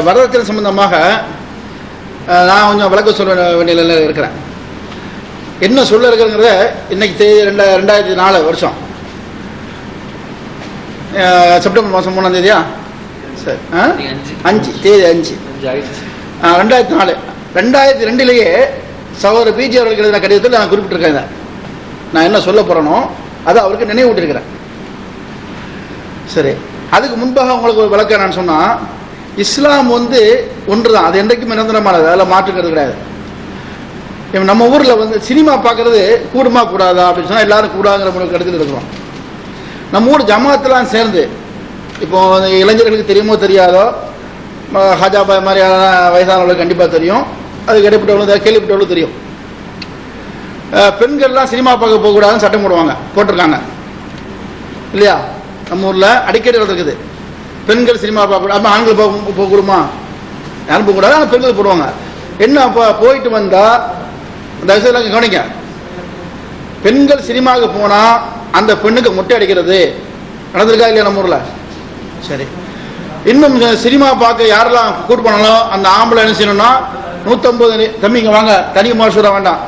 வரதட்சணை சம்பந்தமாக நான் கொஞ்சம் விளக்க சொல்ல வேண்டிய இருக்கிறேன். என்ன சொல்ல இருக்கிறத இன்னைக்கு தேதி 2004 வருஷம் செப்டம்பர் மாதம் 3ஆம் தேதியா? சரி, 5 தேதி 5 2004. 2002 சகோதரர் பிஜி அவர்களுக்கு எழுதின கடிதத்தில் நான் குறிப்பிட்டிருக்கேன். நான் என்ன சொல்ல போறேனோ அதை அவருக்கு நினைவூட்டிருக்கிறேன். சரி, அதுக்கு முன்பாக உங்களுக்கு ஒரு விளக்கம் நான் சொன்னா, இஸ்லாம் ஒன்று தான், அது என்றைக்கும் நிரந்தரமானது, அதில் மாற்றுக்கிறது கிடையாது. நம்ம ஊரில் சினிமா பார்க்கறது கூடுமா கூடாதா அப்படின்னு சொன்னால் எல்லாரும் கூடாங்கிற முறை கருத்தில் இருக்கிறோம். நம்ம ஊர் ஜமாத்தெல்லாம் சேர்ந்து, இப்போ இளைஞர்களுக்கு தெரியுமோ தெரியாதோ, ஹஜாபாய் மாதிரியான வயசானவர்களுக்கு கண்டிப்பாக தெரியும், அது கிடைப்பட்டவங்களுக்கு கேள்விப்பட்டவர்களுக்கு தெரியும். பெண்கள்லாம் சினிமா பார்க்க போகக்கூடாதுன்னு சட்டம் போட்டிருக்காங்க இல்லையா? நம்ம ஊரில் அடிக்கடி இருக்குது, பெண்கள் சினிமா பார்க்க, அப்போ ஆண்கள் போகக்கூடுமா? யாரும் போகக்கூடாது, ஆனால் பெண்கள் போடுவாங்க. என்ன அப்போ போயிட்டு வந்தா தயவுசெய்து கவனிங்க, பெண்கள் சினிமாவுக்கு போனா அந்த பெண்ணுக்கு மொட்டை அடிக்கிறது நடந்திருக்கா இல்லையா நம்ம ஊர்ல? சரி, இன்னும் சினிமா பார்க்க யாரெல்லாம் கூட்டு போனாலும் அந்த ஆம்பளை என்ன செய்யணும்னா 150 தம்பிங்க வாங்க, தனி மாசூரா வேண்டாம்,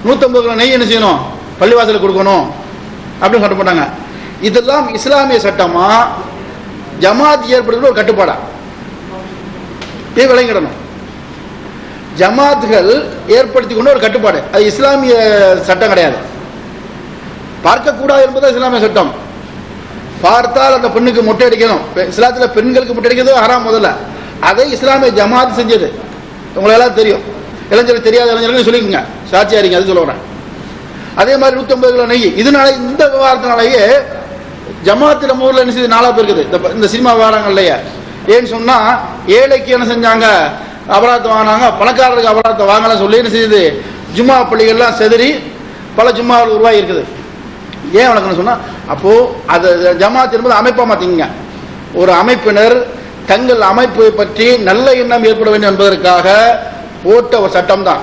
150 கிலோ நெய் என்ன செய்யணும், பள்ளிவாசலுக்கு கொடுக்கணும் அப்படின்னு சட்டம் போட்டாங்க. இதெல்லாம் இஸ்லாமிய சட்டமா ஜமாத் ஏற்படுத்துகிற ஒரு கட்டுப்பாடா? இது விளங்கிடணும். ஜமாத்துகள் ஏற்படுத்தி கொண்ட ஒரு கட்டுப்பாடு, அது இஸ்லாமிய சட்டம் கிடையாது. பார்க்கக்கூடாது என்பது இஸ்லாமிய சட்டம். பார்த்தால் அந்த பெண்ணுக்கு மொட்டை அடிக்கணும். இஸ்லாத்தில் பெண்களுக்கு மொட்டை அடிக்கிறது ஹராம் முதல்ல. அதை இஸ்லாமிய ஜமாத் செஞ்சது, உங்களெல்லாம் தெரியும். இளைஞர்கள் தெரியாத இளைஞர்கள் சொல்லிக்கோங்க, சாட்சியா இருங்க, அது சொல்லுறேன். அதே மாதிரி 150 கிலோ நெய், இதனால இந்த விவகாரத்தினாலேயே ஜமாத்து நம்ம ஊர்ல என்ன செய்யுது, 4 பேர் இருக்குது இந்த சினிமா விவகாரங்கள்லயே. ஏன்னு சொன்னா ஏழைக்கு என்ன செஞ்சாங்க, அபராதம் வாங்கினாங்க, பணக்காரருக்கு அபராதம் வாங்கலாம் சொல்லி என்ன செய்யுது, ஜும்மா பள்ளிகள்லாம் செதறி பல ஜும்மாவில் உருவாகி இருக்குது. ஏன் வழக்கம்னு சொன்னா, அப்போ அது ஜமாத் என்பது அமைப்பா மாத்தீங்க. ஒரு அமைப்பினர் தங்கள் அமைப்பை பற்றி நல்ல எண்ணம் ஏற்பட வேண்டும் என்பதற்காக போட்ட ஒரு சட்டம் தான்,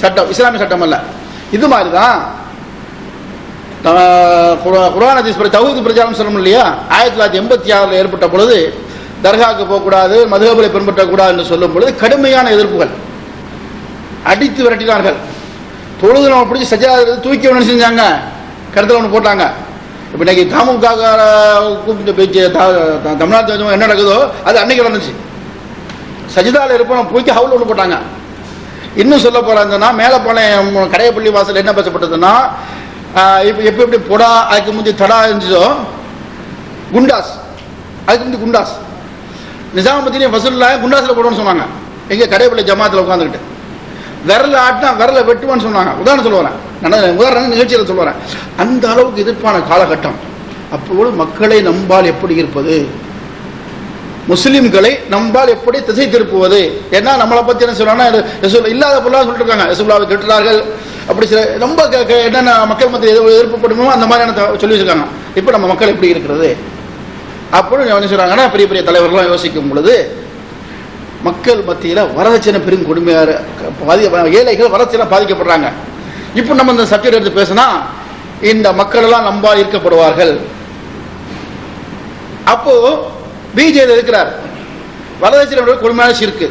சட்டம் இஸ்லாமிய சட்டம் அல்ல. இது மாதிரிதான் குர்ஆன் ஹதீஸ் தௌஹீத் பிரச்சாரம் சொல்லணும் இல்லையா? 1986 ஏற்பட்ட பொழுது தர்காவுக்கு போகக்கூடாது, மதுஹபை பின்பற்றக்கூடாது என்று சொல்லும் பொழுது கடுமையான எதிர்ப்புகள், அடித்து விரட்டினார்கள். தொழுது நம்ம பிடிச்சி சஜா தூக்கி ஒன்று செஞ்சாங்க, கருத்தில் ஒன்று போட்டாங்க. இப்போ இன்னைக்கு தாமுக கூப்பிட்டு பேச்சு தமிழ்நாட்டு என்ன நடக்குதோ அது அன்னைக்கு நடந்துச்சு. சஜிதாவில் இருப்போம் தூக்கி ஹவுல் ஒன்று போட்டாங்க. இன்னும் சொல்ல போறாங்கன்னா மேலப்பாளையம் கடையப்பள்ளி வாசல் என்ன பேசப்பட்டதுன்னா, இப்போ எப்படி பொடா அதுக்கு முந்தி தடா இருந்துச்சோ குண்டாஸ், அதுக்கு முந்தி குண்டாஸ் நிஜாமுத்தீன் வசூல்ல குண்டாஸ்ல போடுவோம்னு சொன்னாங்க. எங்க கடையப்பள்ளி ஜமாத்தில் உட்காந்துக்கிட்டு விரல ஆட்டினா விரல வெட்டுவான்னு சொன்னாங்க. உதாரணம் சொல்லுவேன், உதாரணம் நிகழ்ச்சியில் சொல்லுவேன். அந்த அளவுக்கு எதிர்ப்பான காலகட்டம். அப்போது மக்களை நம்பால் எப்படி இருப்பது, முஸ்லிம்களை நம்பால் எப்படி திசை திருப்புவது? ஏன்னா நம்மளை பத்தி என்ன சொல்றாங்கன்னா இல்லாத பொருளாக சொல்லிட்டு இருக்காங்க, ரசூலுல்லாஹ்வை திட்டுறார்கள், அப்படி சில ரொம்ப என்னென்ன மக்கள் மத்தியில் எது எதிர்ப்புப்படுமோ அந்த மாதிரியான சொல்லி வச்சிருக்காங்க. இப்போ நம்ம மக்கள் எப்படி இருக்கிறது அப்படி என்ன சொல்றாங்கன்னா, பெரிய பெரிய தலைவர்கள்லாம் யோசிக்கும் பொழுது மக்கள் மத்தியில் வரதட்சணை பெரும் கொடுமையாக ஏழைகள் வரதட்சணை பாதிக்கப்படுறாங்க. இப்போ நம்ம இந்த சப்ஜெக்ட் எடுத்து பேசினா இந்த மக்கள் எல்லாம் நம்பா ஈர்க்கப்படுவார்கள். அப்போ பிஜேபி இருக்கிறார், வரதட்சணை கொடுமையான ஷிர்க்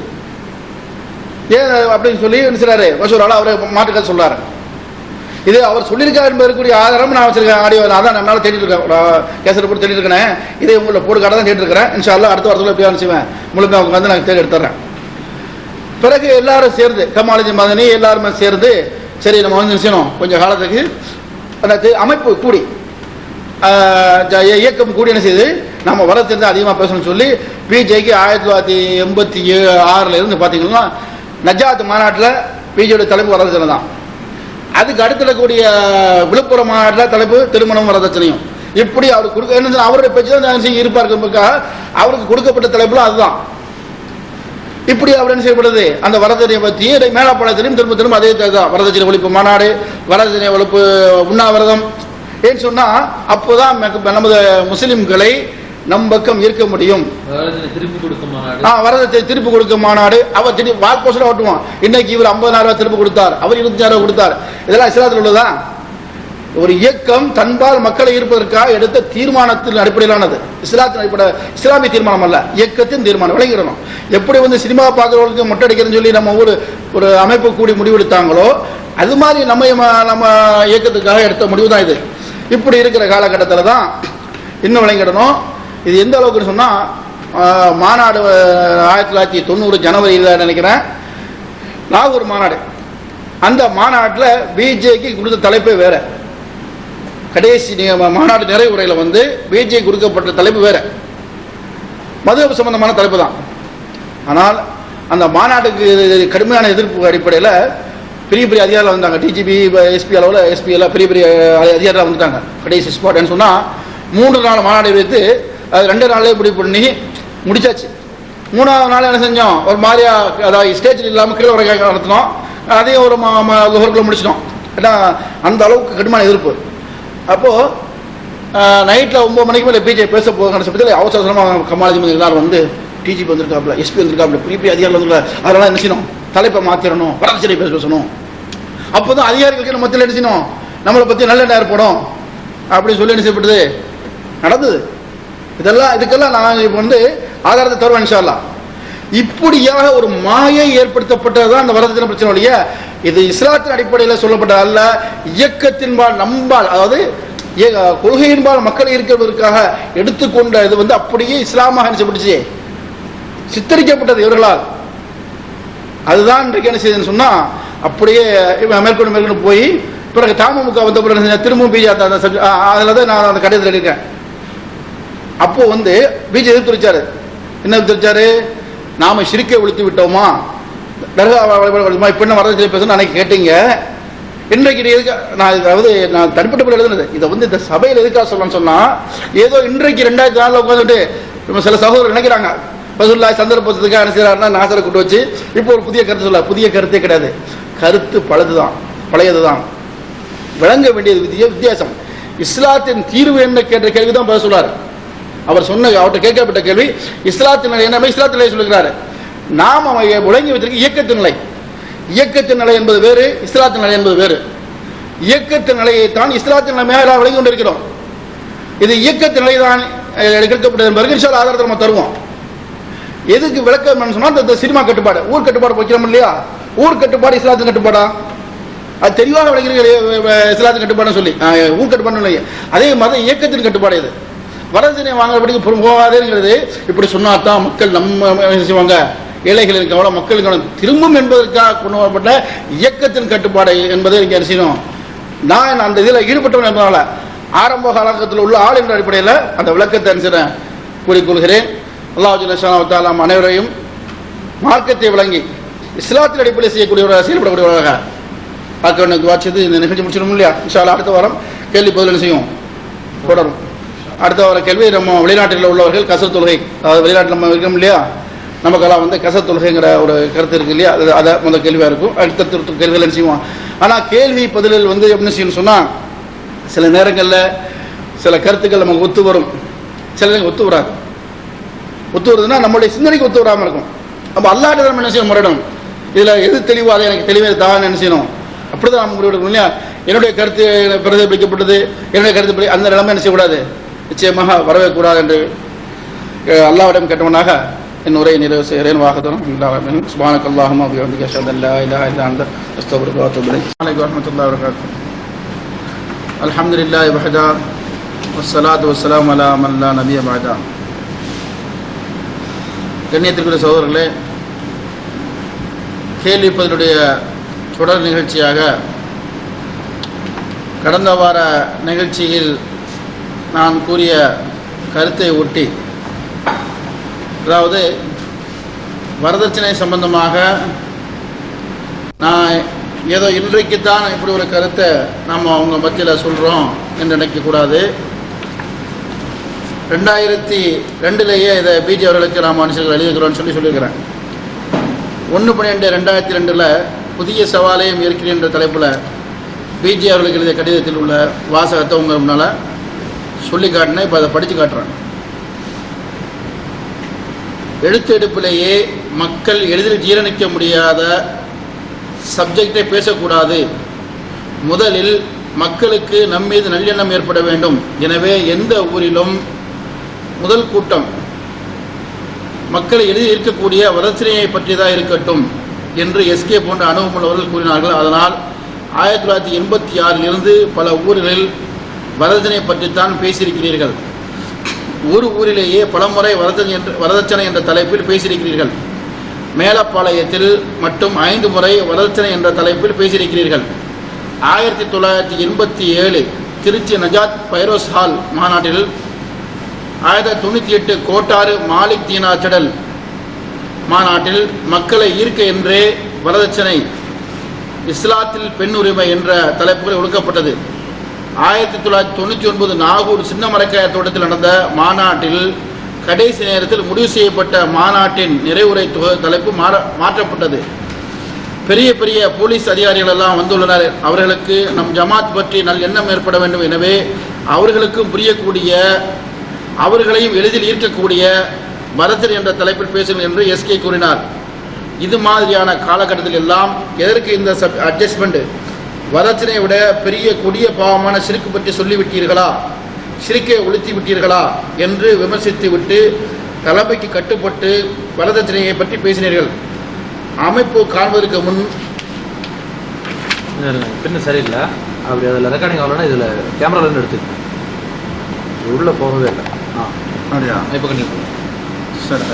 ஏன் அப்படின்னு சொல்லி நினைச்சாரு வசூரால அவரை மாற்றுக்கள் சொல்றாரு. இது அவர் சொல்லியிருக்காரு என்பதற்குரிய ஆதாரம் நான் வச்சிருக்கேன், ஆடியோ. அதான் என்னால் தேடிட்டு இருக்கேன், கேசட் போட்டு தேடிட்டு இருக்கேன். இதை உங்களை போட்டு காட்ட தான் தேடிட்டு இருக்கிறேன். இன்ஷா அல்லாஹ் அடுத்த வாரத்தில் எப்படி அனுப்பிச்சுவேன் முழுக்க அவங்க வந்து நான் தேடி எடுத்துறேன். பிறகு எல்லாரும் சேர்ந்து கமாலஜி மதனி எல்லாருமே சேர்ந்து சரி நம்ம வந்து நினைச்சணும் கொஞ்சம் காலத்துக்கு அந்த அமைப்பு கூடி இயக்கம் கூடி என்ன செய்யுது, நம்ம வரத்திலிருந்து அதிகமாக பேசணும்னு சொல்லி பிஜேக்கு 1986 இருந்து பார்த்தீங்கன்னா நஜாத் மாநாட்டில் பிஜேயோட தலைப்பு வரதட்சணை தான். அதுக்கு அடுத்திடக்கூடிய விழுப்புரம் மாநாட்டில் தலைப்பு திருமணம் வரதட்சணையும். இப்படி அவருக்கு கொடுக்க என்ன அவருடைய பேச்சு தான் இருப்பாருக்காக அவருக்கு கொடுக்கப்பட்ட தலைப்புல அதுதான். இப்படி அவர் என்ன செய்யப்படுது, அந்த வரதட்சணையை பற்றி மேலப்பாளையத்திலையும் திரும்ப திரும்ப அதே தான், வரதட்சணை ஒழிப்பு மாநாடு, வரதட்சணை ஒழிப்பு உண்ணாவிரதம். ஏன்னு சொன்னா அப்போதான் நமது முஸ்லிம்களை நம் பக்கம் இருக்க முடியும். வரதட்சணை திருப்பி கொடுக்க மாநாடு. அவர் திருப்பி வால்போஸ்டர் ஓட்டுவான், இன்னைக்கு இவர் 50,000 ரூபாய் திருப்பி கொடுத்தார், அவர் 25,000 ரூபாய் கொடுத்தார். இதெல்லாம் இஸ்லாத்தில் உள்ளதா? ஒரு இயக்கம் தன்பால் மக்களை ஈர்ப்பதற்காக எடுத்த தீர்மானத்தின் அடிப்படையிலானது. இஸ்லாத்தின் அடிப்படை, இஸ்லாமிய தீர்மானம் அல்ல, இயக்கத்தின் தீர்மானம். விளங்கிடணும். எப்படி வந்து சினிமா பார்க்கறவங்களுக்கு மொட்டை அடிக்கிறதுன்னு சொல்லி நம்ம ஒரு அமைப்பு கூடி முடிவெடுத்தாங்களோ அது மாதிரி நம்ம இயக்கத்துக்காக எடுத்த முடிவு தான் இது. இப்படி இருக்கிற காலகட்டத்தில் தான் இன்னும் விளங்கிடணும். இது எந்த அளவுக்குன்னு சொன்னா, மாநாடு 1990 ஜனவரியில் நினைக்கிறேன், நாகூர் மாநாடு. அந்த மாநாட்டில் பிஜேக்கு கொடுத்த தலைப்பே வேற. கடைசி மாநாடு நிறைவுரையில் வந்து பிஜே கொடுக்கப்பட்ட தலைப்பு வேற, மதுஹப் சம்பந்தமான தலைப்பு தான். ஆனால் அந்த மாநாட்டுக்கு கடுமையான எதிர்ப்பு அடிப்படையில் பெரிய பெரிய அதிகாரிகள் வந்தாங்க. டிஜிபி, எஸ்பி அளவில், எஸ்பி எல்லாம் பெரிய பெரிய அதிகாரிகள் வந்துட்டாங்க. கடைசி ஸ்பாட்னு சொன்னால் 3 நாள் மாநாடு வைத்து அது 2 நாளே முடிவு பண்ணி முடிச்சாச்சு. 3ஆவது நாள் என்ன செஞ்சோம், ஒரு மாதிரியா, அதாவது ஸ்டேஜில் இல்லாமல் கீழே வர நடத்தினோம். அதையும் ஒரு குஹருக்குள்ள முடிச்சிட்டோம். ஏன்னா அந்த அளவுக்கு கடுமையான எதிர்ப்பு. அப்போது நைட்டில் 9 மணிக்கு மேலே பிஜே பேச போகிற சமயத்தில் அவசரமாக கமாலஜி எல்லாரும் வந்து டிஜிபி வந்திருக்காப்புல, எஸ்பி வந்திருக்காப்புல, பெரிய பெரிய அதிகாரிகள் வந்து அதெல்லாம் என்ன செய்யணும், தலைப்பை மாற்றிடணும், வரதட்சணை பேசணும். அப்போ தான் அதிகாரிகளுக்கு நம்ம மத்தியில் என்ன செய்யணும், நம்மளை பற்றி நல்ல ஏற்படும் அப்படின்னு சொல்லி என்ன செய்யப்படுது, நடந்தது. இதுக்கெல்லாம் நான் இப்போ வந்து ஆதாரத்தை தருவேன் இன்ஷா அல்லாஹ். இப்படியாக ஒரு மாயை ஏற்படுத்தப்பட்டதுதான் அந்த வரதட்சணை பிரச்சனை வழிய இது இஸ்லாத்தின் அடிப்படையில் சொல்லப்பட்டது அல்ல. இயக்கத்தின்பால் நம்பால், அதாவது கொள்கையின்பால் மக்களை இருக்கிறதற்காக எடுத்துக்கொண்ட இது வந்து அப்படியே இஸ்லாமாக நினைச்சப்பட்டுச்சு, சித்தரிக்கப்பட்டது இவர்களால். அதுதான் இன்றைக்கு என்ன செய்யுதுன்னு சொன்னா, அப்படியே மேற்கொண்டு போய் பிறகு தமுக வந்த பிறகு திரும்பவும் பிஜே அதில் தான் நான் அந்த கடிதத்தில் இருக்கேன். அப்போ வந்து பிஜே எதிர்த்துச்சாரு. என்ன எதிர்த்துச்சாரு, நாம ஷிர்க்கை ஒழித்து விட்டோமா, தர்கா இப்ப என்ன வரதட்சணை பேசணும் அன்னைக்கு கேட்டீங்க. இன்றைக்கு நான் தனிப்பட்ட முறையில் எழுதுனது இதை வந்து இந்த சபையில் எதுக்காக சொல்லணும்னு சொன்னா, ஏதோ இன்றைக்கு 2004 உட்காந்துட்டு சில சகோதரர் நினைக்கிறாங்க ரசூலுல்லாஹ் சந்தர்ப்பத்துக்காக என்ன செய்யறாருன்னா நாசரை கூட்டு வச்சு இப்போ ஒரு புதிய கருத்து சொல்ல. புதிய கருத்தே கிடையாது, கருத்து பழையதுதான். விளங்க வேண்டியது வித்தியாசம். இஸ்லாத்தின் தீர்வு என்ன கேட்ட கேள்வி தான் பதில் சொல்றாரு. அவர்கிட்ட கேட்கப்பட்ட கேள்வி இஸ்லாத்தின் நிலை என்ன, இஸ்லாத்தின் நிலை சொல்லுகிறாரு. நாம் விளங்கி வச்சிருக்க இயக்கத்தின் நிலை என்பது வேறு, இஸ்லாத்தின் நிலை என்பது வேறு. இயக்கத்தின் நிலையை தான் இஸ்லாத்தின் நிலைமையாக விளங்கி கொண்டிருக்கிறோம். இது இயக்கத்தின் நிலை தான் எடுக்கப்பட்டது என்பதற்கு இன்ஷா அல்லாஹ் ஆதாரத்தை நம்ம தருவோம். எதுக்கு விளக்கம் சொன்னா, இந்த சினிமா கட்டுப்பாடு, ஊர் கட்டுப்பாடு வைக்கிறோம் இல்லையா, ஊர் கட்டுப்பாடு இஸ்லாத்தின் கட்டுப்பாடா, அது தெளிவாக விளக்கிறீங்க. இஸ்லாத்தின் கட்டுப்பாடுன்னு சொல்லி ஊர் கட்டுப்பாடு இல்லையா, அதே மாதிரி இயக்கத்தின் கட்டுப்பாடு. இது வரதட்சணை வாங்குறபடிக்கு போகாதேங்கிறது இப்படி சொன்னாதான் மக்கள் நம்ம செய்வாங்க, ஏழைகளின் கவலை மக்களின் கவனம் திரும்பும் என்பதற்காக கொண்டு வரப்பட்ட இயக்கத்தின் கட்டுப்பாடு என்பதை இங்கே என்ன செய்யணும். நான் அந்த இதில் ஈடுபட்டவன் என்பதனால ஆரம்ப காலகட்டத்தில் உள்ள ஆள் என்ற அடிப்படையில் அந்த விளக்கத்தை என்ன கூறிக்கொள்கிறேன். அல்லாஹ் ஜல்ல ஷானஹு தஆலா அனைவரையும் மார்க்கத்தை விளங்கி இஸ்லாத்தின் அடிப்படையில் செய்யக்கூடியவராக செயல்படக்கூடியவராக பார்க்க வேண்டும். வாட்சியது இந்த நிகழ்ச்சி முடிச்சிடும் இல்லையா, இன்ஷா அல்லாஹ் அடுத்த வாரம் கேள்வி பதில் என்ன செய்யும் தொடரும். அடுத்த வார கேள்வி, நம்ம வெளிநாட்டில் உள்ளவர்கள் கசர் தொழுகை, அதாவது வெளிநாட்டில் நம்ம இருக்கோம் இல்லையா, நமக்கெல்லாம் வந்து கசர் தொழுகைங்கிற ஒரு கருத்து இருக்கு இல்லையா, அதை முதல் கேள்வியாக இருக்கும். அடுத்த கேள்விகள் என்ன செய்வோம். ஆனால் கேள்வி பதிலில் வந்து எப்படி செய்யணும்னு சொன்னால், சில நேரங்களில் சில கருத்துக்கள் நமக்கு ஒத்து வரும், சில நேரம் ஒத்து வராது. ஒத்து வருதுன்னா நம்மளுடைய சிந்தனைக்கு ஒத்து வராமல் இருக்கும். அப்போ அல்லாஹ்ட்ட நம்ம என்ன செய்யணும், முறையிடணும். இதில் எது தெளிவோ அதை எனக்கு தெளிவே தான் என்ன செய்யணும், அப்படிதான் நம்ம முடிவெடுக்கணும் இல்லையா. என்னுடைய கருத்து பிரதிபலிக்கப்பட்டது, என்னுடைய கருத்து அந்த நிலைமை என்ன செய்யக்கூடாது, நிச்சயமாக வரவே கூடாது என்று அல்லாஹ்விடம் கேட்டவனாக என் உரையை நிறைவு செய்கிறேன். வாஹதன் சுப்ஹானக்கல்லாஹும்ம வ பிஹம்திக அஷ்ஹது அல்லா இலாஹா இல்லா அன்த அஸ்தக்ஃபிருக வ அத்தூபு இலைக். அலைக்கும் வரஹ்மத்துல்லாஹி வ பரகாத்துஹு. அல்ஹம்துலில்லாஹி வஹதா வஸ்ஸலாத்து வஸ்ஸலாமு அலா மன் லா நபிய பஅதா. கண்ணியத்திற்குரிய சகோதரர்களே, கேள்வி பதிலுடைய தொடர் நிகழ்ச்சியாக கடந்த வார நிகழ்ச்சியில் நான் கூறிய கருத்தை ஒட்டி, அதாவது வரதட்சணை சம்பந்தமாக நான் ஏதோ இன்றைக்குத்தான் இப்படி ஒரு கருத்தை நாம் அவங்க மத்தியில் சொல்கிறோம் என்று நினைக்கக்கூடாது. 2002 இதை பிஜே அவர்களுக்கு நாம் மனுஷர்கள் எழுதிக்கிறோம்னு சொல்லியிருக்கிறேன். 1/12/2002 புதிய சவாலையும் இருக்கிறேன் என்ற தலைப்பில் பிஜே அவர்களுக்கு எழுதிய கடிதத்தில் உள்ள வாசகத்தை உங்கள் முன்னால் சொல்லி காட்டினேன். இப்போ அதை படித்து காட்டுறேன். எழுத்தெடுப்பிலேயே மக்கள் எளிதில் ஜீரணிக்க முடியாத சப்ஜெக்டை பேசக்கூடாது. முதலில் மக்களுக்கு நம்மீது நல்லெண்ணம் ஏற்பட வேண்டும். எனவே எந்த ஊரிலும் முதல் கூட்டம் மக்களை எளிதில் இருக்கக்கூடிய வரதட்சணையை பற்றி தான் இருக்கட்டும் என்று எஸ்கே போன்ற அனுபவமுள்ளவர்கள் கூறினார்கள். அதனால் 1986 பல ஊர்களில் வரதட்சணை பற்றித்தான் பேசியிருக்கிறீர்கள். ஒரு ஊரிலேயே பலமுறை வரதட்சணை என்ற தலைப்பில் பேசியிருக்கிறீர்கள். மேலப்பாளையத்தில் மட்டும் 5 முறை வரதட்சணை என்ற தலைப்பில் பேசியிருக்கிறீர்கள். 1987 திருச்சி நஜாத் பைரோஸ் ஹால் மாநாட்டில், 1998 கோட்டாறு மாலிக் தீனா சடல் மாநாட்டில் மக்களை ஈர்க்க என்றே வரதட்சணை இஸ்லாத்தில் பெண் உரிமை என்ற தலைப்புகள் ஒடுக்கப்பட்டது. 1999 நாகூர் சின்ன மரக்காய தோட்டத்தில் நடந்த மாநாட்டில் கடைசி நேரத்தில் முடிவு செய்யப்பட்ட மாநாட்டின் நிறைவுரை தலைப்பு மாற்றப்பட்டது. பெரிய பெரிய போலீஸ் அதிகாரிகள் எல்லாம் வந்துள்ளனர். அவர்களுக்கு நம் ஜமாத் பற்றி நல் எண்ணம் ஏற்பட வேண்டும். எனவே அவர்களுக்கும் புரியக்கூடிய, அவர்களையும் எளிதில் ஈர்க்கக்கூடிய வரதட்சணை என்ற தலைப்பில் பேசுங்கள் என்று எஸ்கே கூறினார். இது மாதிரியான காலகட்டத்தில் எல்லாம் எதற்கு இந்த அட்ஜஸ்ட்மெண்ட்? வரதட்சணையை விட பெரிய கொடிய பாவமான சிறுக்கு பற்றி சொல்லிவிட்டீர்களா, சிறுக்கை ஒழித்து விட்டீர்களா என்று விமர்சித்து விட்டு தலைமைக்கு கட்டுப்பட்டு வரதட்சணையை பற்றி பேசினீர்கள். அமைப்பு காண்பதற்கு முன் பின்ன சரியில்லை, அப்படி அதில் ரெக்கார்டிங் ஆகலன்னா இதில் கேமராலேருந்து எடுத்துக்கேன், உள்ளே போகவே இல்லை. அப்படியா? இப்போ கண்டிப்பாக சரி.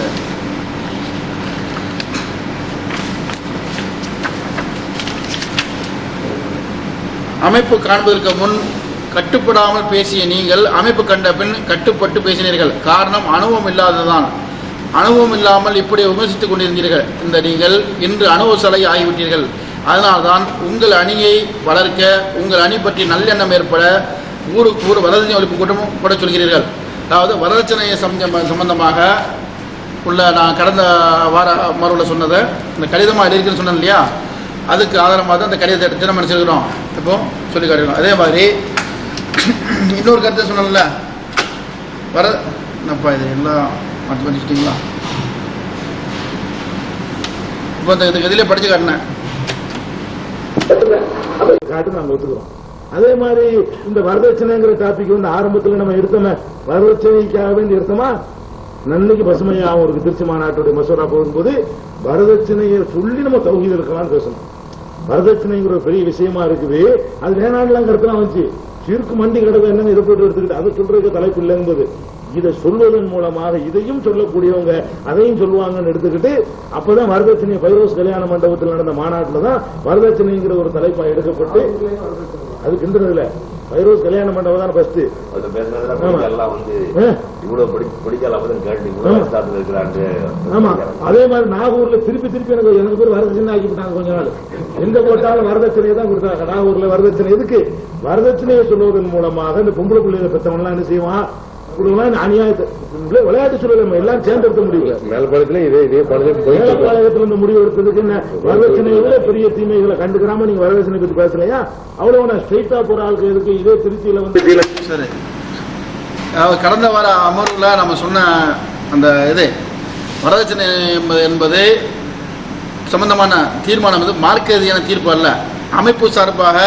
அமைப்பு காண்பதற்கு முன் கட்டுப்படாமல் பேசிய நீங்கள் அமைப்பு கண்ட பின் கட்டுப்பட்டு பேசினீர்கள். காரணம் அனுபவம் இல்லாததுதான். அனுபவம் இல்லாமல் இப்படி விமர்சித்துக் கொண்டிருந்தீர்கள். இந்த நீங்கள் இன்று அனுபவசாலை ஆகிவிட்டீர்கள். அதனால்தான் உங்கள் அணியை வளர்க்க, உங்கள் அணி பற்றி நல்லெண்ணம் ஏற்பட ஊருக்கு ஊர் வரதட்சணை ஒழிப்பு கூட்டமும் கூட சொல்கிறீர்கள். அதாவது வரதட்சணை சம்பந்தமாக உள்ள நான் கடந்த வார மறுவில் சொன்னதை இந்த கடிதமாக எழுதியிருக்குன்னு சொன்னேன் இல்லையா, அதுக்கு ஆதாரமாக தான் இந்த கடிதத்தை தினம் நினச்சிருக்கிறோம், இப்போ சொல்லி காட்டிருக்கோம். அதே மாதிரி இன்னொரு கருத்தை சொன்னல, என்னப்பா இது எல்லாம் மாற்றி பண்ணிச்சிட்டிங்களா? இப்போ இந்த கதிலே படித்து காட்டினேன் காட்டு நாங்கள் ஒத்துக்கிறோம். அதே மாதிரி இந்த வரதட்சணைங்கிற டாபிக் வந்து ஆரம்பத்தில் நம்ம எடுத்தோமே, வரதட்சணைக்காக வேண்டி எடுத்தோமா, நன்னைக்கு பசுமையாகவும் இருக்கு. திருச்சி மாநாட்டுடைய மசோரா போகும்போது வரதட்சணையை சொல்லி நம்ம தௌஹீத் இருக்கலாம்னு பேசணும். வரதட்சணைங்கிற ஒரு பெரிய விஷயமா இருக்குது. அது வேணாம்லாம் கருத்துலாம் வந்துச்சு. சிறுக்கு மண்டி கிடக்க என்னங்க இதை போட்டு எடுத்துக்கிட்டு அதை சொல்றதுக்கு தலைப்பு இல்லைங்கும்போது இதை சொல்வதன் மூலமாக இதையும் சொல்லக்கூடியவங்க அதையும் சொல்லுவாங்கன்னு எடுத்துக்கிட்டு அப்பதான் வரதட்சணை பைரோஸ் கல்யாண மண்டபத்தில் நடந்த மாநாட்டில் தான் வரதட்சணைங்கிற ஒரு தலைப்பா எடுக்கப்பட்டு அது கிண்டுறதுல பைரோஸ் கல்யாண மண்டபம் தான் ஃபர்ஸ்ட். ஆமா, அதே மாதிரி நாகூர்ல திருப்பி எனக்கு பேர் வரதட்சணை ஆக்கிவிட்டாங்க. கொஞ்ச நாள் எங்க போட்டாலும் வரதட்சணையை தான் கொடுத்தாங்க. நாகூர்ல வரதட்சணை எதுக்கு? வரதட்சணையை சொல்வதன் மூலமாக இந்த பொம்பளை பிள்ளைகளை பெற்றவங்க எல்லாம் என்ன செய்வான், அநியாயத்தை விளையாட்டு சூழல் எல்லாம் சேர்ந்தெடுத்த முடியல. மேலப்பாளையத்தில் இந்த முடிவு எடுத்ததுக்கு என்ன, வரதட்சணையை விட பெரிய தீமைகளை கண்டுக்கிறாம நீங்க வரதட்சணை பத்தி பேசலையா? அவ்வளவு நான் ஸ்ட்ரெயிட்டா போற ஆளுக்கு எதுக்கு? இதே திருச்சியில வந்து சரி, கடந்த வார அமர்வுல நம்ம சொன்ன அந்த இது வரதட்சணை என்பது சம்பந்தமான தீர்மானம் வந்து மார்க்க ரீதியான தீர்ப்பு அல்ல, அமைப்பு சார்பாக,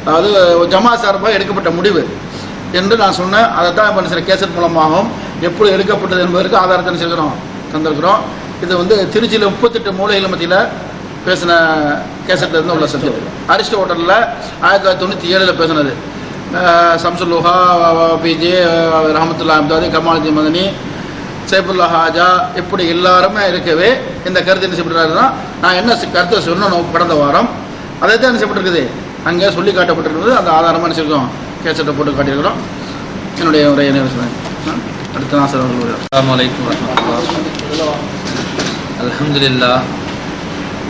அதாவது ஜமா சார்பாக எடுக்கப்பட்ட முடிவு என்று நான் சொன்னேன். அதை தான் இப்போ சில கேசட் மூலமாகவும் எப்படி எடுக்கப்பட்டது என்பதற்கு ஆதாரத்தை செய்கிறோம் தந்திருக்கிறோம். இது வந்து திருச்சியில் 38 மூலைகள் மத்தியில் பேசின கேசட்ல இருந்து உள்ள சப்ஜெக்ட். அரிஸ்டோட்டலில் 1997 பேசினது. சம்சுல்லுஹா, பிஜே, ரஹமத்துல்லா அப்தாதி, கமாலுதீன் மதனி, சைஃபுல்லா ஹாஜா, இப்படி எல்லாருமே இருக்கவே இந்த கருத்து என்ன செய்யப்பட்டிருக்காருன்னா, நான் என்ன கருத்தை சொன்னோம் கடந்த வாரம் அதை தான் என்ன செய்யப்பட்டிருக்குது அங்கே சொல்லி காட்டப்பட்டிருக்கிறது. அந்த ஆதாரமாக என்ன செய்யணும் கேசட்டை போட்டு காட்டியிருக்கிறோம். என்னுடைய உரையை அடுத்த நாசர் அவர்கள். அஸ்ஸலாமு அலைக்கும் வரஹ்மத்துல்லாஹ். அல்ஹம்துலில்லாஹ்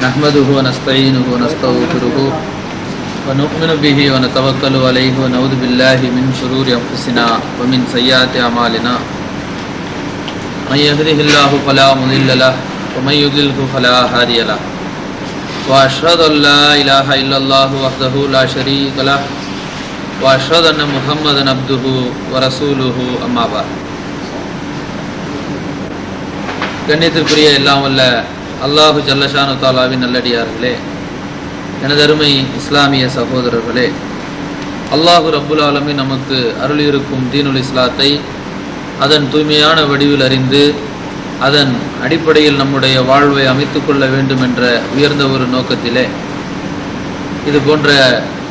நஹ்மதுஹு வ நஸ்தஈனுஹு வ நஸ்தக்ஃபிருஹு வ நு'மினு பிஹி வ நதவக்கலு அலைஹி வ நஊது பில்லாஹி மின் ஷுரூரி அன்ஃபுஸினா வ மின் ஸய்யிஆத்தி அமாலினா. மன் யஹ்திஹில்லாஹு ஃபலா முதில்ல லஹு வ மன் யுضلில்ஹு ஃபலா ஹாதிய லஹு. வ அஷ்ஹது அன் லா இலாஹா இல்லல்லாஹு வஹ்தஹு லா ஷரீக லஹு வ அஷ்ஹது அன்ன முஹம்மதன் அப்துஹு வ ரசூலுஹு அம்மா பஅத். கண்ணியத்திற்குரிய எல்லாம் வல்ல அல்லாஹு ஜல்லஷானு தாலாவின் நல்லடியார்களே, எனது அருமை இஸ்லாமிய சகோதரர்களே, அல்லாஹு ரப்புல் ஆலமீன் நமக்கு அருளியிருக்கும் தீனுல் இஸ்லாத்தை அதன் தூய்மையான வடிவில் அறிந்து அதன் அடிப்படையில் நம்முடைய வாழ்வை அமைத்து கொள்ள வேண்டும் என்ற உயர்ந்த ஒரு நோக்கத்திலே இது போன்ற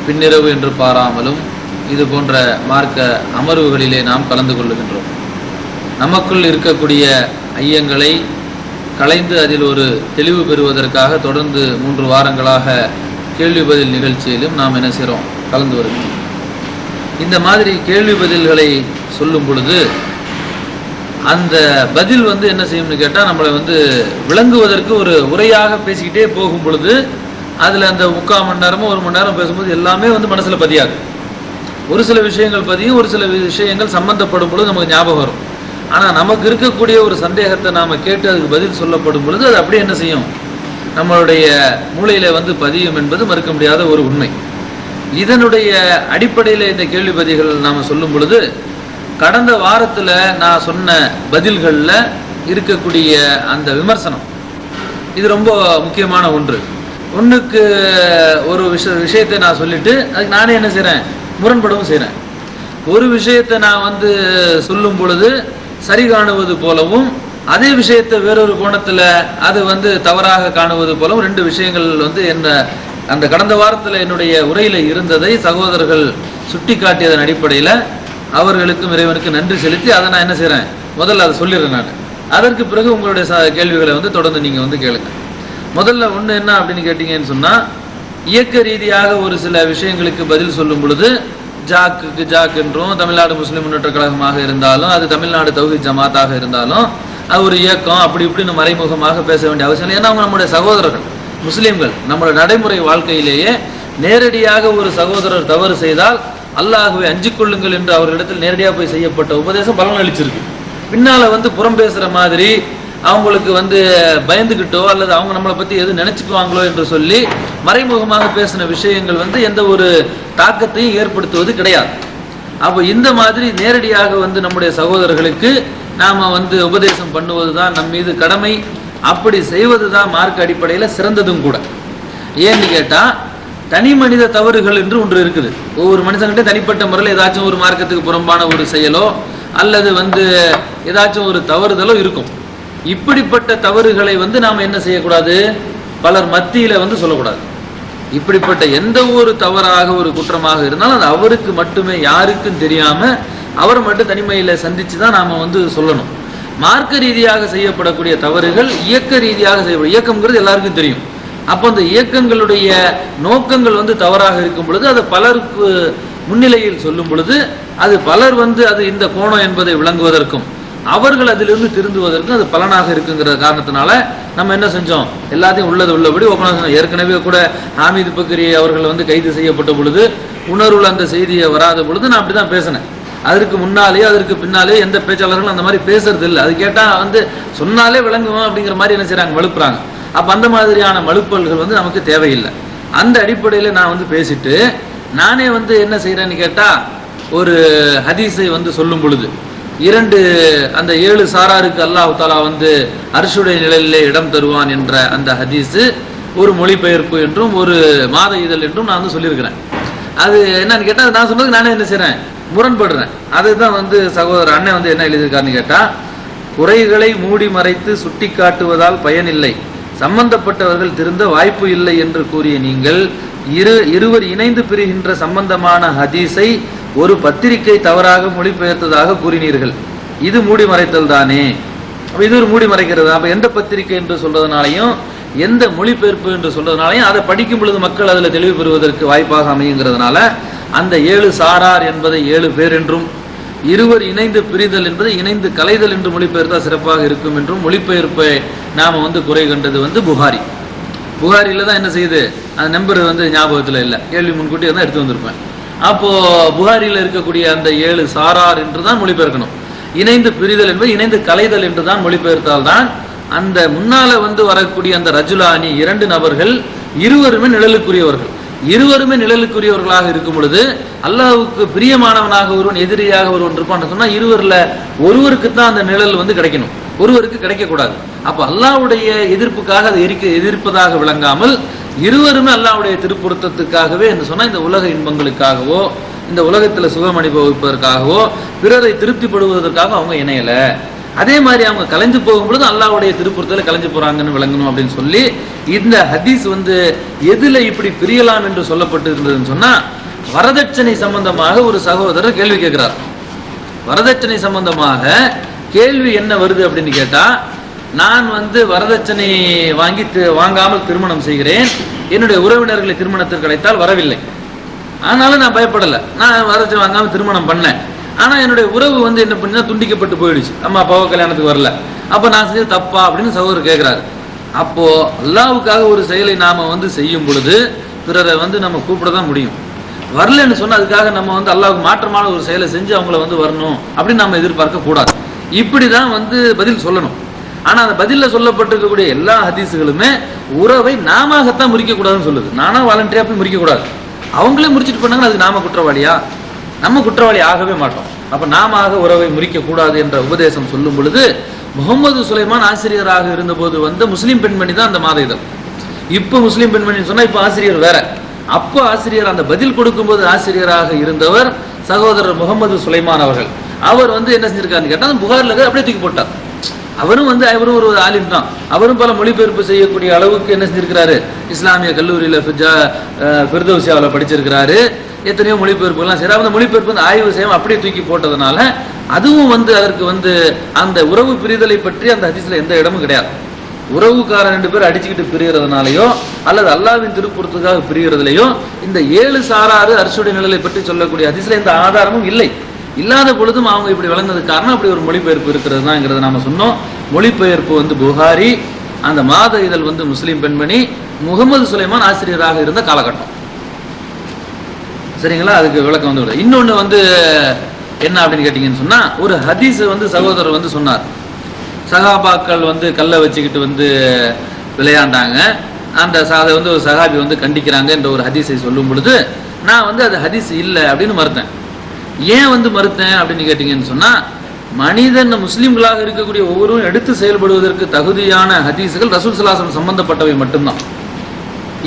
பின்னிரவு என்று பாராமலும் இது போன்ற மார்க்க அமர்வுகளிலே நாம் கலந்து கொள்ளுகின்றோம். நமக்குள் இருக்கக்கூடிய ஐயங்களை களைந்து அதில் ஒரு தெளிவு பெறுவதற்காக தொடர்ந்து 3 வாரங்களாக கேள்வி பதில் நிகழ்ச்சியிலும் நாம் என்ன செய்கிறோம், கலந்து வருகிறோம். இந்த மாதிரி கேள்வி பதில்களை சொல்லும் பொழுது அந்த பதில் என்ன செய்யும்னு கேட்டால், நம்மளை விளங்குவதற்கு ஒரு உரையாக பேசிக்கிட்டே போகும் பொழுது அதில் அந்த 3/4 மணி நேரமோ 1 மணி நேரம் பேசும்போது எல்லாமே மனசில் பதியாது. ஒரு சில விஷயங்கள் பதியும், ஒரு சில விஷயங்கள் சம்பந்தப்படும் பொழுது நமக்கு ஞாபகம் வரும். ஆனால் நமக்கு இருக்கக்கூடிய ஒரு சந்தேகத்தை நாம் கேட்டு அதுக்கு பதில் சொல்லப்படும் பொழுது அது அப்படியே என்ன செய்யும், நம்மளுடைய மூளையில் பதியும் என்பது மறுக்க முடியாத ஒரு உண்மை. இதனுடைய அடிப்படையில் இந்த கேள்வி பதில்கள் நாம் சொல்லும் பொழுது, கடந்த வாரத்தில் நான் சொன்ன பதில்களில் இருக்கக்கூடிய அந்த விமர்சனம் இது ரொம்ப முக்கியமான ஒன்று. ஒன்றுக்கு ஒரு விஷயத்தை நான் சொல்லிட்டு அதுக்கு நானே என்ன செய்கிறேன், முரண்படவும் செய்கிறேன். ஒரு விஷயத்தை நான் சொல்லும் பொழுது சரி காணுவது போலவும், அதே விஷயத்தை வேறொரு கோணத்தில் அது தவறாக காணுவது போலவும் 2 விஷயங்கள் என்ன அந்த கடந்த வாரத்தில் என்னுடைய உரையில் இருந்ததை சகோதரர்கள் சுட்டி காட்டியதன் அடிப்படையில் அவர்களுக்கும் இறைவனுக்கு நன்றி செலுத்தி அதை நான் என்ன செய்கிறேன், முதல்ல அதை சொல்லிடுறேன் நான். அதற்கு பிறகு உங்களுடைய கேள்விகளை தொடர்ந்து நீங்கள் கேளுங்க. முதல்ல ஒன்று என்ன அப்படின்னு கேட்டீங்கன்னு சொன்னால், இயக்க ரீதியாக ஒரு சில விஷயங்களுக்கு பதில் சொல்லும் பொழுது ஜாக் என்றும், தமிழ்நாடு முஸ்லிம் முன்னேற்ற கழகமாக இருந்தாலும், அது தமிழ்நாடு தௌஹீத் ஜமாத்தாக இருந்தாலும், அது ஒரு இயக்கம் அப்படி இப்படின்னு மறைமுகமாக பேச வேண்டிய அவசியம் இல்லை. ஏன்னா அவங்க நம்முடைய சகோதரர்கள் முஸ்லீம்கள். நம்முடைய நடைமுறை வாழ்க்கையிலேயே நேரடியாக ஒரு சகோதரர் தவறு செய்தால் அல்லாஹ்வை அஞ்சிக் கொள்ளுங்கள் என்று அவர்களிடத்தில் நேரடியாக போய் செய்யப்பட்ட உபதேசம் பலன் அளிச்சிருக்கு. பின்னால புறம் பேசுற மாதிரி அவங்களுக்கு பயந்துகிட்டோ அல்லது அவங்க நம்மளை பத்தி எது நினைச்சுக்குவாங்களோ என்று சொல்லி மறைமுகமாக பேசின விஷயங்கள் எந்த ஒரு தாக்கத்தையும் ஏற்படுத்துவது கிடையாது. அப்போ இந்த மாதிரி நேரடியாக நம்முடைய சகோதரர்களுக்கு நாம உபதேசம் பண்ணுவதுதான் நம் மீது கடமை. அப்படி செய்வதுதான் மார்க்க அடிப்படையில் சிறந்ததும் கூட. ஏன்னு கேட்டா, தனி மனித தவறுகள் என்று ஒன்று இருக்குது. ஒவ்வொரு மனுஷன்கிட்ட தனிப்பட்ட முறையில் ஏதாச்சும் ஒரு மார்க்கத்துக்கு புறம்பான ஒரு செயலோ அல்லது ஏதாச்சும் ஒரு தவறுதலோ இருக்கும். இப்படிப்பட்ட தவறுகளை நாம என்ன செய்யக்கூடாது, பலர் மத்தியில சொல்லக்கூடாது. இப்படிப்பட்ட எந்த ஒரு தவறாக ஒரு குற்றமாக இருந்தாலும் அது அவருக்கு மட்டுமே, யாருக்கும் தெரியாம அவர் மட்டும் தனிமையில சந்திச்சுதான் நாம சொல்லணும். மார்க்க ரீதியாக செய்யப்படக்கூடிய தவறுகள் இயக்க ரீதியாக செய்யப்படும். இயக்கம்ங்கிறது எல்லாருக்கும் தெரியும். அப்போ அந்த இயக்கங்களுடைய நோக்கங்கள் தவறாக இருக்கும் பொழுது அதை பலருக்கு முன்னிலையில் சொல்லும் பொழுது அது பலர் அது இந்த கோணம் என்பதை விளங்குவதற்கும் அவர்கள் அதிலிருந்து திருந்துவதற்கும் அது பலனாக இருக்குங்கிற காரணத்தினால நம்ம என்ன செஞ்சோம், எல்லாத்தையும் உள்ளபடி ஓப்பனாக. ஏற்கனவே கூட ஹாமிது பக்ரி அவர்கள் கைது செய்யப்பட்ட பொழுது உணர்வுல அந்த செய்தியை வராத பொழுது நான் அப்படிதான் பேசினேன். அதற்கு முன்னாலேயே அதற்கு பின்னாலே எந்த பேச்சாளர்களும் அந்த மாதிரி பேசுறது இல்லை. அது கேட்டா சொன்னாலே விளங்குவோம் அப்படிங்கிற மாதிரி என்ன செய்யறாங்க, மழுப்புறாங்க. அப்ப அந்த மாதிரியான மழுப்பல்கள் நமக்கு தேவையில்லை. அந்த அடிப்படையில் நான் பேசிட்டு நானே என்ன செய்யறேன்னு கேட்டா, ஒரு ஹதீஸை சொல்லும் பொழுது 2 அந்த 7 சாராருக்கு அல்லாஹ் தஆலா அர்ஷுடைய நிழலிலே இடம் தருவான் என்ற அந்த ஹதீஸ் ஒரு மொழிபெயர்ப்பு என்றும் ஒரு மாத இதழ் என்றும் நான் சொல்லியிருக்கிறேன். அது என்னன்னு கேட்டா, நான் சொன்னதுக்கு நானே என்ன செய்யறேன், முரண்படுறேன். அதுதான் சகோதரர் அண்ணன் என்ன எழுதியிருக்காருன்னு கேட்டா, குறைகளை மூடி மறைத்து சுட்டி காட்டுவதால் பயனில்லை, சம்பந்தப்பட்டவர்கள் திருந்த வாய்ப்பு இல்லை என்று கூறிய நீங்கள் இருவர் இணைந்து பிரிகின்ற சம்பந்தமான ஹதீஸை ஒரு பத்திரிகை தவறாக மொழிபெயர்த்ததாக கூறினீர்கள். இது மூடி மறைத்தல் தானே? அப்ப இது ஒரு மூடி மறைக்கிறது. அப்ப எந்த பத்திரிகை என்று சொல்றதுனாலையும் எந்த மொழிபெயர்ப்பு என்று சொல்றதுனாலையும் அதை படிக்கும் பொழுது மக்கள் அதில் தெளிவு பெறுவதற்கு வாய்ப்பாக அமையுங்கிறதுனால அந்த 7 சாரார் என்பதை 7 பேர் என்றும், இருவர் இணைந்து பிரிதல் என்பதை இணைந்து கலைதல் என்று மொழிபெயர்த்தால் சிறப்பாக இருக்கும் என்றும் மொழிபெயர்ப்பை நாம குறை கண்டது புகாரில தான் என்ன செய்யுது, அந்த நம்பர் ஞாபகத்தில் இல்லை, கேள்வி முன்கூட்டி தான் எடுத்து வந்திருப்பேன். அப்போ புகாரில இருக்கக்கூடிய அந்த 7 சாரார் என்று தான் மொழிபெயர்க்கணும். இணைந்து பிரிதல் என்பது இணைந்து கலைதல் என்று தான் மொழிபெயர்த்தால் தான் அந்த முன்னால வரக்கூடிய அந்த ரஜுலானி 2 நபர்கள் இருவருமே நிழலுக்குரியவர்கள். இருவருமே நிழலுக்குரியவர்களாக இருக்கும் பொழுது அல்லாஹ்வுக்கு பிரியமானவனாக ஒருவன் எதிரியாக ஒருவன் இருப்பான்னு சொன்னா இருவர்ல ஒருவருக்கு தான் அந்த நிழல் கிடைக்கணும், ஒருவருக்கு கிடைக்க கூடாது. அப்ப அல்லாஹ்வுடைய எதிர்ப்புக்காக அதை எதிர்ப்பதாக விளங்காமல் இருவருமே அல்லாஹ்வுடைய திருப்பொருத்தத்துக்காகவே என்று சொன்னா இந்த உலக இன்பங்களுக்காகவோ இந்த உலகத்தில் சுகம் அனுபவிப்பதற்காகவோ பிறரை திருப்திப்படுவதற்காக அவங்க இணையல. அதே மாதிரி அவங்க கலைஞ்சு போகும்பொழுது அல்லாஹ்வுடைய திருப்புறத்தில் கலைஞ்சு போறாங்கன்னு விளங்கணும் அப்படின்னு சொல்லி இந்த ஹதீஸ் எதுல இப்படி பிரியலாம் என்று சொல்லப்பட்டு இருந்ததுன்னு சொன்னா, வரதட்சணை சம்பந்தமாக ஒரு சகோதரர் கேள்வி கேட்கிறார். வரதட்சணை சம்பந்தமாக கேள்வி என்ன வருது அப்படின்னு கேட்டா, நான் வரதட்சணை வாங்காமல் திருமணம் செய்கிறேன், என்னுடைய உறவினர்களை திருமணத்திற்கு அழைத்தால் வரவில்லை, ஆனாலும் நான் பயப்படல, நான் வரதட்சணை வாங்காமல் திருமணம் பண்ணேன். ஆனா என்னுடைய உறவு என்ன பண்ணா துண்டிக்கப்பட்டு போயிடுச்சு, அம்மா அப்பாவோ கல்யாணத்துக்கு வரல, அப்ப நான் செஞ்சது தப்பா அப்படின்னு சகோதரர் கேட்கிறாரு. அப்போ அல்லாஹ்வுக்காக ஒரு செயலை நாம செய்யும் பொழுது பிறரை நம்ம கூப்பிட தான் முடியும். வரலன்னு சொன்னா அதுக்காக நம்ம அல்லாஹ்வுக்கு மாற்றமான ஒரு செயலை செஞ்சு அவங்கள வரணும் அப்படின்னு நம்ம எதிர்பார்க்க கூடாது. இப்படிதான் பதில் சொல்லணும். ஆனா அந்த பதில சொல்லப்பட்டிருக்கக்கூடிய எல்லா ஹதீஸுகளுமே உறவை நாமத்தான் முறிக்க கூடாதுன்னு சொல்லுது. நானா வாலண்டியரா போய் முறிக்க கூடாது. அவங்களே முறிச்சிட்டு பண்ணாங்க, அதுக்கு நாம குற்றவாளியா? நம்ம குற்றவாளி ஆகவே மாட்டோம். அப்ப நாம உறவை முறிக்க கூடாது என்ற உபதேசம் சொல்லும் பொழுது, முகமது சுலைமான் ஆசிரியராக இருந்த போது முஸ்லீம் பெண்மணி தான் அந்த மாத இதழ். இப்ப முஸ்லீம் பெண்மணி சொன்னா இப்ப ஆசிரியர் வேற. அப்ப ஆசிரியர் அந்த பதில் கொடுக்கும் போது ஆசிரியராக இருந்தவர் சகோதரர் முகமது சுலைமான் அவர்கள். அவர் என்ன செஞ்சிருக்காருன்னு கேட்டா, புகார்ல அப்படியே தூக்கி போட்டார். அவரும் அவரும் ஒரு ஆலிம் தான். அவரும் பல மொழிபெயர்ப்பு செய்யக்கூடிய அளவுக்கு என்ன செஞ்சிருக்கிறாரு, இஸ்லாமிய கல்லூரியில ஃபிர்தௌசியாவில் படிச்சிருக்கிறாரு. எத்தனையோ மொழிபெயர்ப்புலாம் சரி, அந்த மொழிபெயர்ப்பு ஆய்வு செய்யாம அப்படியே தூக்கி போட்டதுனால அதுவும் அதற்கு அந்த உறவு பிரிதலை பற்றி அந்த ஹதீஸ்ல எந்த இடமும் கிடையாது. உறவுக்காரன் 2 பேர் அடிச்சுக்கிட்டு பிரியறதுனாலயோ அல்லது அல்லாஹ்வின் திருப்புறத்துக்காக பிரியறதுலையோ இந்த 7 சாராறு அர்ஷுடைய நிழலை பற்றி சொல்லக்கூடிய ஹதீஸ்ல எந்த ஆதாரமும் இல்லை. இல்லாத பொழுதும் அவங்க இப்படி வழங்கினதுக்கு காரணம் அப்படி ஒரு மொழிபெயர்ப்பு இருக்கிறது தான்ங்கிறத நாம சொன்னோம். மொழிபெயர்ப்பு புகாரி, அந்த மாத இதழ் முஸ்லீம் பெண்மணி, முகமது சுலைமான் ஆசிரியராக இருந்த காலகட்டம். சரிங்களா? அதுக்கு விளக்கம் இன்னொன்னு என்ன அப்படின்னு கேட்டீங்கன்னு சொன்னா, ஒரு ஹதீஸ் சகோதரர் சொன்னார். சஹாபாக்கள் கல்லை வச்சுக்கிட்டு விளையாண்டாங்க, அந்த அதை ஒரு சஹாபி கண்டிக்கிறாங்க என்ற ஒரு ஹதீஸை சொல்லும் பொழுது நான் அது ஹதீஸ் இல்லை அப்படின்னு மறுத்தேன். ஏன் மறுத்தேன் அப்படின்னு கேட்டீங்கன்னு சொன்னா, மனிதன் முஸ்லிம்களாக இருக்கக்கூடிய ஒவ்வொருவரும் எடுத்து செயல்படுவதற்கு தகுதியான ஹதீஸுகள் ரசூல் ஸல்லல்லாஹு அலைஹி வஸல்லம் சம்பந்தப்பட்டவை மட்டும்தான்.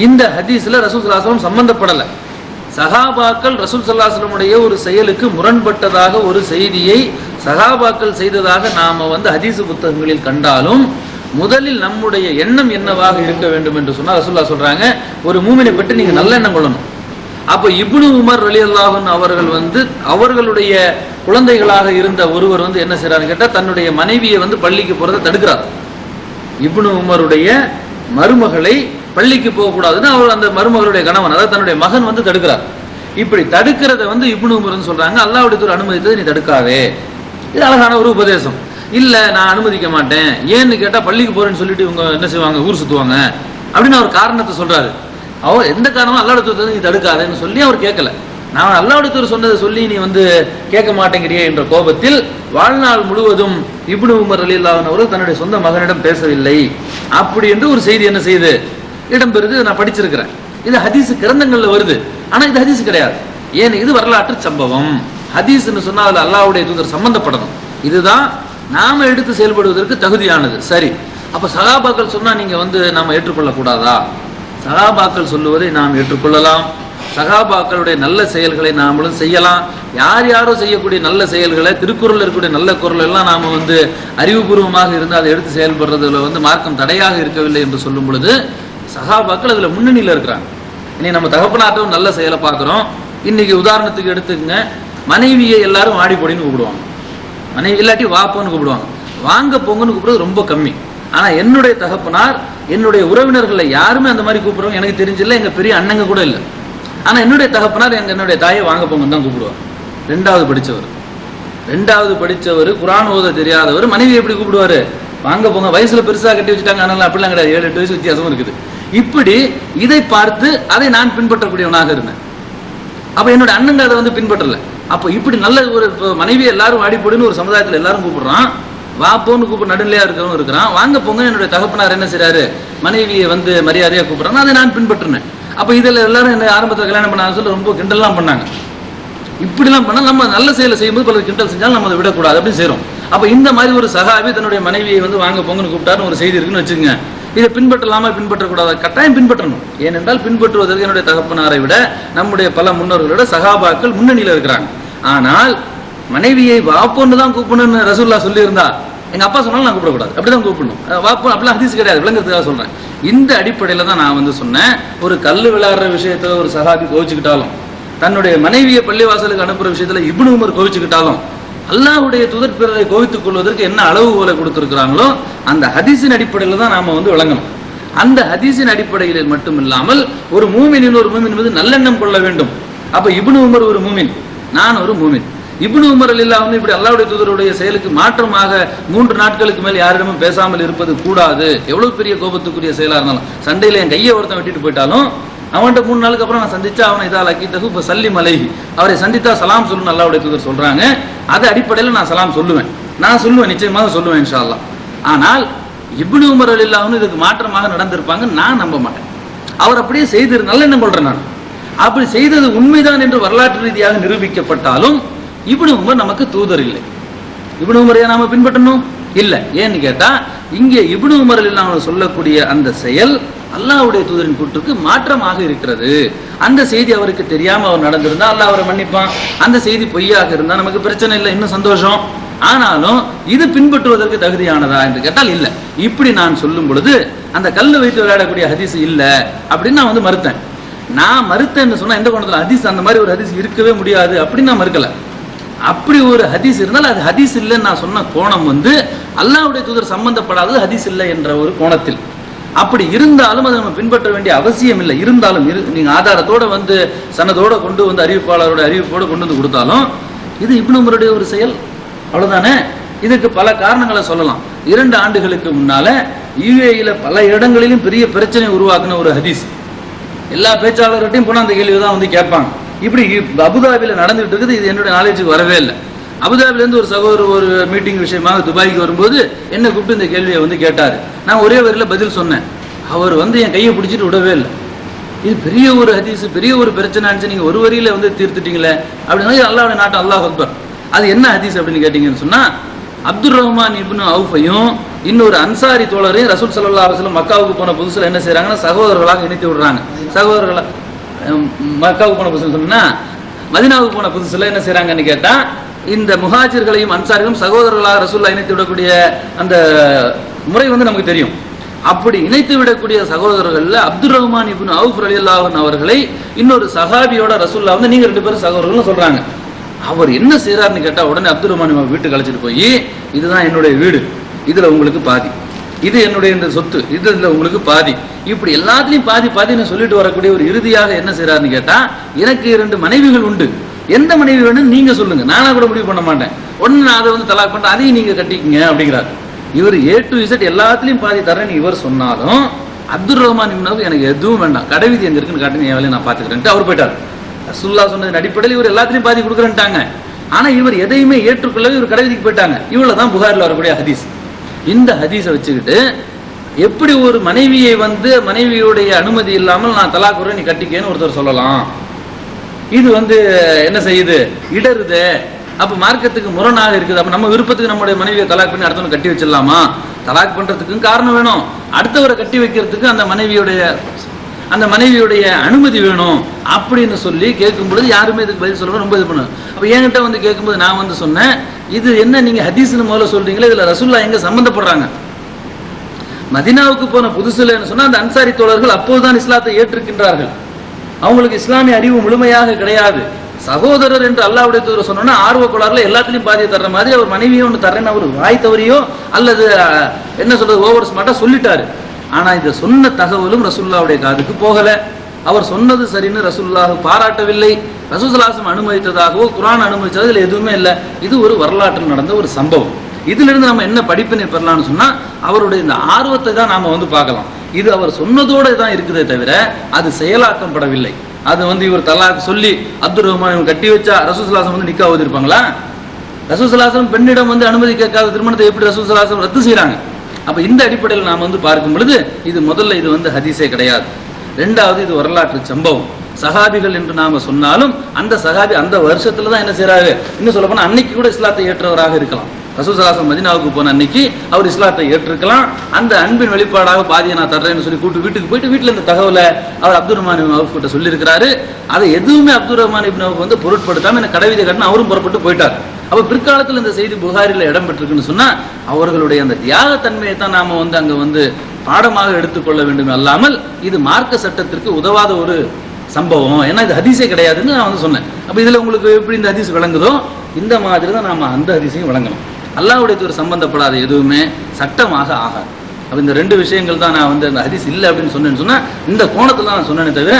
இந்த ஹதீஸ்ல ரசூல் ஸல்லல்லாஹு அலைஹி வஸல்லம் சம்பந்தப்படலை. சஹாபாக்கள் ரசூல் ஸல்லல்லாஹு அலைஹி வஸல்லம் ஒரு செயலுக்கு முரண்பட்டதாக ஒரு செய்தியை சஹாபாக்கள் செய்ததாக நாம ஹதீஸ் புத்தகங்களில் கண்டாலும் முதலில் நம்முடைய எண்ணம் என்னவாக இருக்க வேண்டும் என்று சொன்னா, ரசூலுல்லாஹ் சொல்றாங்க, ஒரு மூமினை பற்றி நீங்க நல்ல எண்ணம் கொள்ளணும். அப்ப இப்னு உமர் ரலியல்லாஹு அன்ஹு அவர்கள் அவர்களுடைய குழந்தைகளாக இருந்த ஒருவர் என்ன செய்யறாரு கேட்டா, தன்னுடைய மனைவியை பள்ளிக்கு போறதை தடுக்கிறார். இப்னு உமருடைய மருமகளை பள்ளிக்கு போக கூடாதுன்னு அவர் அந்த மருமகளுடைய கணவன், அதாவது தன்னுடைய மகன் தடுக்கிறார். இப்படி தடுக்கிறத இப்னு உமர் சொல்றாங்க, அல்லாஹ்வுடைய தூதர் அனுமதித்தது நீ தடுக்காதே. இது அழகான ஒரு உபதேசம். இல்ல நான் அனுமதிக்க மாட்டேன், ஏன்னு கேட்டா பள்ளிக்கு போறேன்னு சொல்லிட்டு இவங்க என்ன செய்வாங்க, ஊர் சுத்துவாங்க அப்படின்னு அவர் காரணத்தை சொல்றாரு. அவர் எந்த காரணமும் அல்லாஹ்வுடைய தூதர் நீ தடுக்காதேன்னு சொல்லி அவர் கேட்கல. நான் அல்லாஹ்வுடைய தூதர் சொன்னதை சொல்லி நீ கேட்க மாட்டேங்கிறியே என்ற கோபத்தில் வாழ்நாள் முழுவதும் இப்னு உமர் ரலியல்லாஹு அன்ஹு அவர்கள் தன்னுடைய சொந்த மகனிடம் பேசவில்லை. அப்படி என்று ஒரு செய்தி என்ன செய்து இடம்பெறுது, நான் படிச்சிருக்கிறேன். இது ஹதீஸ் கிரந்தங்கள்ல வருது, ஆனா இது ஹதீஸ் கிடையாது. ஏன், இது வரலாற்று சம்பவம். ஹதீஸ்ன்னு சொன்னா அதுல அல்லாஹ்வுடைய தூதர் சம்பந்தப்படணும். இதுதான் நாம எடுத்து செயல்படுவதற்கு தகுதியானது. சரி, அப்ப சஹாபாக்கள் சொன்னா நீங்க நாம ஏற்றுக்கொள்ள கூடாதா? சஹாபாக்கள் சொல்லுவதை நாம் ஏற்றுக்கொள்ளலாம். சஹாபாக்களுடைய நல்ல செயல்களை நாமளும் செய்யலாம். யார் யாரோ செய்யக்கூடிய நல்ல செயல்களை, திருக்குறள் இருக்கக்கூடிய நல்ல குறள் எல்லாம் நாம அறிவுபூர்வமாக இருந்து அதை எடுத்து செயல்படுறதுல மார்க்கம் தடையாக இருக்கவில்லை என்று சொல்லும் பொழுது சஹாபாக்கள் அதுல முன்னணியில இருக்கிறாங்க. இனி நம்ம தகப்பனாட்டம் நல்ல செயலை பார்க்கிறோம். இன்னைக்கு உதாரணத்துக்கு எடுத்துக்கங்க, மனைவியை எல்லாரும் வாடி போடின்னு கூப்பிடுவாங்க, மனைவி இல்லாட்டி வாப்போன்னு கூப்பிடுவாங்க, வாங்க போங்கன்னு கூப்பிடுறது ரொம்ப கம்மி. ஆனா என்னுடைய தகப்பனார், என்னுடைய உறவினர்கள் யாருமே அந்த மாதிரி கூப்பிடுறோம் எனக்கு தெரிஞ்சில்லை, எங்க பெரிய அண்ணங்க கூட இல்லை. ஆனா என்னுடைய தகப்பனார் என்னுடைய தாயை வாங்க போங்கன்னு தான் கூப்பிடுவார். 2வது படிச்சவர், குர்ஆன் ஓத தெரியாதவர் மனைவி எப்படி கூப்பிடுவாரு, வாங்க போங்க. வயசுல பெருசா கட்டி வச்சுட்டாங்க, அதனால அப்படிலாம் கிடையாது, 7-8 வயசு வித்தியாசமும் இருக்குது. இப்படி இதை பார்த்து அதை நான் பின்பற்றக்கூடியவனாக இருந்தேன். அப்ப என்னோட அண்ணங்க அதை பின்பற்றல. அப்ப இப்படி நல்ல ஒரு மனைவி எல்லாரும் வாடி போடுன்னு ஒரு சமுதாயத்துல எல்லாரும் கூப்பிடுறான், வாப்போன்னு கூப்பிட நடுநிலையா இருக்கிறவங்க இருக்கிறான், வாங்க போங்க. என்னுடைய தகப்பனார் என்ன செய்யறாரு, மனைவியை மரியாதையா கூப்பிடுறாங்க, அதை நான் பின்பற்றினேன். அப்ப இதுல எல்லாரும் என்ன ஆரம்பத்தில் கல்யாணம் பண்ண சொல்லி ரொம்ப கிண்டல்லாம் பண்ணாங்க. இப்படிலாம் பண்ணா நம்ம நல்ல செயலை செய்யும்போது பல கிண்டல் செஞ்சாலும் நம்ம அதை விடக்கூடாது அப்படின்னு செய்யறோம். அப்ப இந்த மாதிரி ஒரு சஹாபி தன்னுடைய மனைவியை வாங்க போங்கன்னு கூப்பிட்டாருன்னு ஒரு செய்தி இருக்குன்னு வச்சுக்கோங்க. இதை பின்பற்றலாமா பின்பற்றக்கூடாதா? கட்டாயம் பின்பற்றணும். ஏனென்றால் பின்பற்றுவதற்கு என்னுடைய தகப்பனாரை விட நம்முடைய பல முன்னோர்களோட சகாபாக்கள் முன்னணியில் இருக்கிறாங்க. ஆனால் மனைவியை வாப்போன்னு தான் கூப்பிடணும்னு ரசூல்லா சொல்லியிருந்தா எங்க அப்பா சொன்னாலும் நான் கூப்பிடக்கூடாது, அப்படிதான் கூப்பிடணும். வாப்போ அப்படிலாம் ஹதீஸ் கிடையாது, விளங்குறதுக்காக சொல்றேன். இந்த அடிப்படையில தான் நான் வந்து சொன்னேன், ஒரு கல்லு விளையாடுற விஷயத்துல ஒரு சஹாபி கோவிச்சுக்கிட்டாலும், தன்னுடைய மனைவியை பள்ளிவாசலுக்கு அனுப்புற விஷயத்துல இப்னு உமர் கோவிச்சுக்கிட்டாலும், அல்லாஹ்வுடைய தூதர் பிறரை கோவித்துக் கொள்வதற்கு என்ன அளவுகோலை கொடுத்திருக்கிறாங்களோ அந்த ஹதீஸின் அடிப்படையில் தான் நாம வந்து விளங்கணும். அந்த ஹதீஸின் அடிப்படையில் மட்டும் இல்லாமல் ஒரு மூமின் ஒரு மூமின் மீது நல்லெண்ணம் கொள்ள வேண்டும். அப்ப இப்னு உமர் ஒரு மூமின், நான் ஒரு மூமின். இப்னு உமர் ரலியல்லாஹு அன்ஹு இப்படி அல்லாஹ்வுடைய தூதருடைய செயலுக்கு மாற்றமாக 3 நாட்களுக்கு மேல் யாரிடமும் பேசாமல் இருப்பது கூடாது. எவ்வளவு பெரிய கோபத்துக்குரிய செயலா இருந்தாலும், சண்டையில என் கையை ஒருத்தன் வெட்டிட்டு போயிட்டாலும் அவன்கிட்ட 3 நாளுக்கு அப்புறம் நான் சந்திச்சா அவனை இதா லக்கீத்தஹு ஃபஸல்லிம் அலைஹி, அவரை சந்தித்தா சலாம் சொல்லணும் அல்லாஹ்வுடைய தூதர் சொல்றாங்க. அது அடிப்படையில் நான் சலாம் சொல்லுவேன், நிச்சயமாக சொல்லுவேன் இன்ஷா அல்லாஹ். ஆனால் இப்னு உமர் ரலியல்லாஹு அன்ஹு இதுக்கு மாற்றமாக நடந்திருப்பாங்க நான் நம்ப மாட்டேன். அவர் அப்படியே செய்து நல்லெண்ணம் கொள்றேன் நான். அப்படி செய்தது உண்மைதான் என்று வரலாற்று ரீதியாக நிரூபிக்கப்பட்டாலும் இப்னு உமர் நமக்கு தூதர் இல்லை. இப்னு உமரையா நாம பின்பற்றணும்? இல்ல. ஏன்னு கேட்டா இங்கே இப்னு உமர் ரலியல்லாஹு அன்ஹு சொல்லக்கூடிய அந்த செயல் அல்லாஹ்வுடைய தூதரின் கூற்றுக்கு மாற்றமாக இருக்கிறது. அந்த செய்தி அவருக்கு தெரியாம அவர் நடந்திருந்தா அல்லாஹ் அவரை மன்னிப்பான். அந்த செய்தி பொய்யாக இருந்தா நமக்கு பிரச்சனை இல்லை, இன்னும் சந்தோஷம். ஆனாலும் இது பின்பற்றுவதற்கு தகுதியானதா என்று கேட்டால் இல்ல. இப்படி நான் சொல்லும் பொழுது அந்த கல்லு வைத்து விளையாடக்கூடிய ஹதீஸ் இல்ல அப்படின்னு நான் வந்து மறுத்தேன். நான் மறுத்தேன்னு சொன்னா எந்த கோணத்துல, ஹதீஸ் அந்த மாதிரி ஒரு ஹதீஸ் இருக்கவே முடியாது அப்படின்னு நான் மறுக்கல. அப்படி ஒரு ஹதீஸ் இருந்தால் அது ஹதீஸ் இல்லைன்னு நான் சொன்ன கோணம் வந்து அல்லாஹ்வுடைய தூதர் சம்பந்தப்படாதது ஹதீஸ் இல்லை என்ற ஒரு கோணத்தில். அப்படி இருந்தாலும் அதை நம்ம பின்பற்ற வேண்டிய அவசியம் இல்லை. இருந்தாலும் நீங்க ஆதாரத்தோட வந்து சனதோட கொண்டு வந்து அறிவிப்பாளரோட அறிவிப்போட கொண்டு வந்து கொடுத்தாலும் இது இப்னு உமருடைய ஒரு செயல், அவ்வளவுதானே. இதுக்கு பல காரணங்களை சொல்லலாம். 2 ஆண்டுகளுக்கு முன்னால யுஏஇல பல இடங்களிலும் பெரிய பிரச்சனை உருவாக்குன ஒரு ஹதீஸ். எல்லா பேச்சாளர்கிட்டையும் போனா அந்த கேள்வி தான் வந்து கேட்பாங்க. இப்படி அபுதாபியில நடந்துட்டு இருக்குது. இது என்னுடைய நாலேஜுக்கு வரவே இல்லை. அபுதாபில இருந்து ஒரு சகோதரர் ஒரு மீட்டிங் விஷயமாக துபாய்க்கு வரும்போது என்ன கூப்பிட்டு இந்த கேள்வியை வந்து கேட்டாரு. நான் ஒரே வரியில பதில் சொன்னேன். அவர் வந்து என் கையை பிடிச்சிட்டு விடவே இல்லை. இது பெரிய ஒரு ஹதீஸ், பெரிய ஒரு பிரச்சனை இருந்துச்சு, நீங்க ஒரு வரியில வந்து தீர்த்துட்டீங்களே அப்படின்னு. அல்லாஹ்வுடைய நாட்டு அல்லாஹ் அக்பர். அது என்ன ஹதீஸ் அப்படின்னு கேட்டீங்கன்னு சொன்னா, அப்துர் ரஹ்மான் இப்னு அவுஃபையும் இன்னொரு அன்சாரி தோழரையும் ரசூல் ஸல்லல்லாஹு அலைஹி வஸல்லம் மக்காவுக்கு போன புதுசுல என்ன செய்யறாங்கன்னா சகோதரர்களாக இணைத்து விடுறாங்க. சகோதரர்களா மக்காவுக்கு போன புதுசுல சொன்னா மதீனாவுக்கு போன புதுசுல என்ன செய்யறாங்கன்னு கேட்டா, இந்த முஹாஜிர்களையும் அன்சாரிகளும் சகோதரர்களாக ரசூலுல்லாஹ் இணைத்து விடக்கூடிய அந்த முறை வந்து நமக்கு தெரியும். அப்படி இணைத்து விடக்கூடிய சகோதரர்கள்ல அப்துர் ரஹ்மான் இப்னு அவுஃப் ரலியல்லாஹு அன்ஹு அவர்களை இன்னொரு சஹாபியோட ரசூலுல்லாஹ் வந்து நீங்க 2 பேரும் சகோதரர்கள்னு சொல்றாங்க. அவர் என்ன செய்யறாருன்னு கேட்டா, உடனே அப்துர் ரஹ்மான் வீட்டுக்கு அழைச்சிட்டு போய், இதுதான் என்னுடைய வீடு, இதுல உங்களுக்கு பாதி, இது என்னுடைய இந்த சொத்து, இதுல உங்களுக்கு பாதி, இப்படி எல்லாத்துலயும் பாதி பாதின்னு சொல்லிட்டு வரக்கூடிய ஒரு இறுதியாக என்ன செய்யறாருன்னு கேட்டா, எனக்கு 2 மனைவிகள் உண்டு, எந்த மனைவி வேணும் நீங்க சொல்லுங்க, நானா கூட முடிவு பண்ண மாட்டேன், ஒன்னு நான் அதை வந்து தலாக் பண்றேன், அதையும் நீங்க கட்டிக்கங்க அப்படிங்கிறார். இவர் A to Z எல்லாத்துலயும் பாதி தரேன்னு இவர் சொன்னாலும் அப்துர் ரஹ்மான் இப்னு எனக்கு எதுவும் வேண்டாம், கடைவிதி எங்க இருக்குன்னு காட்டுங்க, என் வேலையை நான் பாத்துக்கிறேன் அவர் போயிட்டார். ரசூலுல்லாஹ் சொன்னதன் அடிப்படையில் இவர் எல்லாத்துலயும் பாதி கொடுக்குறேன்ட்டாங்க. ஆனா இவர் எதையுமே ஏற்றுக்கொள்ளவே இவர் கடைவிதிக்கு போயிட்டாங்க. இவ்வளவுதான் புகாரில் வரக்கூடிய ஹதீஸ். இந்த ஹதீஸை வச்சுக்கிட்டு எப்படி ஒரு மனைவியை வந்து மனைவியுடைய அனுமதி இல்லாமல் நான் தலாக் குறை நீ கட்டிக்கேன்னு ஒருத்தர் சொல்லலாம்? இது வந்து என்ன செய்யுது, இடருது. அப்ப மார்க்கத்துக்கு முரணாக இருக்குது. அப்ப நம்ம விருப்பத்துக்கு நம்முடைய மனைவியை தலாக் பண்ணி அடுத்தவனை கட்டி வச்சிடலாமா? தலாக் பண்றதுக்கும் காரணம் வேணும், அடுத்தவரை கட்டி வைக்கிறதுக்கு அந்த மனைவியுடைய அனுமதி வேணும் அப்படின்னு சொல்லி கேட்கும் பொழுது யாருமே இதுக்கு பதில் சொல்ல ரொம்ப இது பண்ணும். அப்ப என்கிட்ட வந்து கேட்கும்போது நான் வந்து சொன்னேன், இது என்ன நீங்க ஹதீஸ்னு முதல்ல சொல்றீங்களே, இதுல ரசூலுல்லாஹ் எங்க சம்பந்தப்படுறாங்க? மதீனாவுக்கு போன புதுசுலன்னு சொன்னா அந்த அன்சாரி தோழர்கள் அப்போதுதான் இஸ்லாத்தை ஏற்றிருக்கின்றார்கள். அவங்களுக்கு இஸ்லாமிய அறிவு முழுமையாக கிடையாது. சகோதரர் என்று அல்லாஹ்வுடைய தூதர் சொன்னோன்னா ஆர்வ கோளாறுல எல்லாத்துலயும் பாதியை தர்ற மாதிரி அவர் மனைவியும் ஒன்று தர்றேன்னு அவர் வாய் தவறியோ அல்லது என்ன சொல்றது ஓவர் ஸ்மார்ட்டா சொல்லிட்டாரு. ஆனா இதை சொன்ன தகவலும் ரசூலுல்லாஹ்வுடைய காதுக்கு போகல. அவர் சொன்னது சரின்னு ரசூலுல்லாஹ் பாராட்டவில்லை. ரசூல் ஸல்லல்லாஹு அலைஹி வஸல்லம் அனுமதித்ததாகவோ குர்ஆன் அனுமதிச்சது இதுல எதுவுமே இல்லை. இது ஒரு வரலாற்றில் நடந்த ஒரு சம்பவம். இதுல இருந்து நம்ம என்ன படிப்பினை பெறலாம்னு சொன்னா அவருடைய இந்த ஆர்வத்தை தான் நாம வந்து பார்க்கலாம். இது அவர் சொன்னதோட தான் இருக்குதே தவிர அது செயலாக்கப்படவில்லை. அது வந்து இவர் தலாக் சொல்லி அப்துர் ரஹ்மான் கட்டி வச்சா ரசூல் ஸல்லல்லாஹு அலைஹி வஸல்லம் வந்து நிக்கா ஓதிருப்பாங்களா? ரசூல் ஸல்லல்லாஹு அலைஹி வஸல்லம் பெண்ணிடம் வந்து அனுமதி கேட்காத திருமணத்தை எப்படி ரசூல் ஸல்லல்லாஹு அலைஹி வஸல்லம் ரத்து செய்யறாங்க? அப்ப இந்த அடிப்படையில் நாம வந்து பார்க்கும் பொழுது இது முதல்ல இது வந்து ஹதீஸே கிடையாது. 2வது இது வரலாற்று சம்பவம். சஹாபிகள் என்று நாம சொன்னாலும் அந்த சஹாபி அந்த வருஷத்துல தான் என்ன செய்யறாரு, இன்னும் சொல்ல போனா அன்னைக்கு கூட இஸ்லாத்தை ஏற்றவராக இருக்கலாம். ரசூல் ஸல்லல்லாஹு அலைஹி வஸல்லம் மதீனாவுக்கு போன அன்னைக்கு அவர் இஸ்லாத்தை ஏற்றிருக்கலாம். அந்த அன்பின் வெளிப்பாடாக பாதியை நான் தர்றேன்னு சொல்லி கூட்டு வீட்டுக்கு போயிட்டு வீட்டில் இந்த தகவலை அவர் அப்துல் ரஹ்மான் இப்னு அவுஃப் கிட்ட சொல்லியிருக்கிறாரு. அதை எதுவுமே அப்துல் ரஹ்மான் இப்னு அவுஃப் வந்து பொருட்படுத்தாம எனக்கு கடைவீதி கட்டின அவரும் புறப்பட்டு போயிட்டார். அப்ப பிற்காலத்தில் இந்த செய்தி புகாரில இடம் பெற்றிருக்குன்னு சொன்னா அவர்களுடைய அந்த தியாக தன்மையை தான் நாம வந்து அங்க வந்து பாடமாக எடுத்துக்கொள்ள வேண்டும் அல்லாமல் இது மார்க்க சட்டத்திற்கு உதவாத ஒரு சம்பவம். ஏன்னா இது ஹதீஸே கிடையாதுன்னு நான் வந்து சொன்னேன். அப்ப இதுல உங்களுக்கு எப்படி இந்த ஹதீஸ் விளங்குதோ இந்த மாதிரி தான் நாம அந்த ஹதீஸையும் விளங்கணும். அல்லாஹ்வுடைய தூதர் சம்பந்தப்படாத எதுவுமே சட்டமாக ஆகாது. அப்ப இந்த ரெண்டு விஷயங்கள் தான் நான் வந்து அந்த ஹதீஸ் இல்லை அப்படின்னு சொன்னேன்னு சொன்னா இந்த கோணத்துல தான் நான் சொன்னேனே தவிர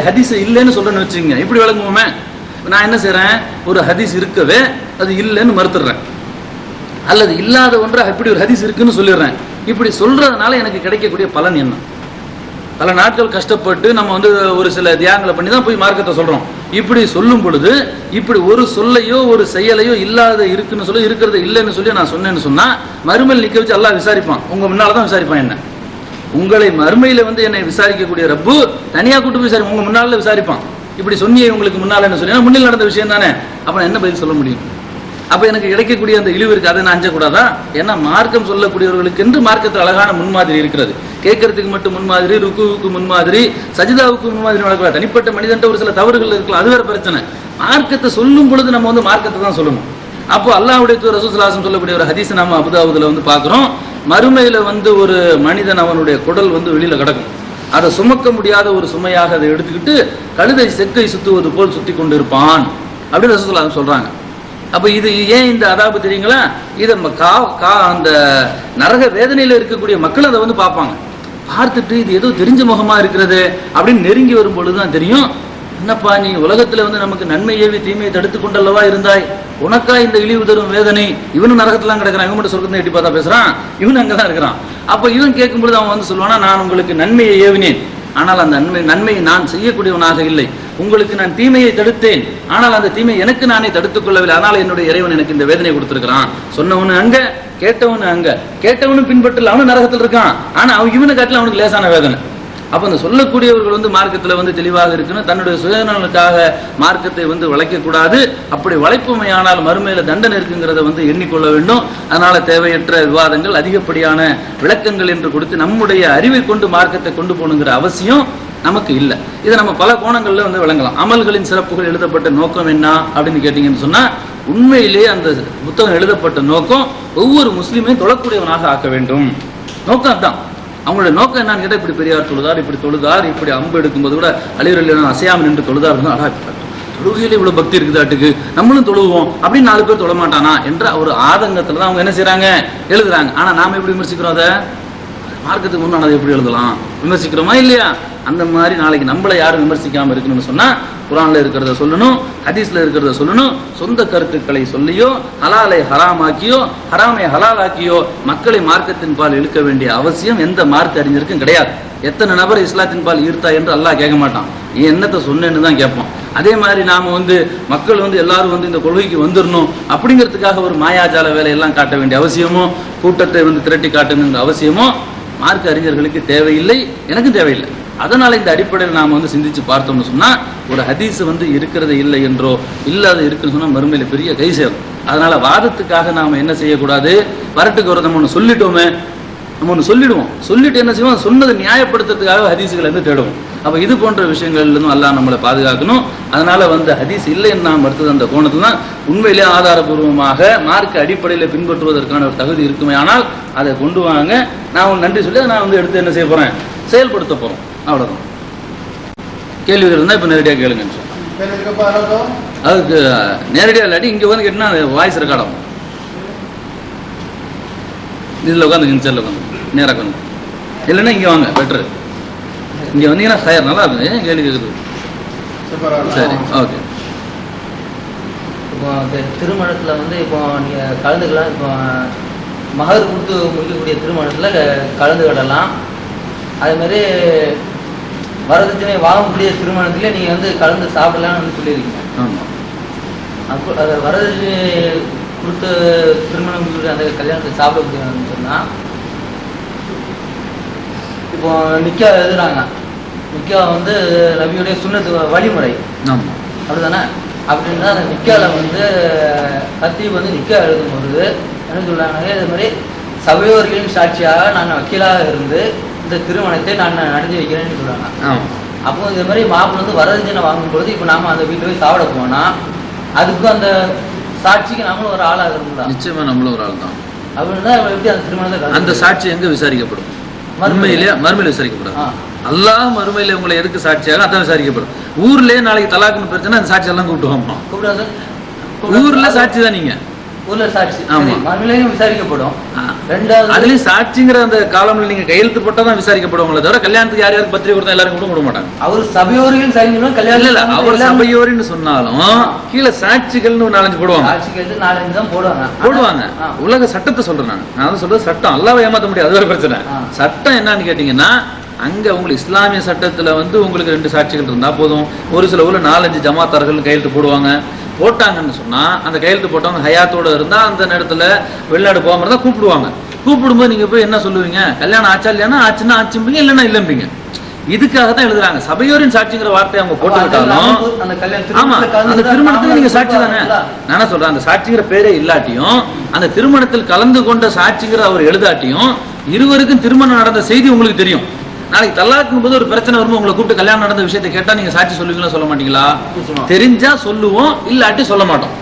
ஹதீஸ் இல்லைன்னு சொல்றேன்னு வச்சுங்க இப்படி விளங்குவோமே. நான் என்ன செய்யறேன், ஒரு ஹதீஸ் இருக்கவே அது இல்லைன்னு மறுத்துடுறேன், அல்லது இல்லாத ஒன்றை இப்படி ஒரு ஹதீஸ் இருக்குன்னு சொல்லிடுறேன். இப்படி சொல்றதுனால எனக்கு கிடைக்கக்கூடிய பலன் என்ன? பல நாட்கள் கஷ்டப்பட்டு நம்ம வந்து ஒரு சில தியாகங்களை பண்ணி தான் போய் மார்க்கத்தை சொல்றோம். இப்படி சொல்லும் பொழுது இப்படி ஒரு சொல்லையோ ஒரு செயலையோ இல்லாத இருக்குன்னு சொல்லி இருக்கிறது இல்லைன்னு சொல்லி நான் சொன்னேன்னு சொன்னா மறுமையில் நிக்க வச்சு அல்லாஹ் விசாரிப்பான். உங்க முன்னாலதான் விசாரிப்பான். என்ன உங்களை மறுமையில வந்து என்னை விசாரிக்கக்கூடிய ரப்பு தனியா கூட்டு போய் உங்க முன்னால விசாரிப்பான். இப்படி சொன்னியே உங்களுக்கு முன்னால என்ன சொல்லி முன்னில் நடந்த விஷயம் தானே. அப்ப என்ன பதில் சொல்ல முடியும்? அப்ப எனக்கு கிடைக்கக்கூடிய அந்த இழிவு இருக்கு, அதை நான் அஞ்சக்கூடாதா? ஏன்னா மார்க்கம் சொல்லக்கூடியவர்களுக்கு என்று மார்க்கத்தில் அழகான முன்மாதிரி இருக்கிறது. கேட்கறதுக்கு மட்டும் முன்மாதிரி, ருக்குவுக்கு முன்மாதிரி, சஜிதாவுக்கு முன்மாதிரி நடக்கலாம். தனிப்பட்ட மனிதன்ட்ட ஒரு சில தவறுகள் இருக்கலாம், அது வேற பிரச்சனை. மார்க்கத்தை சொல்லும் பொழுது நம்ம வந்து மார்க்கத்தை தான் சொல்லணும். அப்போ அல்லாஹ்வுடைய தூதர் ரசூல் ஸல்லல்லாஹு அலைஹி வஸல்லம் சொல்லக்கூடிய ஒரு ஹதீஸ் நாம அபூதாவுதுல வந்து பார்க்கிறோம். மறுமையில வந்து ஒரு மனிதன் அவனுடைய குடல் வந்து வெளியில கிடக்கும். அதை சுமக்க முடியாத ஒரு சுமையாக அதை எடுத்துக்கிட்டு கழுதை செக்கை சுத்துவது போல் சுத்தி கொண்டு இருப்பான் அப்படின்னு ரசூல் ஸல்லல்லாஹு அலைஹி வஸல்லம் சொல்றாங்க. அப்ப இது ஏன் இந்த அதாபு தெரியுங்களா? இதை அந்த நரக வேதனையில இருக்கக்கூடிய மக்கள் அதை வந்து பார்ப்பாங்க. பார்த்துட்டு இது ஏதோ தெரிஞ்ச முகமா இருக்கிறது அப்படின்னு நெருங்கி வரும் பொழுதுதான் தெரியும், என்னப்பா நீ உலகத்துல வந்து நமக்கு நன்மை ஏவி தீமையை தடுத்து கொண்டல்லவா இருந்தாய், உனக்கா இந்த இழிவு தரும் வேதனை? இவனும் நரகத்துலாம் கிடக்கிறான், இவன் மட்டும் சொர்க்கத்தை எட்டி பார்த்தா பேசுறான், இவன் அங்கதான் இருக்கிறான். அப்ப இவன் கேட்கும் பொழுது அவன் வந்து சொல்லுவானா, நான் உங்களுக்கு நன்மையை ஏவினேன், ஆனால் அந்த நன்மையை நான் செய்யக்கூடியவனாக இல்லை. உங்களுக்கு நான் தீமையை தடுத்தேன், ஆனால் அந்த தீமையை எனக்கு நானே தடுத்துக் கொள்ளவில்லை. அதனால என்னுடைய இறைவன் எனக்கு இந்த வேதனை கொடுத்திருக்கிறான். சொன்னவனு அங்க, கேட்டவனு அங்க. கேட்டவனும் பின்பற்றல, அவனும் நரகத்தில் இருக்கான். ஆனா அவன் இவனை காட்டில அவனுக்கு லேசான வேதனை. அப்ப அந்த சொல்லக்கூடியவர்கள் வந்து மார்க்கத்துல வந்து தெளிவாக இருக்கணும். தன்னுடைய சுயநலனுக்காக மார்க்கத்தை வந்து வளைக்க கூடாது. அப்படி வளைப்புமையானால் மறுமையில தண்டனை இருக்குங்கிறத வந்து எண்ணிக்கொள்ள வேண்டும். அதனால தேவையற்ற விவாதங்கள், அதிகப்படியான விளக்கங்கள் என்று கொடுத்து நம்முடைய அறிவை கொண்டு மார்க்கத்தை கொண்டு போகணுங்கிற அவசியம் நமக்கு இல்லை. இதை நம்ம பல கோணங்கள்ல வந்து விளங்கலாம். அமல்களின் சிறப்புகள் எழுதப்பட்ட நோக்கம் என்ன அப்படின்னு கேட்டீங்கன்னு சொன்னா, உண்மையிலேயே அந்த புத்தகம் எழுதப்பட்ட நோக்கம் ஒவ்வொரு முஸ்லீமையும் தொழக்கூடியவனாக ஆக்க வேண்டும். நோக்கம் தான். அவங்களுடைய நோக்கம் என்னன்னு கேட்டால், இப்படி பெரியார் தொழுதார், இப்படி தொழுதார், இப்படி அம்பு எடுக்கும்போது கூட அலிரலியான அசையாமல் நின்று தொழுதார், தொழுகையில இவ்வளவு பக்தி இருக்குதாட்டுக்கு நம்மளும் தொழுவோம் அப்படின்னு 4 பேர் தொழ மாட்டானா என்ற ஒரு ஆதங்கத்துல தான் அவங்க என்ன செய்யறாங்க, எழுதுறாங்க. ஆனா நாம எப்படி விமர்சிக்கிறோம்? அதை மார்க்கத்துக்கு முன்னாடி எப்படி எழுதலாம், விமர்சிக்கிறோமா இல்லையா? அந்த மாதிரி நாளைக்கு நம்மளை யாரும் விமர்சிக்காம இருக்கணும்னு சொன்னா குர்ஆன்ல இருக்கிறத சொல்லணும், ஹதீஸ்ல இருக்கிறத சொல்லணும். சொந்த கருத்துக்களை சொல்லியோ, ஹலாலை ஹராமாக்கியோ, ஹராமை ஹலாலாக்கியோ மக்களை மார்க்கத்தின் பால் இழுக்க வேண்டிய அவசியம் எந்த மார்க்க அறிஞருக்கும் கிடையாது. எத்தனை நபர் இஸ்லாத்தின் பால் ஈர்த்தா என்று அல்லாஹ் கேட்க மாட்டான், நீ என்னத்தை சொன்னேன்னு தான் கேட்போம். அதே மாதிரி நாம வந்து மக்கள் வந்து எல்லாரும் வந்து இந்த கொள்கைக்கு வந்துடணும் அப்படிங்கிறதுக்காக ஒரு மாயாஜால வேலையெல்லாம் காட்ட வேண்டிய அவசியமோ, கூட்டத்தை வந்து திரட்டி காட்டணுங்கிற அவசியமோ மார்க்க அறிஞர்களுக்கு தேவையில்லை, எனக்கும் தேவையில்லை. அதனால இந்த அடிப்படையில் நாம வந்து சிந்திச்சு பார்த்தோம்னு சொன்னா, ஒரு ஹதீஸ் வந்து இருக்கிறது இல்லை என்றோ இல்லாத இருக்குன்னு சொன்னா மறுமையில பெரிய கை சேரும். அதனால வாதத்துக்காக நாம என்ன செய்யக்கூடாது, வரட்டுக்கு ஒரு நம்ம ஒன்று சொல்லிட்டோமே, நம்ம ஒன்று சொல்லிடுவோம், சொல்லிட்டு என்ன செய்வோம், சொன்னதை நியாயப்படுத்துறதுக்காக ஹதீஸுகளை வந்து தேடுவோம். அப்ப இது போன்ற விஷயங்கள்ல இருந்தும் அல்லாஹ் நம்மளை பாதுகாக்கணும். அதனால வந்து ஹதீஸ் இல்லைன்னு நான் மறுத்தது அந்த கோணத்துல தான். உண்மையிலே ஆதாரபூர்வமாக மார்க்க அடிப்படையில் பின்பற்றுவதற்கான ஒரு தகுதி இருக்குமே, ஆனால் அதை கொண்டு வாங்க. நான் நன்றி சொல்லி நான் வந்து எடுத்து என்ன செய்ய போறேன், செயல்படுத்த போறோம். அவ்வளவுதான். கேள்விகள் இருந்தா இப்ப நேரடியாக கேளுங்க. அதுக்கு நேரடியாக இல்லாட்டி இங்க வந்து கேட்டீங்கன்னா வாய்ஸ் ரெக்கார்ட் ஆகும். இதுல உட்காந்து இன்சர்ல உட்காந்து நேராக உட்காந்து, இல்லைன்னா இங்க வாங்க, பெட்ரு. இங்க வந்தீங்கன்னா ஹயர் நல்லா இருக்கு கேள்வி கேட்குறது. சரி, ஓகே. இப்போ திருமணத்துல வந்து இப்போ நீங்க கலந்துக்கலாம். இப்போ மகர் கொடுத்து முடிக்கக்கூடிய திருமணத்துல கலந்துக்கிடலாம். அதே மாதிரி வரதட்சணை வாங்கக்கூடிய திருமணத்திலே நீங்க வந்து கலந்து சாப்பிடலாம்னு வந்து சொல்லியிருக்கீங்க. அப்போ அதை வரதட்சணை கொடுத்து திருமணம் அந்த கல்யாணத்தை சாப்பிட முடியாதுன்னு சொன்னா, இப்போ நிக்கா எழுதுறாங்க, நிக்கா வந்து நபியுடைய சுன்னத்து வழிமுறை அப்படிதானே. அப்படின்னா அந்த நிக்கால வந்து கத்தீப் வந்து நிக்கா எழுதும் பொழுது என்ன சொல்றாங்க, இது மாதிரி சபையோர்களின் சாட்சியாக நான் வக்கீலாக இருந்து இந்த திருமணத்தை நான் நடத்தி வைக்கிறேன்னு சொல்றாங்க. அப்போ இது மாதிரி மாப்பிள்ளை வந்து வரதட்சணை வாங்கும் பொழுது இப்போ நாம அந்த வீட்டு போய் சாப்பிட போனா அதுக்கும் அந்த சாட்சிக்கு நம்மளும் ஒரு ஆளாக இருந்தா நிச்சயமா நம்மளும் ஒரு ஆள் தான். அப்படின்னா எப்படி அந்த திருமணத்தை அந்த சாட்சி எங்க விசாரிக்கப்படும்? மறுமையில விசாரிக்கப்படும். அல்லாஹ் மறுமையில உங்களை எதுக்கு சாட்சியாக அதான் விசாரிக்கப்படும். ஊர்லயே நாளைக்கு தலாக்குன்னு பிரச்சனை அந்த சாட்சி எல்லாம் கூப்பிடுவோம். ஊர்ல சாட்சி தான் நீங்க ஊர்ல சாட்சி மறுமையிலையும் விசாரிக்கப்படும். ரெண்டாவது அதுலயும் சாட்சிங்கிற அந்த காலம்ல நீங்க கையெழுத்து போட்டாதான் விசாரிக்கப்படுவாங்களே தவிர கல்யாணத்துக்கு யார் யாருக்கு பத்திரிகை கொடுத்தா எல்லாரும் கூட விட மாட்டாங்க. அவர் சபையோரிகள் சரிங்கணும் கல்யாணம் இல்ல அவர் சபையோரின்னு சொன்னாலும் கீழே சாட்சிகள்னு ஒரு 4-5 போடுவாங்க. சாட்சிகள் 4-5 தான் போடுவாங்க. உலக சட்டத்தை சொல்றேன் நான் சொல்றது சட்டம். அல்லாஹ்வை ஏமாத்த முடியாது, அது ஒரு பிரச்சனை. சட்டம் என்னன்னு கேட்டீங்கன்னா அங்க உங்களுக்கு இஸ்லாமிய சட்டத்துல வந்து உங்களுக்கு 2 சாட்சிகள் இருந்தா போதும். ஒரு சில ஊர்ல 4-5 ஜமாத்தார்கள் கையெழுத்து போடுவாங்க. போட்டாங்கன்னு சொன்னா அந்த கையெழுத்து போட்டவங்க ஹயாத்தோட இருந்தா அந்த நேரத்துல வெளிநாடு போகாம இருந்தா கூப்பிடுவாங்க. கூப்பிடும்போது நீங்க போய் என்ன சொல்லுவீங்க? கல்யாணம் ஆச்சா இல்லையா? ஆச்சுன்னா ஆச்சும்பீங்க, இல்லைன்னா இல்லம்பீங்க. இதுக்காக தான் எழுதுறாங்க. சபையோரின் சாட்சிங்கிற வார்த்தையை அவங்க போட்டுக்கிட்டாலும் ஆமா அந்த திருமணத்துல நீங்க சாட்சி தானே. நான் சொல்றேன் அந்த சாட்சிங்கிற பேரே இல்லாட்டியும் அந்த திருமணத்தில் கலந்து கொண்ட சாட்சிங்கிற அவர் எழுதாட்டியும் இருவருக்கும் திருமணம் நடந்த செய்தி உங்களுக்கு தெரியும். நாளைக்கு தல்லாக்கும் போது ஒரு பிரச்சனை வரும்போது உங்களை கூப்பிட்டு கல்யாணம் நடந்த விஷயத்தை கேட்டா நீங்க சாட்சி சொல்லுவீங்களா சொல்ல மாட்டீங்களா? தெரிஞ்சா சொல்லுவோம், இல்லாட்டி சொல்ல மாட்டோம்.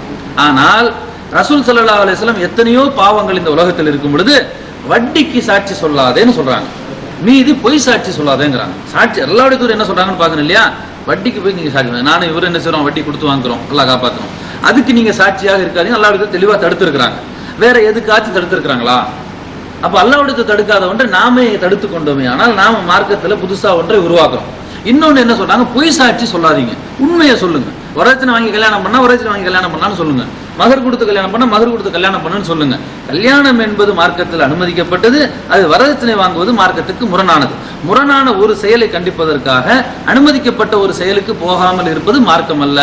ஆனால் ரசூல் ஸல்லல்லாஹு அலைஹி வஸல்லம் எத்தனையோ பாவங்கள் இந்த உலகத்தில் இருக்கும் பொழுது வட்டிக்கு சாட்சி சொல்லாதேன்னு சொல்றாங்க, மீதி பொய் சாட்சி சொல்லாதேங்கிறாங்க. சாட்சி எல்லாருடைய தூரம் என்ன சொல்றாங்கன்னு பாக்கணும் இல்லையா? வட்டிக்கு போய் நீங்க சாட்சி, நானும் இவரு என்ன செய்றோம், வட்டி கொடுத்து வாங்குறோம், எல்லாம் காப்பாற்றணும், அதுக்கு நீங்க சாட்சியாக இருக்காதீங்க. அல்லாஹ்வுடைய தெளிவா தடுத்திருக்கிறாங்க. வேற எதுக்காச்சும் தடுத்திருக்கிறாங்களா? அப்ப அல்லாஹ்வுடைய தடுக்காத ஒன்றை நாமே தடுத்து கொண்டோமே. ஆனால் நாம மார்க்கத்துல புதுசா ஒன்றை உருவாக்குறோம். இன்னொன்னு என்ன சொல்றாங்க, பொய் சாட்சி சொல்லாதீங்க, உண்மையை சொல்லுங்க. வரதட்சணை வாங்கி கல்யாணம் பண்ணா வரதட்சணை வாங்கி கல்யாணம் பண்ணான்னு சொல்லுங்க, மகர் கொடுத்து கல்யாணம் பண்ணா மகர் கொடுத்து கல்யாணம் பண்ணுன்னு சொல்லுங்க. கல்யாணம் என்பது மார்க்கத்தில் அனுமதிக்கப்பட்டது, அது வரதட்சணை வாங்குவது மார்க்கத்துக்கு முரணானது. முரணான ஒரு செயலை கண்டிப்பதற்காக அனுமதிக்கப்பட்ட ஒரு செயலுக்கு போகாமல் இருப்பது மார்க்கம் அல்ல.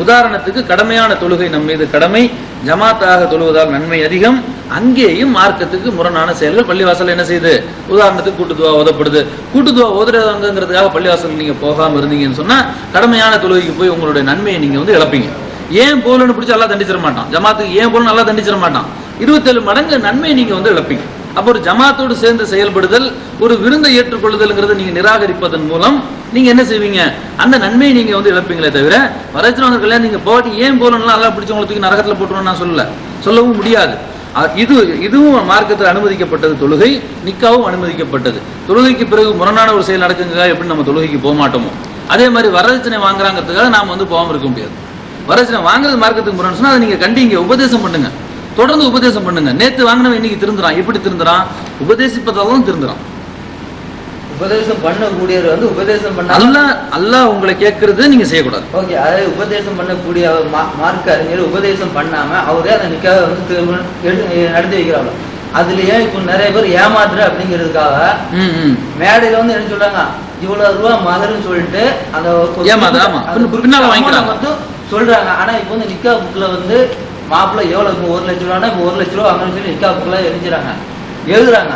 உதாரணத்துக்கு கடமையான தொழுகை நம் மீது கடமை, ஜமாத்தாக தொழுவதால் நன்மை அதிகம். அங்கேயும் மார்க்கத்துக்கு முரணான செயல்கள். பள்ளிவாசல் என்ன செய்யுது? உதாரணத்துக்கு கூட்டுதுவா ஓதப்படுது. கூட்டுதுவா ஓதுறதுங்கிறதுக்காக பள்ளிவாசல் நீங்க போகாம இருந்தீங்கன்னு சொன்னா கடமையான தொழுகைக்கு போய் உங்களுடைய நன்மையை நீங்க வந்து இழப்பீங்க. ஏன் போலன்னு பிடிச்சி எல்லாம் தண்டிச்சிட மாட்டான். ஜமாத்துக்கு ஏன் போல நல்லா தண்டிச்சிட மாட்டான். 27 மடங்கு நன்மையை நீங்க வந்து இழப்பீங்க. அப்போ ஒரு ஜமாத்தோடு சேர்ந்து செயல்படுதல், ஒரு விருந்தை ஏற்றுக்கொள்ளுதல்ங்கிறது நீங்க நிராகரிப்பதன் மூலம் நீங்க என்ன செய்வீங்க? அந்த நன்மையை நீங்க வந்து இழப்பீங்களே தவிர வரதட்சணை கல்யாணம் நீங்க போட்டு ஏன் போலன்னா நல்லா பிடிச்சி உங்களுக்கு நரகத்துல போட்டுருவோம் நான் சொல்லவும் முடியாது. இதுவும் மார்க்கத்தில் அனுமதிக்கப்பட்டது. தொழுகை நிக்காவும் அனுமதிக்கப்பட்டது. தொழுகைக்கு பிறகு முரணான ஒரு செயல் நடக்குங்க, எப்படி நம்ம தொழுகைக்கு போக மாட்டோமோ அதே மாதிரி வரதட்சணை வாங்குறாங்கிறதுக்காக நாம வந்து போகாம இருக்க முடியாது. வரதட்சணை வாங்குறது மார்க்கத்துக்கு முரண் சொன்னா அதை நீங்க கண்டிங்க, உபதேசம் பண்ணுங்க, தொடர்ந்து உபதேசம் பண்ணுங்க. நேத்து வாங்கினவன் இன்னைக்கு திருந்துறான். எப்படி திருந்துறான்? உபதேசிப்பதாலும் திருந்துறான். உபதேசம் பண்ணக்கூடியவர் வந்து உபதேசம் பண்ண அல்லாஹ் உங்களை கேட்கறது நீங்க செய்யக்கூடாது. ஓகே, அதாவது உபதேசம் பண்ணக்கூடிய மார்க்க அறிஞர் உபதேசம் பண்ணாம அவரே அதை நிக்காக வந்து நடத்தி வைக்கிறாங்க. அதுலயே இப்ப நிறைய பேர் ஏமாத்துற அப்படிங்கிறதுக்காக மேடையில வந்து என்ன சொல்றாங்க, இவ்வளவு ரூபா மகர்னு சொல்லிட்டு அந்த மட்டும் சொல்றாங்க. ஆனா இப்ப வந்து நிக்கா புக்ல வந்து மாப்பிள்ள எவ்வளவு 1 லட்ச ரூபானா இப்ப 1 லட்ச ரூபா வாங்கன்னு சொல்லி நிக்கா புக்ல எழுதுறாங்க.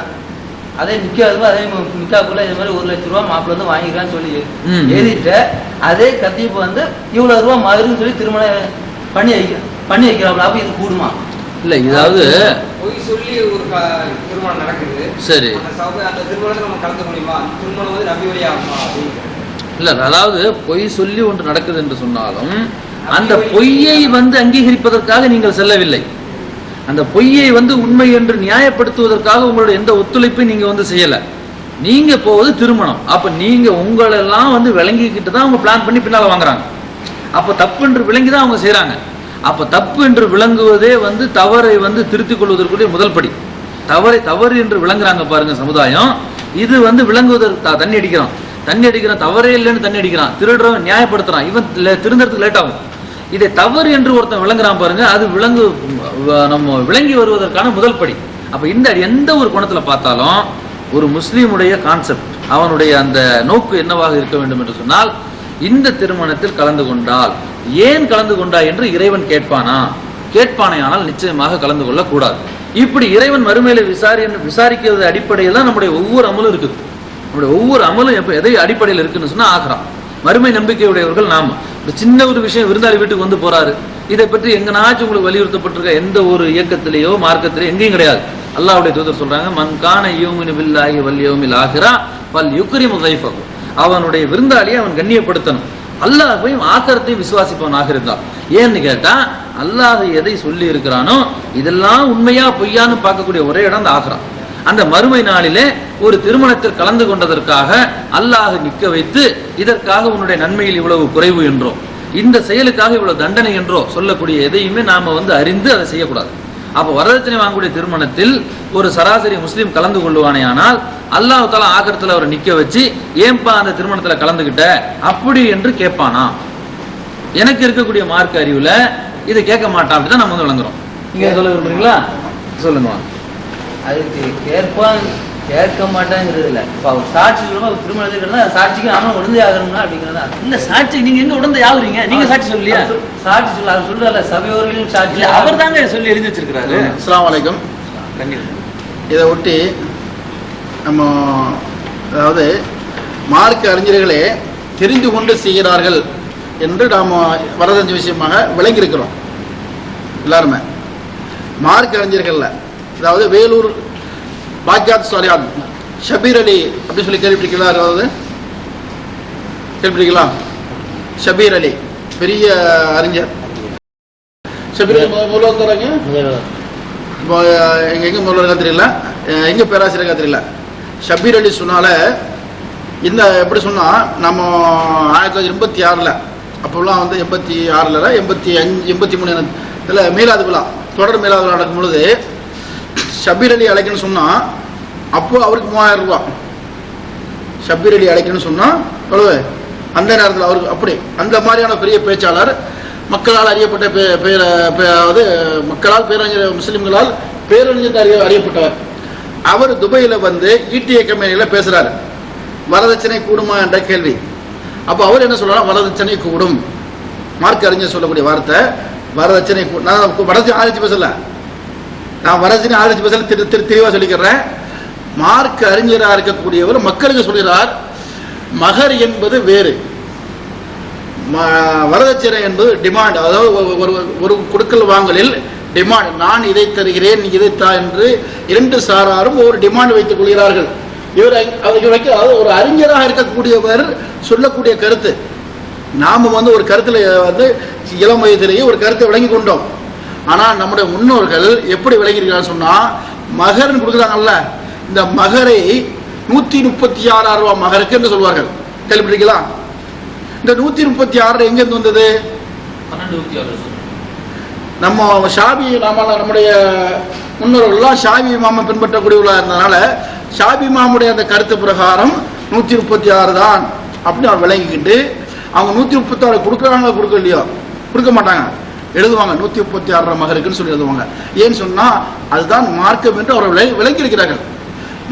அதே நிக்காதுக்கு அதே நிக்காக்குள்ள இது மாதிரி 1 லட்ச ரூபா மாப்பிள்ள வந்து வாங்கிக்கிறான்னு சொல்லி எழுதிட்டு அதே கத்தீப்பு வந்து இவ்வளவு ரூபா மகர்னு சொல்லி திருமணம் பண்ணி வைக்கிறாங்களா? அப்ப இது கூடுமா? இல்ல இதாவது பொய் சொல்லி ஒரு திருமணம் நடக்குது. சரி, அந்த திருமணத்தை நம்ம கலந்து முடியுமா? திருமணம் வந்து நம்பி வழியாகுமா? இல்ல அதாவது பொய் சொல்லி ஒன்று நடக்குது என்று சொன்னாலும் அந்த பொய்யை வந்து அங்கீகரிப்பதற்காக நீங்கள் செல்லவில்லை. அந்த பொய்யை வந்து உண்மை என்று நியாயப்படுத்துவதற்காக உங்களுடைய எந்த ஒத்துழைப்பையும் நீங்க வந்து செய்யல. நீங்க போவது திருமணம். அப்ப நீங்க உங்களெல்லாம் வந்து விளங்கிக்கிட்டு தான் அவங்க பிளான் பண்ணி பின்னால வாங்குறாங்க. அப்ப தப்பு என்று விளங்கிதான் அவங்க செய்யறாங்க. அப்ப தப்பு என்று விளங்குவதே வந்து தவறை வந்து திருத்திக் கொள்வதற்குரிய முதல் படி. தவறு என்று விளங்குறாங்க பாருங்க சமுதாயம். இது வந்து விளங்குவதற்கு தண்ணி அடிக்கிறான், தவறே இல்லைன்னு தண்ணி அடிக்கிறான், திருடுறவன் நியாயப்படுத்துறான், இவன் திருந்தறதுக்கு லேட் ஆகும். இதை தவறு என்று ஒருத்தன் விளங்குறான் பாருங்க, அது நம்ம விளங்கி வருவதற்கான முதல் படி. அப்ப இந்த எந்த ஒரு கோணத்துல பார்த்தாலும் ஒரு முஸ்லீமுடைய கான்செப்ட், அவனுடைய அந்த நோக்கு என்னவாக இருக்க வேண்டும் என்று சொன்னால், இந்த திருமணத்தில் கலந்து கொண்டால் ஏன் கலந்து கொண்டாய் என்று இறைவன் கேட்பானேயானால் நிச்சயமாக கலந்து கொள்ள கூடாது. இப்படி இறைவன் மறுமையில விசாரிக்கிறது அடிப்படையில் தான் நம்முடைய ஒவ்வொரு அமலும் இருக்குது. நம்முடைய ஒவ்வொரு அமலும் எதை அடிப்படையில் இருக்குன்னு சொன்னா ஆகிறா. மறுமை நம்பிக்கையுடையவர்கள் நாம. ஒரு சின்ன ஒரு விஷயம், விருந்தாளி வீட்டுக்கு வந்து போறாரு, இதை பற்றி எங்கனாச்சும் உங்களுக்கு வலியுறுத்தப்பட்டிருக்க எந்த ஒரு இயக்கத்திலேயோ மார்க்கத்திலேயோ எங்கேயும் கிடையாது. அல்லாஹ்வுடைய தூதர் சொல்றாங்க, மன் கான யூமினு பில்லாஹி வல் யௌமில் ஆகிரா ஃபல் யுக்ரிமு தைஃபஹு, அவனுடைய விருந்தாளியை அவன் கண்ணியப்படுத்தணும். அல்லாஹ்வையும் ஆக்கிரத்தையும் விசுவாசிப்பவனாக இருந்தான். ஏன்னு கேட்டா, அல்லாஹ் எதை சொல்லி இருக்கிறானோ இதெல்லாம் உண்மையா பொய்யான்னு பார்க்கக்கூடிய ஒரே இடம் அந்த ஆகிரா. அந்த மறுமை நாளிலே ஒரு திருமணத்தில் கலந்து கொண்டதற்காக அல்லாஹ் நிற்க வைத்து, இதற்காக உன்னுடைய நன்மையில் இவ்வளவு குறைவு என்றோ, இந்த செயலுக்காக இவ்வளவு தண்டனை என்றோ சொல்லக்கூடிய எதையுமே நாம அறிந்து அதை செய்யக்கூடாது. அப்ப வரதட்சணை வாங்கக்கூடிய திருமணத்தில் ஒரு சராசரி முஸ்லீம் கலந்து கொள்வானே ஆனால் அல்லாஹ் தஆலா ஆகிரத்துல அவரை நிக்க வச்சு, ஏன்பா அந்த திருமணத்துல கலந்துகிட்ட அப்படி என்று கேட்பானா? எனக்கு இருக்கக்கூடிய மார்க்க அறிவுல இதை கேட்க மாட்டான். அப்படிதான் நம்ம விளங்குறோம். நீங்க சொல்ல விரும்புறீங்களா? சொல்லுங்க. அதுக்கு கேட்பான் கேட்க மாட்டேங்கிறது இல்ல. இப்ப அவர் சாட்சி சொல்லுவோம், திருமணத்துக்கு சாட்சிக்கு அவன் உடந்தே ஆகணும்னா அப்படிங்கிறதா இல்ல. சாட்சி நீங்க எங்க உடந்த யாவுறீங்க? நீங்க சாட்சி சொல்லலையா? சாட்சி சொல்ல அவர் சொல்றாரு, சபையோர்களின் சாட்சி அவர் தாங்க சொல்லி எழுதி வச்சிருக்கிறாரு. அஸ்ஸலாமு அலைக்கும். இதை ஒட்டி நம்ம அதாவது மார்க்க அறிஞர்களே தெரிந்து கொண்டு செய்கிறார்கள் என்று நாம் வரதட்சணை விஷயமாக விளங்கியிருக்கிறோம் எல்லாருமே. மார்க்க அறிஞர்கள்ல அதாவது வேலூர் பாக்கியாத் சாலியாத் ஷபீர் அலி அப்படின்னு சொல்லி கேள்விப்பட்டிருக்கீங்களா? அதாவது கேள்விப்பட்டிருக்கீங்களா? ஷபீர் அலி பெரிய அறிஞர். ஷபீர் அலி முதல்வர் தராங்க. இப்போ எங்க முதல்வர் தெரியல, எங்க பேராசிரியர் தெரியல. ஷபீர் அலி சொன்னால இந்த எப்படி சொன்னா, நம்ம 1986 அப்போல்லாம் 86 85 83 இதில் மீலாது விழா, தொடர் மீலாது விழா நடக்கும் பொழுது ஷபீர் அலி அழைக்கணும்னு சொன்னா அப்போ அவருக்கு 3000 ரூபாய். ஷபீர் அலி அழைக்கணும்னு சொன்னா எவ்வளவு அந்த நேரத்தில் அவருக்கு அப்படி அந்த மாதிரியான பெரிய பேச்சாளர், மக்களால் அறியப்பட்ட அதாவது மக்களால் பேரறிஞர், முஸ்லிம்களால் பேரறிஞர் அறியப்பட்டவர். அவர் துபாயில ஈட்டிய கம்பெனியில பேசுறாரு, வரதட்சணை கூடுமா என்ற கேள்வி. அப்ப அவர் என்ன சொல்றாரு, வரதட்சணை கூடும். மார்க்க அறிஞர் சொல்லக்கூடிய வார்த்தை வரதட்சணை. நான் வரதட்சணை ஆராய்ச்சி பேசல, நான் வரதட்சணை ஆராய்ச்சி பேசல, தெளிவா சொல்லிக்கிறேன். மார்க்க அறிஞராக இருக்கக்கூடியவர் மக்களுக்கு சொல்கிறார், மகர் என்பது வேறு, வரதட்சணை என்பது டிமாண்ட். அதாவது ஒரு கொடுக்கல் வாங்கலில் டிமாண்ட், நான் இதை தருகிறேன் நீ இதை தா என்று இரண்டு சாராரும் ஒரு டிமாண்ட் வைத்துக் கொள்கிறார்கள். இவர் ஒரு அறிஞராக இருக்கக்கூடியவர் சொல்லக்கூடிய கருத்து. நாம ஒரு கருத்துல இளம் வயதிலேயே ஒரு கருத்தை விளங்கி கொண்டோம். ஆனா நம்முடைய முன்னோர்கள் எப்படி விளங்கியிருக்கிறார் சொன்னா, மகர்னு கொடுக்குறாங்கல்ல, இந்த மகரை 136 ரூபாய் மகருக்கு என்று சொல்வார்கள். கேள்விப்பட்டிருக்கீங்களா? இந்த 136 எங்க இருந்து வந்தது? நம்ம ஷாபி நம்முடைய முன்னோர்கள்லாம் ஷாபி இமாமை பின்பற்றக்கூடியவர்களாக இருந்ததுனால ஷாபி இமாமுடைய அந்த கருத்து பிரகாரம் 136 தான் அப்படின்னு அவர் விளங்கிக்கிட்டு, அவங்க 136 கொடுக்குறாங்க கொடுக்கலையோ கொடுக்க மாட்டாங்க, எழுதுவாங்க 136 மகருக்குன்னு சொல்லி எழுதுவாங்க. ஏன்னு சொன்னா அதுதான் மார்க்கம் என்று அவர்கள் விளங்கி இருக்கிறார்கள்.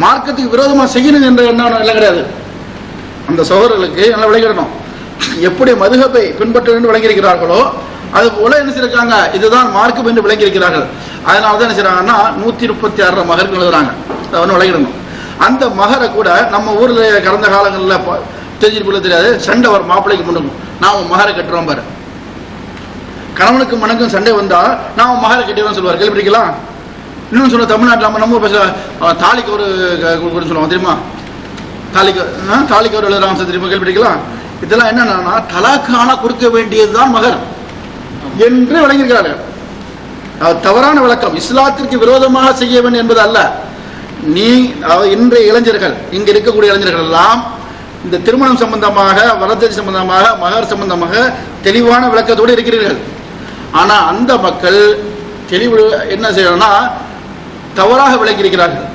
மார்க்கத்துக்கு விரோதமா செய்யணும் என்ற எண்ணம் இல்லை கிடையாது. அந்த சகோதரர்களுக்கு நல்லா விளங்கிடணும், எப்படி மதுஹபை பின்பற்ற வேண்டும் விளங்கியிருக்கிறார்களோ அது போல என்ன செய்யறாங்க, இதுதான் மார்க்கம் என்று விளங்கியிருக்கிறார்கள். அதனாலதான் என்ன செய்யறாங்கன்னா 136 மகருக்கு எழுதுறாங்க. அதை விளங்கிடணும். அந்த மகரை கூட நம்ம ஊர்ல கடந்த காலங்களில் தெரிஞ்சிருப்பது தெரியாது, சண்டை வரும் மாப்பிள்ளைக்கு முன்னுக்கும், நான் மகரை கட்டுறோம் பாரு, கணவனுக்கு மனக்கும் சண்டை வந்தா நான் மகரை கட்டிடுவேன் சொல்லுவார். கேள்விப்பட்டிருக்கலாம்? இன்னும் சொல்ல தமிழ்நாட்டில் நம்ம பேச தாலிக்கு ஒரு சொல்லுவாங்க தெரியுமா, தாலிக்கு ஒரு எழுதுறாங்க தெரியுமா, கேள்விப்பட்டிருக்கலாம்? இதெல்லாம் என்னன்னா தலாக்கான கொடுக்க வேண்டியதுதான் மகர் என்று விளங்கியிருக்கிறார்கள். தவறான விளக்கம், இஸ்லாத்திற்கு விரோதமாக செய்ய வேண்டும் என்பது அல்ல. நீ இன்றைய இளைஞர்கள், இங்க இருக்கக்கூடிய இளைஞர்கள் எல்லாம் இந்த திருமணம் சம்பந்தமாக, வரதட்சணை சம்பந்தமாக, மகர் சம்பந்தமாக தெளிவான விளக்கத்தோடு இருக்கிறீர்கள். ஆனா அந்த மக்கள் தெளிவு என்ன செய்யணும்னா தவறாக விளக்கி இருக்கிறார்கள்.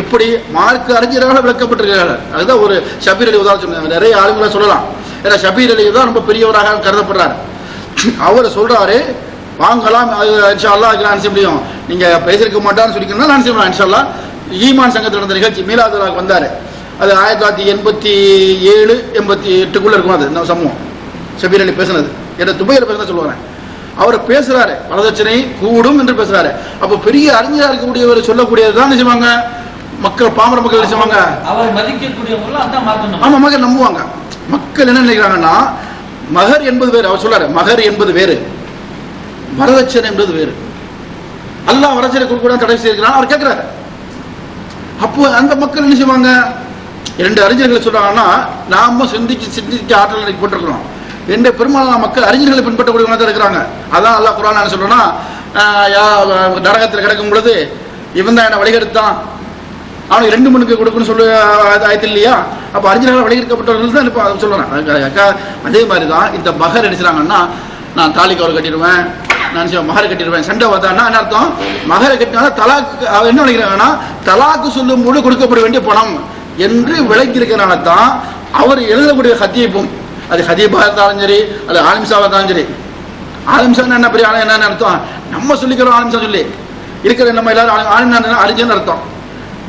எப்படி மார்க்க அறிஞராக விளக்கப்பட்டிருக்கிறார்கள். அதுதான் ஒரு ஷபீர் அலி உதாரணம். நிறைய ஆளுங்களை சொல்லலாம், ஏன்னா ஷபீர் அலி தான் ரொம்ப பெரியவராக கருதப்படுறாரு. அவர் சொல்றாரு வாங்கலாம், இன்ஷா அல்லாஹ் செய்ய முடியும், நீங்க பேசிருக்க மாட்டான்னு சொல்லிக்கணும், நான் செய்யலாம் இன்ஷா அல்லாஹ். ஈமான் சங்கத்தில் நடந்த நிகழ்ச்சி மீலாதுல்லாஹ் வந்தாரு, அது 1987 88 இருக்கும். அது நம்ம சமூகம் ஷபீர் அலி பேசினது என்ன துபாயில பேசினா சொல்லுவாங்க. அவர் பேசுறாரு வரதட்சணை கூடும் என்று பேசுறாரு. அப்ப பெரிய அறிஞராக இருக்கக்கூடியவர் சொல்லக்கூடியதுதான் செய்வாங்க மக்கள், பாமர மக்கள் செய்வாங்க, அவர் மதிக்கக்கூடியவங்க அதான் மாத்தணும். ஆமா, மக்கள் நம்புவாங்க. மக்கள் என்ன நினைக்கிறாங்கன்னா மகர் என்பது வேறு. அவர் சொல்றாரு மகர் என்பது வேறு, வரதட்சணை என்பது வேறு. அல்லாஹ் வரதட்சணை கொடுக்க தடை செய்கிறான் அவர் கேட்கிறாரு. அப்போ அந்த மக்கள் என்ன செய்வாங்க? இரண்டு அறிஞர்கள் சொல்றாங்கன்னா நாம சிந்திக்க ஆற்றல் போட்டிருக்கிறோம். எந்த பெரும்பாலான மக்கள் அறிஞர்களை பின்பற்றக்கூடியவங்க தான் இருக்கிறாங்க. அதான் அல்லாஹ் குர்ஆன் என்ன சொல்றோம்னா, நரகத்தில் கிடக்கும் பொழுது இவன் தான் என்ன வழிகெடுத்தான், அவனுக்கு 2 மணிக்கு கொடுக்குன்னு சொல்லு ஆயத்து இல்லையா? அப்ப அறிஞர்கள் வழிகெடுக்கப்பட்டவர்கள் தான் இப்ப சொல்றேன். அதே மாதிரி தான் இந்த மகர் அடிச்சாங்கன்னா, நான் தாலி கவர் கட்டிடுவேன், நான் மகரை கட்டிடுவேன், சண்டை வந்தான்னா என்ன அர்த்தம்? மகரை கட்டினால தலாக்கு என்ன நினைக்கிறாங்கன்னா தலாக்கு சொல்லும் போது கொடுக்கப்பட வேண்டிய பணம் என்று விளக்கி இருக்கிறனால தான் அவர் எழுதக்கூடிய ஹதீபும், அது ஹதீபா இருந்தாலும் சரி, அது ஆலிம்சாவா இருந்தாலும் சரி. ஆலிம்சா என்ன பெரிய ஆளு என்னன்னு அர்த்தம்? நம்ம சொல்லிக்கிறோம் ஆலிம்சா சொல்லி இருக்கிற நம்ம எல்லாரும் ஆலிம் அறிஞர்னு அர்த்தம்.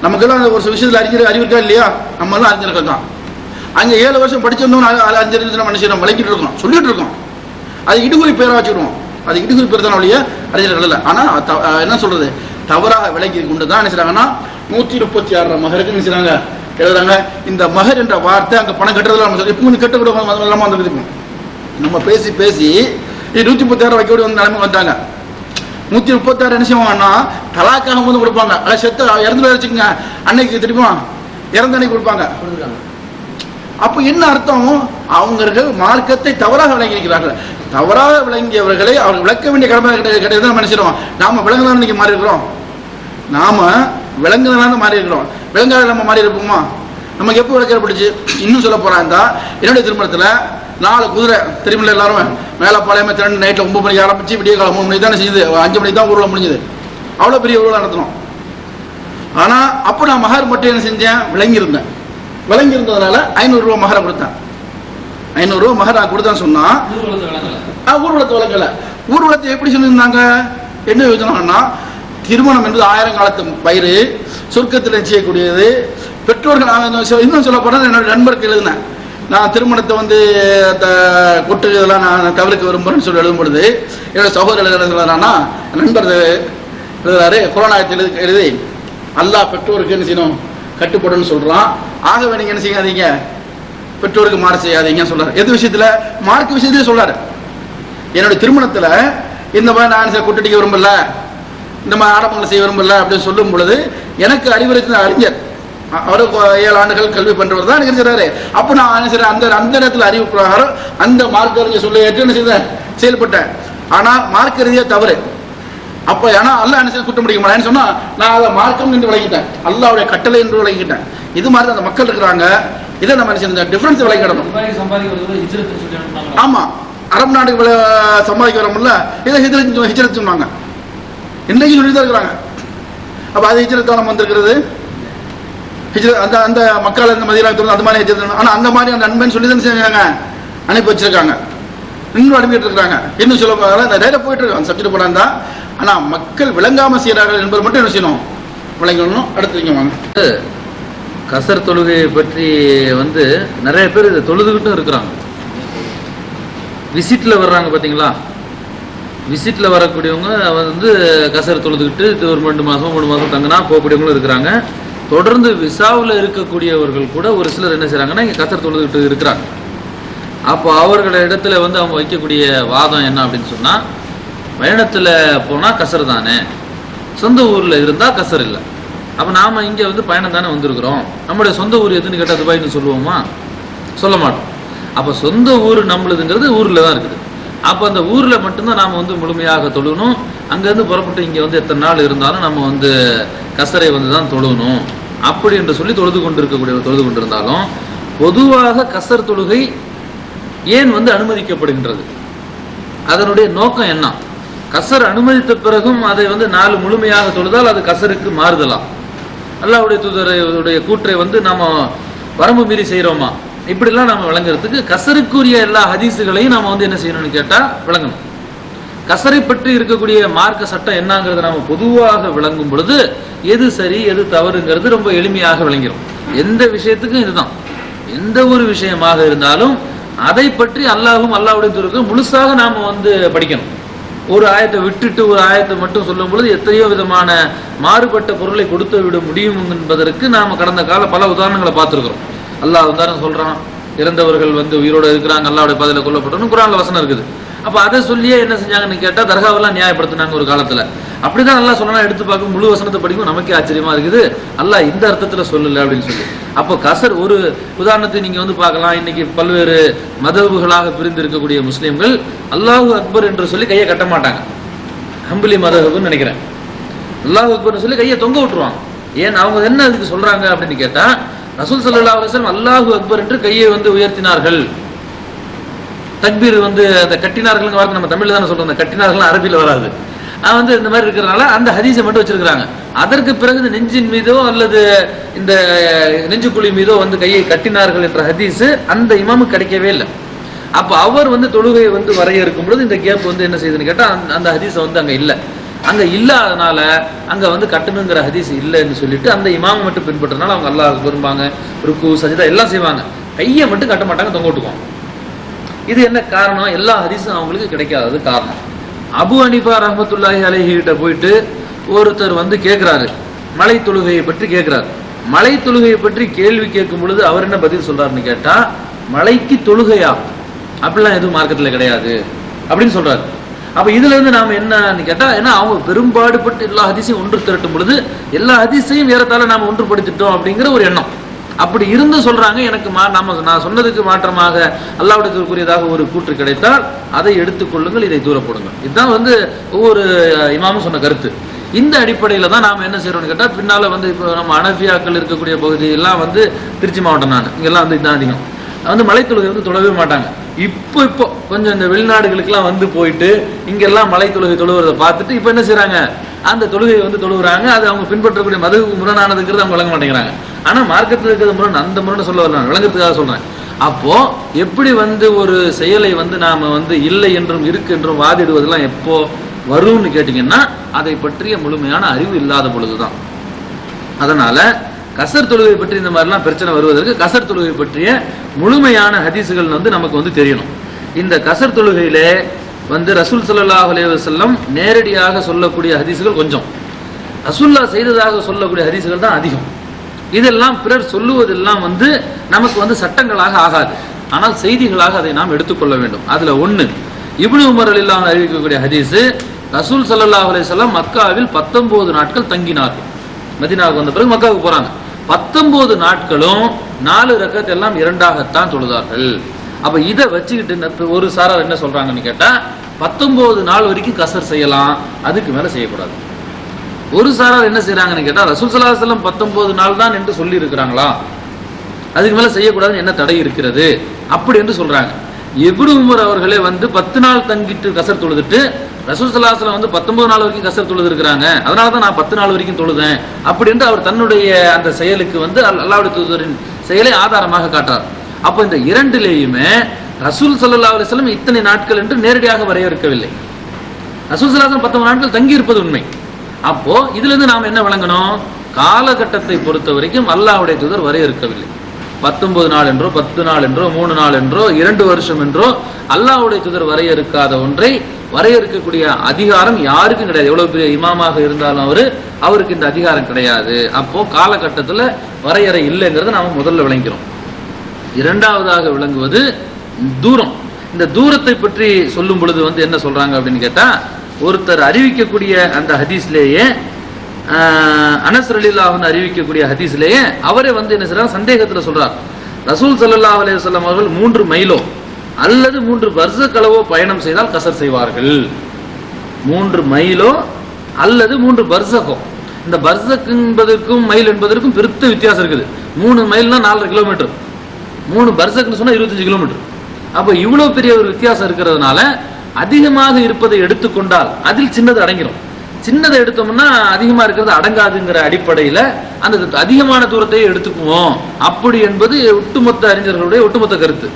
நமக்கெல்லாம் ஒரு விஷயத்தில் அறிவு இருக்கா இல்லையா? நம்ம எல்லாம் அறிஞர்கள் தான். அங்க 7 வருஷம் படிச்சிருந்தோம் அறிஞர்கள் நம்ம நினைச்சு விளக்கிட்டு இருக்கோம், சொல்லிட்டு இருக்கோம். அது இடுகுறி பேரா வச்சுக்கிடுவோம். அது இடுகுறி பேர் தான் ஒழிய அறிஞர்கள் இல்லை. ஆனா என்ன சொல்றது, தவறாக விளக்கி கொண்டு தான் நினைச்சாங்கன்னா 136 மகருக்கு நினைச்சாங்க எழுதுறாங்க. இந்த மகர் என்ற வார்த்தை அங்க பணம் கட்டுறதுல நம்ம இப்போ கட்ட கூட வந்துருக்கும். நம்ம பேசி பேசி 136 வைக்க வந்து நிலைமை வந்தாங்க. 136 என்ன செய்வாங்கன்னா தலாக்காக வந்து கொடுப்பாங்க. அதை செத்து இறந்து வச்சுக்கோங்க, அன்னைக்கு திருப்பம் இறந்த அன்னைக்கு கொடுப்பாங்க. அப்ப என்ன அர்த்தம்? அவர்கள் மார்க்கத்தை தவறாக விளங்கி இருக்கிறார்கள். தவறாக விளங்கியவர்களை அவர்கள் விளக்க வேண்டிய கடமை கிடையாது. நம்ம நினைச்சிருவோம் நாம விளங்குதான் இன்னைக்கு மாறி இருக்கிறோம், நாம விளங்குதான் மாறி இருக்கிறோம். விளங்காத நம்ம மாறி இருப்போமா? நமக்கு எப்போ விளக்க ஏற்பட்டுச்சு? இன்னும் சொல்ல போறாங்க, என்னுடைய திருமணத்துல 4 குதிரை திருமணம் எல்லாரும் மேலப்பாளையமா திரண்டு நைட்ல 9 மணிக்கு ஆரம்பிச்சு விடிய காலம் 3 மணிக்கு தானே செஞ்சது, 5 மணிக்கு தான் ஊர்வலம் முடிஞ்சது. அவ்வளவு பெரிய ஊர்வலம் நடத்தணும். ஆனா அப்ப நான் மகர் மட்டும் என்ன செஞ்சேன்? விளங்கி இருந்ததுனால 500 ரூபாய் மகரை கொடுத்தேன். 500 ரூபாய் மகர் நான் கொடுத்தேன்னு சொன்னா ஊர்வலத்தை விளங்கல. ஊர்வலத்தை எப்படி சொல்லியிருந்தாங்க? என்ன யோசனைன்னா, திருமணம் என்பது 1000 காலத்து பயிர், சொர்க்கத்தில் செய்யக்கூடியது. பெற்றோர்கள் இன்னும் சொல்ல போனா என்னோட நண்பருக்கு எழுதினேன், நான் திருமணத்தை வந்து கொட்டு இதெல்லாம் நான் தவிர்க்க விரும்புறேன்னு சொல்லி எழுதும் பொழுது என்னோட சகோதரர் எழுதுறானா, நண்பர் எழுதுறாரு, கொரோனாயத்தில் எழுதி அல்லாஹ் பெற்றோருக்கு என்ன செய்யணும்? கட்டுப்படணும்னு சொல்றான். ஆகவே நீங்க என்ன செய்யாதீங்க, பெற்றோருக்கு மாறு செய்யாதீங்கன்னு சொல்றாரு. எது விஷயத்துல? மார்க் விஷயத்திலே சொல்றாரு. என்னுடைய திருமணத்துல இந்த மாதிரி நான் கொட்டடிக்க விரும்பல, இந்த மாதிரி ஆடம்பங்களை செய்ய விரும்பல அப்படின்னு சொல்லும் பொழுது எனக்கு அறிவுரைத்த அறிஞர், அவருக்கு 7 ஆண்டுகள் கல்வி பண்றவர் தான் எனக்கு செய்றாரு. அப்ப நான் என்ன செய்யறேன், அந்த இடத்துல அறிவு பிரகாரம் அந்த மார்க் அறிஞர் சொல்ல ஏற்று என்ன செய்தேன், செயல்பட்டேன். ஆனா மார்க் ரீதியா தவறு. அப்ப ஏன்னா அல்லாஹ் என்ன செய்ய குற்றம் முடிக்க மாட்டேன்னு சொன்னா நான் அதை மார்க்கம் என்று விளங்கிட்டேன், அல்லாஹ்வுடைய கட்டளை என்று விளங்கிட்டேன். இது மாதிரி அந்த மக்கள் இருக்கிறாங்க. இதை நம்ம என்ன செய்யணும், டிஃபரன்ஸ் விளங்கிடணும். ஆமா, அரபு நாட்டுக்கு சம்பாதிக்க வரோம்ல, இதை ஹிஜ்ரத் சொன்னாங்க. இன்னைக்கு சொல்லிதான் இருக்கிறாங்க. அப்ப அது ஹிஜ்ரத்தான வந்திருக்கிறது. அந்த அந்த மக்கள் அந்த மதீனா அந்த மாதிரி ஹிஜ்ரத். ஆனா அந்த மாதிரி அந்த நண்பன் சொல்லி தான் செஞ்சாங்க, அனுப்பி வச்சிருக்காங்க, இன்னும் அனுப்பிட்டு இருக்காங்க. இன்னும் சொல்ல போறாங்க, நிறைய போயிட்டு இருக்கு அந்த சப்ஜெக்ட் போனா தான். ஆனா மக்கள் விளங்காம செய்யறார்கள் என்பது மட்டும் என்ன செய்யணும், விளங்கணும். அடுத்து வாங்க, கசர் தொழுகையை பற்றி வந்து நிறைய பேர் தொழுதுகிட்டும் இருக்கிறாங்க. விசிட்ல வர்றாங்க பாத்தீங்களா, விசிட்ல வரக்கூடியவங்க வந்து கசர் தொழுதுகிட்டு ஒரு 2 மாசம் 3 மாசம் தங்கினா போகக்கூடியவங்களும் இருக்கிறாங்க. தொடர்ந்து விசாவில் இருக்கக்கூடியவர்கள் கூட ஒரு சிலர் என்ன செய்யறாங்கன்னா இங்க கசர் தொழுதுகிட்டு இருக்கிறாங்க. அப்போ அவர்கள இடத்துல வந்து அவங்க வைக்கக்கூடிய வாதம் என்ன அப்படின்னு சொன்னா, பயணத்துல போனா கசர் தானே, சொந்த ஊர்ல இருந்தா கசர் இல்லை. அப்ப நாம இங்க வந்து பயணம் தானே வந்திருக்கிறோம், நம்மளுடைய சொந்த ஊர் எதுன்னு கேட்டா துபாய்னு சொல்லுவோமா? சொல்ல மாட்டோம். அப்ப சொந்த ஊர் நம்மளுதுங்கிறது ஊர்ல தான் இருக்குது. அப்ப அந்த ஊர்ல மட்டும்தான் நாம வந்து முழுமையாக தொழுகணும். அங்க இருந்து புறப்பட்டு இங்க வந்து எத்தனை நாள் இருந்தாலும் நம்ம வந்து கசரை வந்து தான் தொழுகணும் அப்படி என்று சொல்லி தொழுது கொண்டிருந்தாலும் பொதுவாக கசர் தொழுகை ஏன் வந்து அனுமதிக்கப்படுகின்றது? அதனுடைய நோக்கம் என்ன? கசர் அனுமதித்த பிறகும் அதை வந்து 4 முழுமையாக தொழுதால் அது கசருக்கு மாறுதலாம். அல்லாஹ்வுடைய தூதருடைய கூற்றை வந்து நாம வரம்பு மீறி செய்யறோமா? இப்படிலாம் நாம விளங்குறதுக்கு கசருக்குரிய எல்லா ஹதீஸுகளையும் நாம வந்து என்ன செய்யணும்னு கேட்டா விளங்கணும். கசரை பற்றி இருக்கக்கூடிய மார்க்க சட்டம் என்னங்கிறத நாம பொதுவாக விளங்கும் பொழுது எது சரி எது தவறுங்கிறது ரொம்ப எளிமையாக விளங்கிடும். எந்த விஷயத்துக்கும் இதுதான், எந்த ஒரு விஷயமாக இருந்தாலும் அதை பற்றி அல்லாஹ்வும் அல்லாஹ்வுடைய தூதரும் முழுசாக நாம வந்து படிக்கணும். ஒரு ஆயத்தை விட்டுட்டு ஒரு ஆயத்தை மட்டும் சொல்லும் பொழுது எத்தனையோ விதமான மாறுபட்ட பொருளை கொடுத்து விட முடியும் என்பதற்கு நாம கடந்த கால பல உதாரணங்களை பார்த்திருக்கிறோம். அல்லாஹ் உதாரணம் சொல்றான், இறந்தவர்கள் வந்து உயிரோடு இருக்கிறாங்க, அல்லாஹ்வுடைய பாதையில கொல்லப்பட்டவங்க குர்ஆன்ல வசனம் இருக்குது. அப்ப அதை சொல்லியே என்ன செஞ்சாங்கன்னு கேட்டா தர்காவெல்லாம் நியாயப்படுத்தினாங்க ஒரு காலத்துல. அப்படிதான் அல்லாஹ் சொன்னா எடுத்து பார்க்கும் முழு வசனத்தை படிக்கும் நமக்கே ஆச்சரியமா இருக்குது. அல்லாஹ் இந்த அர்த்தத்துல சொல்லல அப்படின்னு சொல்லி. அப்போ கசர் ஒரு உதாரணத்தை நீங்க வந்து பார்க்கலாம். இன்னைக்கு பல்வேறு மதகுகளாக பிரிந்து இருக்கக்கூடிய முஸ்லிம்கள் அல்லாஹு அக்பர் என்று சொல்லி கையை கட்ட மாட்டாங்க. ஹம்பலி மதகுன்னு நினைக்கிறேன். அல்லாஹு அக்பர்னு சொல்லி கையை தொங்க விட்டுருவாங்க. ஏன் அவங்க என்ன அதுக்கு சொல்றாங்க அப்படின்னு கேட்டா, ரசூல் ஸல்லல்லாஹு அலைஹி வஸல்லம் அல்லாஹு அக்பர் என்று கையை வந்து உயர்த்தினார்கள். தக்பீர் வந்து அந்த கட்டினார்கள் வார்த்தை நம்ம தமிழ்ல தானே சொல்றோம், அந்த கட்டினார்கள் அரபியில வராது. வந்து இந்த மாதிரி இருக்கிறனால அந்த ஹதீஸை மட்டும் வச்சிருக்காங்க. அதற்கு பிறகு இந்த நெஞ்சின் மீதோ அல்லது இந்த நெஞ்சுக்குழி மீதோ வந்து கையை கட்டினார்கள் என்ற ஹதீஸ் அந்த இமாமுக்கு கிடைக்கவே இல்லை. அப்ப அவர் வந்து தொழுகையை வந்து வரையறுக்கும் பொழுது இந்த கேப் வந்து என்ன செய்யுதுன்னு கேட்டா அந்த ஹதீஸ் வந்து அங்க இல்லை. அங்க இல்லாதனால அங்க வந்து கட்டணுங்கிற ஹதீஸ் இல்லைன்னு சொல்லிட்டு அந்த இமாம மட்டும் பின்பற்றனால அவங்க அல்லாஹ் விரும்பாங்க, ருக்கு சஜிதா எல்லாம் செய்வாங்க, கையை மட்டும் கட்ட மாட்டாங்க, தொங்க விட்டுக்குவாங்க. இது என்ன காரணம்? எல்லா ஹதீஸும் அவங்களுக்கு கிடைக்காதது காரணம். அபு ஹனீஃபா ரஹ்மத்துல்லாஹி அலைஹி கிட்ட போயிட்டு ஒருத்தர் வந்து கேட்கிறாரு, மலை தொழுகையை பற்றி கேட்கிறாரு. மலை தொழுகையை பற்றி கேள்வி கேட்கும் பொழுது அவர் என்ன பதில் சொல்றாருன்னு கேட்டா, மலைக்கு தொழுகையா அப்படிலாம் எதுவும் மார்க்கத்துல கிடையாது அப்படின்னு சொல்றாரு. அப்ப இதுல இருந்து நாம என்னன்னு கேட்டா, ஏன்னா அவங்க பெரும்பாடுபட்டு எல்லா ஹதீஸையும் ஒன்று திரட்டும் பொழுது எல்லா ஹதீஸையும் ஏறத்தாழ நாம ஒன்றுபடுத்திட்டோம் அப்படிங்கிற ஒரு எண்ணம். அப்படி இருந்து சொல்றாங்க, எனக்கு நான் சொன்னதுக்கு மாற்றமாக அல்லாஹ்வுடையதற்குரியதாக ஒரு கூற்று கிடைத்தால் அதை எடுத்துக்கொள்ளுங்கள், இதை தூரப்படுங்கள். இதுதான் வந்து ஒவ்வொரு இமாமும் சொன்ன கருத்து. இந்த அடிப்படையில தான் நாம என்ன செய்யறோம்னு கேட்டா, பின்னால வந்து இப்போ நம்ம அனஃபியாக்கள் இருக்கக்கூடிய பகுதி எல்லாம் வந்து திருச்சி மாவட்டம், நான் இங்கெல்லாம் வந்து இதுதான் அதிகம் வந்து மலை தொழுகை வந்து தொழவே மாட்டாங்க. இப்போ கொஞ்சம் இந்த வெளிநாடுகளுக்கெல்லாம் வந்து போயிட்டு இங்கெல்லாம் மலை தொழுகை தொழுகிறத பார்த்துட்டு இப்போ என்ன செய்யறாங்க, அந்த தொழுகையை வந்து தொழுகிறாங்க. அது அவங்க பின்பற்றக்கூடிய மதகுக்கு முரணானதுங்கிறது அவங்க விளங்க மாட்டேங்கிறாங்க. ஆனா மார்க்கத்தில் இருக்கிறது முரண், அந்த முரண் சொல்ல வரலாம், விளங்குறதுக்காக சொல்றேன். அப்போ எப்படி வந்து ஒரு செயலை வந்து நாம வந்து இல்லை என்றும் இருக்கு என்றும் வாதிடுவதெல்லாம் எப்போ வரும்னு கேட்டீங்கன்னா, அதை பற்றிய முழுமையான அறிவு இல்லாத பொழுதுதான். அதனால கசர் தொழுகை பற்றி இந்த மாதிரிலாம் பிரச்சனை வருவதற்கு கசர் தொழுகை பற்றிய முழுமையான ஹதீஸுகள் வந்து நமக்கு வந்து தெரியணும். இந்த கசர் தொழுகையிலே வந்து ரசூல் ஸல்லல்லாஹு அலைஹி வஸல்லம் நேரடியாக சொல்லக்கூடிய ஹதீஸுகள் கொஞ்சம், ரசூலுல்லாஹ் செய்ததாக சொல்லக்கூடிய ஹதீஸுகள் தான் அதிகம். இதெல்லாம் பிறர் சொல்லுவதெல்லாம் வந்து நமக்கு வந்து சட்டங்களாக ஆகாது, ஆனால் செய்திகளாக அதை நாம் எடுத்துக்கொள்ள வேண்டும். அதுல ஒண்ணு இப்னு உமர் ரலியல்லாஹு அன்ஹு அறிவிக்கக்கூடிய ஹதீஸ், ரசூல் ஸல்லல்லாஹு அலைஹி வஸல்லம் மக்காவில் 19 நாட்கள் தங்கினார்கள். மதீனாவுக்கு வந்த பிறகு மக்காவுக்கு போறாங்க. 19 நாட்களும் 4 ரக்கத் எல்லாம் இரண்டாகத்தான் தொழுதார்கள். அப்ப இதை வச்சுக்கிட்டு ஒரு சாரார் என்ன சொல்றாங்கன்னு கேட்டா, 19 நாள் வரைக்கும் கசர் செய்யலாம், அதுக்கு மேல செய்யக்கூடாது. ஒரு சாரார் என்ன செய்யறாங்கன்னு கேட்டா, ரசூல் ஸல்லல்லாஹு அலைஹி வஸல்லம் 19 நாள் தான் என்று சொல்லி இருக்கிறாங்களா, அதுக்கு மேல செய்யக்கூடாதுன்னு என்ன தடை இருக்கிறது அப்படி என்று சொல்றாங்க. இப்னு உமர் அவர்களே வந்து 10 நாள் தங்கிட்டு கசர் தொழுதுட்டு ரசூல் ஸல்லல்லாஹு அலைஹி வஸல்லம் வந்து 19 நாள் வரைக்கும் கசர் தொழுது இருக்கிறாங்க, அதனாலதான் நான் 10 நாள் வரைக்கும் தொழுதேன் அப்படி என்று அவர் தன்னுடைய அந்த செயலுக்கு வந்து அல்லாஹ்வுடைய தூதரின் செயலை ஆதாரமாக காட்டுறார். அப்ப இந்த இரண்டிலேயுமே ரசூல் ஸல்லல்லாஹு அலைஹி வஸல்லம் இத்தனை நாட்கள் என்று நேரடியாக வரையறுக்கவில்லை. ரசூல் ஸல்லல்லாஹு அலைஹி வஸல்லம் 19 நாட்கள் தங்கி இருப்பது உண்மை. அப்போ இதுல இருந்து நாம என்ன விளங்கணும், காலகட்டத்தை பொறுத்த வரைக்கும் அல்லாஹ்வுடைய தூதர் வரையறுக்கவில்லை. 19 நாள் என்றோ 10 நாள் என்றோ 3 நாள் என்றோ 2 வருஷம் என்றோ அல்லாஹ்வுடைய தூதர் வரையறுக்காத ஒன்றை வரையறுக்கக்கூடிய அதிகாரம் யாருக்கும் கிடையாது. எவ்வளவு பெரிய இமாமாக இருந்தாலும் அவருக்கு இந்த அதிகாரம் கிடையாது. அப்போ காலகட்டத்தில் வரையறை இல்லைங்கிறத நாம முதல்ல விளங்கிறோம். இரண்டாவதாக விளங்குவது தூரம். இந்த தூரத்தை பற்றி சொல்லும் பொழுது வந்து என்ன சொல்றாங்க அப்படின்னு கேட்டா, ஒருத்தர் அறிவிக்கக்கூடிய அந்த ஹதீஸ்லேயே அனஸ் ரலியல்லாஹு அன்ஹு அறிவிக்கக்கூடிய ஹதீஸ்லேயே அவரே வந்து என்ன செய்றார், சந்தேகத்துல சொல்றார், ரசூல் ஸல்லல்லாஹு அலைஹி வஸல்லம் அவர்கள் 3 மைலோ அல்லது 3 பர்ஸக் அளவோ பயணம் செய்தால் கசர் செய்வார்கள். 3 மைலோ அல்லது 3 பர்ஸகோ. இந்த பர்ஸக் என்பதற்கும் மைல் என்பதற்கும் பெருத்த வித்தியாசம் இருக்குது. 3 மைல்னா 4 கிலோமீட்டர், 3 பர்ஸக்னு சொன்னா 25 கிலோமீட்டர். அப்ப இவ்வளவு பெரிய ஒரு வித்தியாசம் இருக்கிறதுனால அதிகமாக இருப்பதை எடுத்துக்கொண்டால் அதில் சின்னது அடங்கிடும். சின்னதை எடுத்தோம்னா அதிகமா இருக்கிறது அடங்காதுங்கிற அடிப்படையில அந்த அதிகமான தூரத்தையே எடுத்துக்குவோம் அப்படி என்பது ஒட்டுமொத்த அறிஞர்களுடைய ஒட்டுமொத்த கருத்து.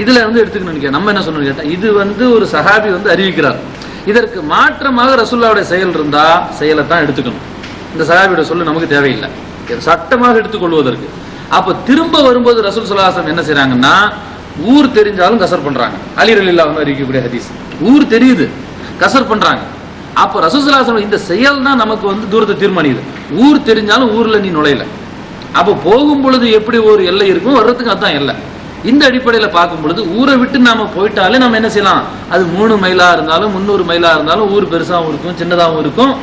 இதுல வந்து எடுத்துக்கணும். நம்ம என்ன சொன்னோம் கேட்டா, இது வந்து ஒரு சஹாபி வந்து அறிவிக்கிறார், இதற்கு மாற்றமாக ரசூலுல்லாஹ்வுடைய செயல் இருந்தா செயலை தான் எடுத்துக்கணும். இந்த சஹாபியோட சொல்லு நமக்கு தேவையில்லை சட்டமாக எடுத்துக்கொள்வதற்கு. அப்ப திரும்ப வரும்போது ரசூல் ஸல்லல்லாஹு அலைஹி வஸல்லம் என்ன செய்றாங்கன்னா, ஊர் தெரிஞ்சாலும் கசர் பண்றாங்க. அலி ரலியல்லாஹு அன்ஹு அறிவிக்கக்கூடிய ஹதீஸ், ஊர் தெரியுது கசர் பண்றாங்க. அப்ப ரசூல் ஸல்லல்லாஹு அலைஹி வஸல்லம் இந்த செயல் தான் நமக்கு வந்து தூரத்தை தீர்மானிக்குது. ஊர் தெரிஞ்சாலும் ஊர்ல நீ நுழையல. அப்ப போகும் பொழுது எப்படி ஒரு எல்லை இருக்கும், வர்றதுக்கு அதான் எல்லை. இந்த அடிப்படையில் பார்க்கும் பொழுது ஊரை விட்டு நாம போயிட்டாலே நம்ம என்ன செய்யலாம், அது 3 மைலா இருந்தாலும் 300 மைலா இருந்தாலும் ஊர் பெருசாகவும் இருக்கும் சின்னதாகவும் இருக்கும்.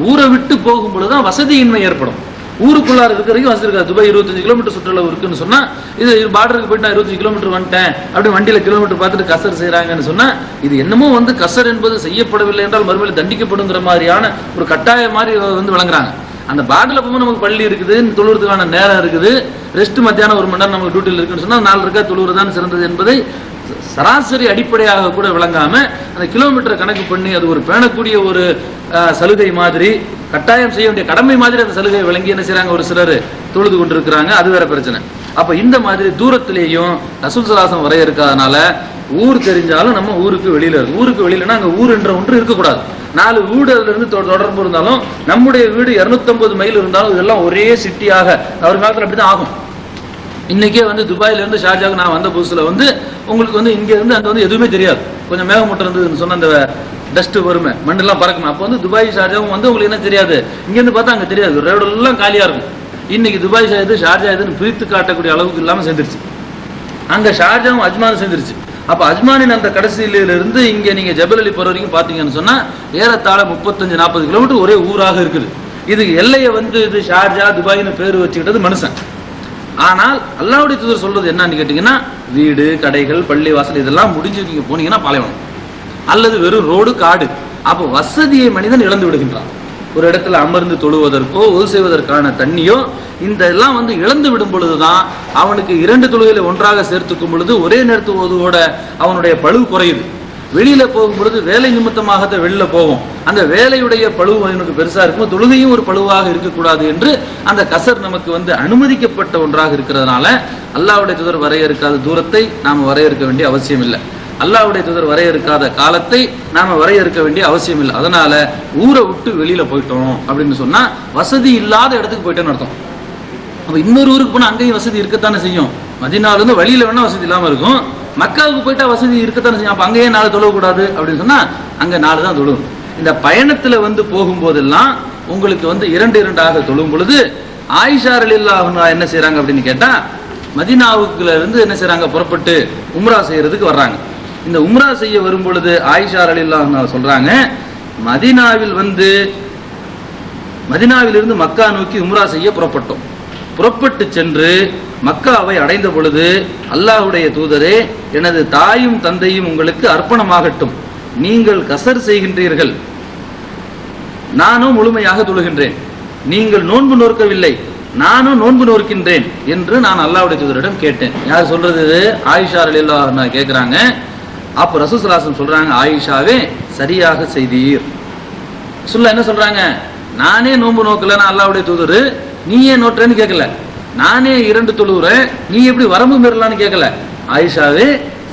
ஊரை விட்டு போகும் பொழுதுதான் வசதியின்மை ஏற்படும். ஊருக்குள்ளார இருக்கிறதுக்கு வசதி இருக்காது. துபாய் 25 கிலோமீட்டர் சுற்றுலா இருக்குன்னு சொன்னா இது பார்டருக்கு போயிட்டு 25 கிலோமீட்டர் வந்துட்டேன் அப்படி வண்டியில கிலோமீட்டர் பார்த்துட்டு கசர் செய்யறாங்கன்னு சொன்னா இது என்னமோ கசர் என்பது செய்யப்படவில்லை என்றால் மறுமையில் தண்டிக்கப்படுங்கிற மாதிரியான ஒரு கட்டாய மாதிரி விளங்குறாங்க. அந்த பார்டர்ல போகும்போது நமக்கு பள்ளி இருக்குது, தொழுறதுக்கான நேரம் இருக்குது, ரெஸ்ட் மத்தியானம் 1 மணி நேரம் நமக்கு டியூட்டியில் இருக்குன்னு சொன்னா 4 இருக்கா தொழுறதுதான் சிறந்தது என்பதை சராசரி அடிப்படையாக கூட விளங்காம அந்த கிலோமீட்டர் கணக்கு பண்ணி அது ஒரு பேணக்கூடிய ஒரு சலுகை மாதிரி, கட்டாயம் செய்ய வேண்டிய கடமை மாதிரி அந்த சலுகை விளங்கி என்ன செய்யறாங்க, ஒரு சிலர் தொழுது கொண்டிருக்கிறாங்க. அது வேற பிரச்சனை. அப்ப இந்த மாதிரி தூரத்திலேயும் ரசூல் ஸல்லல்லாஹு வரையறுக்காதனால ஊர் தெரிஞ்சாலும் நம்ம ஊருக்கு வெளியில இருக்கு. ஊருக்கு வெளியிலன்னா அங்க ஊர் என்ற ஒன்று இருக்கக்கூடாது. 4 வீடு அதுல இருந்து தொடர்பு இருந்தாலும் நம்முடைய வீடு 250 மைல் இருந்தாலும் இதெல்லாம் ஒரே சிட்டியாக ஒரு காலத்துல அப்படிதான் ஆகும். இன்னைக்கே துபாயில இருந்து ஷார்ஜாவுக்கு நான் வந்த புதுசுல உங்களுக்கு இங்க இருந்து அங்க எதுவுமே தெரியாது. கொஞ்சம் மேகமூட்டம் இருந்ததுன்னு சொன்ன அந்த டஸ்ட் வருமே, மண்ணெல்லாம் பறக்குமே. அப்போ துபாய் ஷார்ஜாவும் உங்களுக்கு என்ன தெரியாது, இங்க இருந்து பார்த்தா அங்க தெரியாது, ரோடு எல்லாம் காலியா இருக்கும். இன்னைக்கு துபாய் எது ஷார்ஜா எதுன்னு பிரித்து காட்டக்கூடிய அளவுக்கு இல்லாம சேர்ந்துருச்சு. அங்க ஷார்ஜாவும் அஜ்மானும் சேர்ந்துருச்சு. அப்ப அஜ்மானின் அந்த கடைசியில இருந்து இங்க நீங்க ஜபல் அலி போற வரைக்கும் பாத்தீங்கன்னு சொன்னா ஏறத்தாழ 35-40 கிலோமீட்டர் ஒரே ஊராக இருக்குது. இது எல்லையை இது ஷார்ஜா துபாய்னு பேர் வச்சுக்கிட்டது மனுஷன். ஆனால் அல்லாஹ்வுடைய தூதர் சொல்றது என்னன்னு கேட்டீங்கன்னா, வீடு கடைகள் பள்ளி வாசல் இதெல்லாம் முடிஞ்சு நீங்க போனீங்கன்னா பாலைவனம் அல்லது வெறும் ரோடு காடு. அப்போ வசதியை மனிதன் இழந்து விடுகின்றான். ஒரு இடத்துல அமர்ந்து தொழுவதற்கோ ஒது செய்வதற்கான தண்ணியோ இந்த எல்லாம் இழந்து விடும் பொழுதுதான் அவனுக்கு 2 தொழுகைகளை ஒன்றாக சேர்த்துக்கும் பொழுது ஒரே நேரத்து ஓதுவோட அவனுடைய பளு குறையுது. வெளியில போகும் பொழுது வேலை நிமித்தமாக வெளியில போவோம், அந்த வேலையுடைய பழுவு அவனுக்கு பெருசா இருக்கும், தொழுகையும் ஒரு பழுவாக இருக்கக்கூடாது என்று அந்த கசர் நமக்கு அனுமதிக்கப்பட்ட ஒன்றாக இருக்கிறதுனால அல்லாஹ்வுடைய தூதர் வரையறுக்காத தூரத்தை நாம வரையறுக்க வேண்டிய அவசியம் இல்லை. அல்லாஹ்வுடைய தூதர் வரையறுக்காத காலத்தை நாம வரையறுக்க வேண்டிய அவசியம் இல்லை. அதனால ஊரை விட்டு வெளியில போயிட்டோம் அப்படின்னு சொன்னா வசதி இல்லாத இடத்துக்கு போயிட்டோன்னு அர்த்தம். அப்ப இன்னொரு ஊருக்கு போனா அங்கேயும் வசதி இருக்கத்தானே செய்யும். மதீனால இருந்து வழியில வேணா வசதி இல்லாம இருக்கும், மக்காவுக்கு போயிட்டா வசதி இருக்கத்தானே செய்யும். அப்ப அங்கேயே 4 தொழக்கூடாது அப்படின்னு சொன்னா அங்க 4 தான் தொழும். இந்த பயணத்துல போகும்போதெல்லாம் உங்களுக்கு 2 தொழும் பொழுது ஆயிஷா ரலியல்லாஹு அன்ஹா என்ன செய்யறாங்க அப்படின்னு கேட்டா, மதீனாவுக்குள்ள இருந்து என்ன செய்யறாங்க, புறப்பட்டு உம்ரா செய்யறதுக்கு வர்றாங்க. இந்த உம்ரா செய்ய வரும் பொழுது ஆயிஷா ரலியல்லாஹு அன்ஹா சொல்றாங்க, மதீனாவிலிருந்து மக்கா நோக்கி உம்ரா செய்ய புறப்பட்டோம். புறப்பட்டு சென்று மக்காவை அடைந்த பொழுது அல்லாஹ்வுடைய தூதரே, எனது தாயும் தந்தையும் உங்களுக்கு அர்ப்பணமாகட்டும், நீங்கள் கசர் செய்கின்றீர்கள், நானும் முழுமையாக தொழுகின்றேன், நீங்கள் நோன்பு நோக்கவில்லை, நானும் நோன்பு நோக்கின்றேன் என்று நான் அல்லாஹ்வுடைய தூதரிடம் கேட்டேன். யார் சொல்றது? ஆயிஷா ரலியல்லாஹு அன்ஹா கேட்கிறாங்க. அப்ப ரசூல் ஸல்லல்லாஹு அலைஹி வஸல்லம் சொல்றாங்க, ஆயிஷாவே சரியாக செய்தீர். ரசூலுல்லாஹ் என்ன சொல்றாங்க, நானே நோன்பு நோக்கல, நான் அல்லாஹ்வுடைய தூதர், நீ ஏன் நோற்றேன்னு கேட்கல, நானே 2 தொழுகிறேன், நீ எப்படி வரம்பு மீறலான்னு கேட்கல, ஆயிஷாவே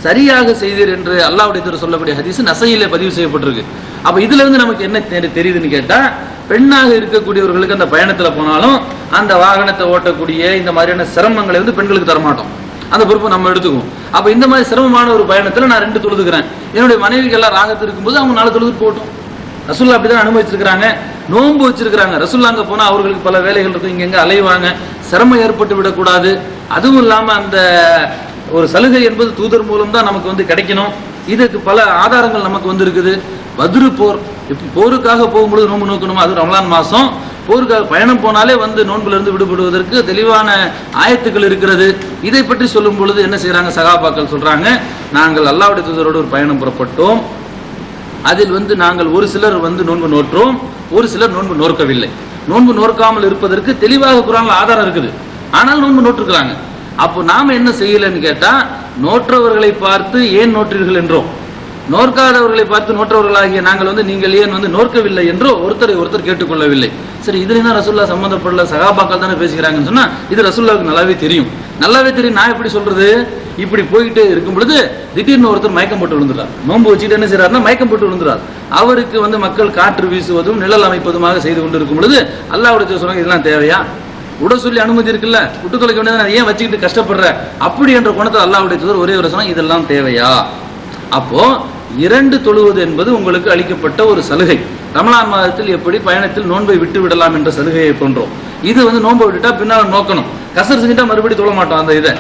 சரியாக செய்தீர் என்று அல்லாஹ்வுடைய தூதர் சொல்லக்கூடிய ஹதீஸ் நஸஈல பதிவு செய்யப்பட்டிருக்கு. அப்ப இதுல இருந்து நமக்கு என்ன தெரியுதுன்னு கேட்டா, பெண்ணாக இருக்கக்கூடியவர்களுக்கு அந்த பயணத்துல போனாலும் அந்த வாகனத்தை ஓட்டக்கூடிய இந்த மாதிரியான சிரமங்களை பெண்களுக்கு தரமாட்டோம், அந்த பொறுப்பை நம்ம எடுத்துக்குவோம். அப்ப இந்த மாதிரி சிரமமான ஒரு பயணத்துல நான் 2 தொழுதுக்கிறேன், என்னுடைய மனைவிக்கு எல்லாம் ராகத்து இருக்கும்போது அவங்க 4 தொழுது போட்டோம். ரசூலுல்லாஹ் அப்படிதான் அனுமதிச்சிருக்காங்க. நோன்பு வச்சிருக்காங்க. ரசூலுல்லாஹ் அங்க போனா அவர்களுக்கு பல வேலைகள் இருக்கும், இங்க அலைவாங்க, சிரமம் ஏற்பட்டு விடக்கூடாது. அதுவும் இல்லாம அந்த ஒரு சலுகை என்பது தூதர் மூலம் தான் நமக்கு கிடைக்கணும். இதுக்கு பல ஆதாரங்கள் நமக்கு இருக்குது. பத்ரு போர், போருக்காக போகும்பொழுது நோன்பு நோக்கணும், அது ரமலான் மாசம். போருக்காக பயணம் போனாலே நோன்புல இருந்து விடுபடுவதற்கு தெளிவான ஆயத்துக்கள் இருக்கிறது. இதை பற்றி சொல்லும் பொழுது என்ன செய்யறாங்க சகாபாக்கள் சொல்றாங்க, நாங்கள் அல்லாஹ்வுடைய தூதரோடு ஒரு பயணம் புறப்பட்டோம், அதில் நாங்கள் ஒரு சிலர் நோன்பு நோற்றோம், ஒரு சிலர் நோன்பு நோக்கவில்லை. நோன்பு நோக்காமல் இருப்பதற்கு தெளிவாக குர்ஆன்ல ஆதாரம் இருக்குது, ஆனால் நோன்பு நோற்றுக்கிறாங்க. அப்போ நாம என்ன செய்யலன்னு கேட்டா, நோற்றவர்களை பார்த்து ஏன் நோற்றீர்கள் என்றோம், நோற்காதவர்களை பார்த்து நோற்றவர்களாகிய நாங்கள் நீங்கள் ஏன் நோக்கவில்லை என்றோ ஒருத்தரை ஒருத்தர் கேட்டுக்கொள்ளவில்லை. சரி, இதுல தான் ரசூலுல்லாஹ் சம்பந்தப்படல, சகாபாக்கள் தானே பேசுகிறாங்கன்னு சொன்னா இது ரசூலுல்லாஹ்வுக்கு நல்லாவே தெரியும். நான் எப்படி சொல்றது, இப்படி போயிட்டு இருக்கும் பொழுது திடீர்னு ஒருத்தர் மயக்கம் போட்டு விழுந்துறார். நோன்பு வச்சுட்டு என்ன செய்யறாருன்னா மயக்கம் போட்டு விழுந்துறார். அவருக்கு மக்கள் காற்று வீசுவதும் நிழல் அமைப்பதுமாக செய்து கொண்டு இருக்கும் பொழுது அல்லாஹ்வுடைய சொன்னாங்க, இதெல்லாம் தேவையா, உட சொல்லி அனுமதி இருக்குல்ல, விட்டு தொலைக்க வேண்டியது, ஏன் வச்சுக்கிட்டு கஷ்டப்படுற அப்படி என்ற குணத்தில் அல்லாஹ்வுடைய தூதர் ஒரே ஒரு சொன்னா, இதெல்லாம் தேவையா. அப்போ 2 தொழுவது என்பது உங்களுக்கு அளிக்கப்பட்ட ஒரு சலுகை. ரமலான் மாதத்தில் எப்படி பயணத்தில் நோன்பை விட்டு விடலாம் என்ற சலுகையை போன்றோம். இது வந்து நோன்பை விட்டுட்டா பின்னால நோக்கணும், கசர் செஞ்சுட்டா மறுபடியும் தொழ மாட்டோம் அந்த இதை.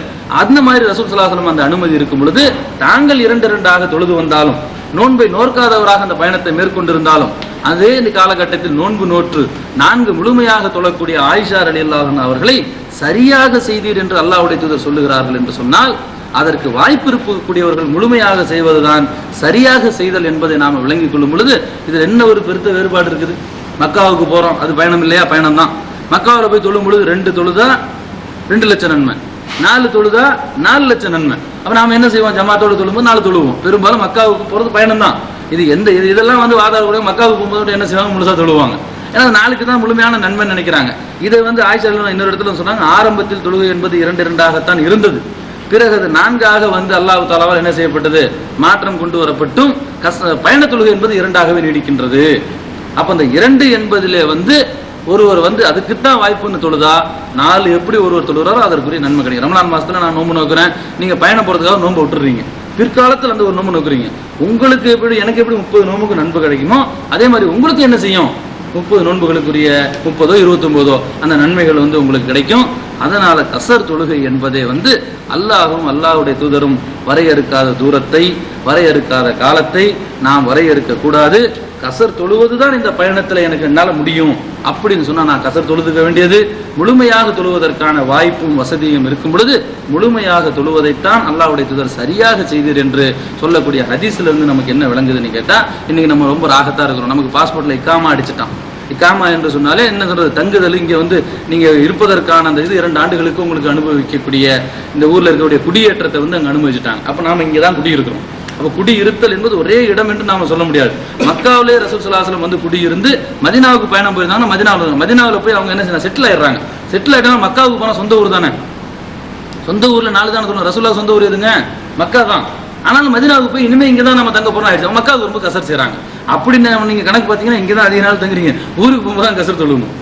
அந்த மாதிரி ரசூல் ஸல்லல்லாஹு அலைஹி வஸல்லம் அந்த அனுமதி இருக்கும் பொழுது தாங்கள் 2 தொழுது வந்தாலும், நோன்பை நோக்காதவராக அந்த பயணத்தை மேற்கொண்டிருந்தாலும், அதே இந்த காலகட்டத்தில் நோன்பு நோற்று 4 முழுமையாக தொழக்கூடிய ஆயிஷா ரலியல்லாஹு அன்ஹா அவர்களை சரியாக செய்தீர் என்று அல்லாஹ்வுடைய தூதர் சொல்லுகிறார்கள் என்று சொன்னால், அதற்கு வாய்ப்பு இருக்கக்கூடியவர்கள் முழுமையாக செய்வதுதான் சரியாக செய்தல் என்பதை நாம் விளங்கிக் கொள்ளும் பொழுது இதில் என்ன ஒரு பெருத்த வேறுபாடு இருக்குது? மக்காவுக்கு போறோம், அது பயணம் இல்லையா? பயணம் தான். மக்காவில் போய் தொழும் பொழுது 2 தொழுதா 2 லட்சம் நன்மை, 4 தொழுதா 4 லட்சம் நன்மை. அப்ப நாம என்ன செய்வோம்? ஜமாத்தோடு தொழும்போது 4 தொழுவோம். பெரும்பாலும் மக்காவுக்கு போறது பயணம் தான். இதெல்லாம் வந்து வாதாட மக்காவுக்கு போகும்போது என்ன செய்வாங்க? முழுசா தொழுவாங்க. ஏன்னா நாளுக்கு தான் முழுமையான நன்மை நினைக்கிறாங்க. இதை வந்து ஆயிஷா இன்னொரு இடத்துல சொன்னாங்க, ஆரம்பத்தில் தொழுகை என்பது 2 இருந்தது, பிறகு அது 4 வந்து அல்லாஹ் தஆலாவால் என்ன செய்யப்பட்டது? மாற்றம் கொண்டு வரப்பட்டும் பயண தொழுகை என்பது 2 நீடிக்கின்றது. அப்ப அந்த 2 என்பதிலே வந்து ஒருவர் வந்து அதுக்குத்தான் வாய்ப்புன்னு தொழுதா 4 எப்படி ஒருவர் தொழுகிறாரோ அதற்குரிய நன்மை கிடைக்கும். ரமலான் மாசத்துல நான் நோன்பு நோக்குறேன், நீங்க பயணம் போறதுக்காக நோன்பு விட்டுறீங்க, பிற்காலத்தில் அந்த ஒரு நோன்பு நோக்குறீங்க, உங்களுக்கு எப்படி எனக்கு எப்படி 30 நோன்புக்கு நன்மை கிடைக்குமோ அதே மாதிரி உங்களுக்கு என்ன செய்யும்? 30 நோன்புகளுக்குரிய 30ஓ 29ஓ அந்த நன்மைகள் வந்து உங்களுக்கு கிடைக்கும். அதனால கசர் தொழுகை என்பதே வந்து அல்லாஹ்வும் அல்லாஹ்வுடைய தூதரும் வரையறுக்காத தூரத்தை, வரையறுக்காத காலத்தை நாம் வரையறுக்க கூடாது. கசர் தொழுவதுதான் இந்த பயணத்துல எனக்கு என்னால முடியும் அப்படின்னு சொன்னா நான் கசர் தொழுதுக்க வேண்டியது. முழுமையாக தொழுவதற்கான வாய்ப்பும் வசதியும் இருக்கும் பொழுது முழுமையாக தொழுவதைத்தான் அல்லாஹ்வுடைய தூதர் சரியாக செய்தீர் என்று சொல்லக்கூடிய ஹதீஸ்ல இருந்து நமக்கு என்ன விளங்குதுன்னு கேட்டா, இன்னைக்கு நம்ம ரொம்ப ராகத்தா இருக்கிறோம். நமக்கு பாஸ்போர்ட்ல இக்காமா அடிச்சுட்டான். இக்காமா என்று சொன்னாலே என்ன சொல்றது? தங்குதல். இங்க வந்து நீங்க இருப்பதற்கான அந்த இது 2 ஆண்டுகளுக்கு உங்களுக்கு அனுபவிக்கக்கூடிய இந்த ஊர்ல இருக்கக்கூடிய குடியேற்றத்தை வந்து அங்க அனுபவிச்சுட்டாங்க. அப்ப நாம இங்கதான் குடியிருக்கிறோம். அப்ப குடியிருத்தல் என்பது ஒரே இடம் என்று நாம சொல்ல முடியாது. மக்காவிலே ரசூல் ஸல்லல்லாஹு அலைஹி வஸல்லம் வந்து குடியிருந்து மதீனாவுக்கு பயணம் போயிருந்தாங்கன்னா மதீனாவுல போய் அவங்க என்ன செய்யணும்? செட்டில் ஆயிடுறாங்க. செட்டில் ஆயிட்டா மக்காவுக்கு போனா சொந்த ஊர் தானே, சொந்த ஊர்ல 4 தானே சொல்லணும். ரசூலுல்லாஹ் சொந்த ஊர் எதுங்க? மக்கா தான். ஆனாலும் மதீனாவுக்கு போய் இனிமே இங்கதான் நம்ம தங்க போறோம் ஆயிடுச்சு. மக்காவுக்கு ரொம்ப கசர் செய்றாங்க. அப்படின்னு நீங்க கணக்கு பாத்தீங்கன்னா இங்கதான் அதிக நாள் தங்குறீங்க, ஊருக்கு போகும்போது தான் கசர் தொழுணும்.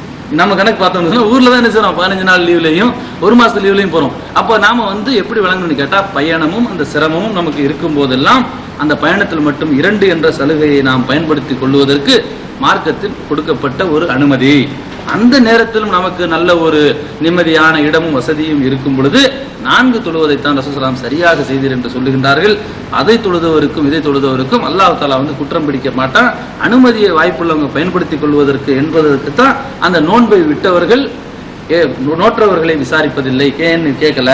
நம்ம கணக்கு பார்த்தோம்னா ஊர்ல தான் என்ன செய்யறோம்? 15 நாள் லீவ்லையும் 1 மாசத்து லீவ்லையும் போறோம். அப்ப நாம வந்து எப்படி விளங்கணும்னு கேட்டா, பயணமும் அந்த சிரமமும் நமக்கு இருக்கும் போதெல்லாம் அந்த பயணத்தில் மட்டும் 2 என்ற சலுகையை நாம் பயன்படுத்திக் கொள்வதற்கு மார்க்கத்தில் கொடுக்கப்பட்ட ஒரு அனுமதி. அந்த நேரத்திலும் நமக்கு நல்ல ஒரு நிம்மதியான இடமும் வசதியும் இருக்கும் பொழுது 4 தொழுவதைத்தான் ரசூலுல்லாஹி ஸல்லல்லாஹு அலைஹி வஸல்லம் சரியாக செய்தீர் என்று சொல்லுகின்றார்கள். அதை தொழுதவருக்கும் இதை தொழுதவருக்கும் அல்லாஹ் தஆலா வந்து குற்றம் பிடிக்க மாட்டான். அனுமதியை வாய்ப்புள்ளவங்க பயன்படுத்திக் கொள்வதற்கு என்பதற்கு தான் அந்த நோன்பை விட்டவர்கள் நோற்றவர்களை விசாரிப்பதில்லை, ஏன்னு கேட்கல.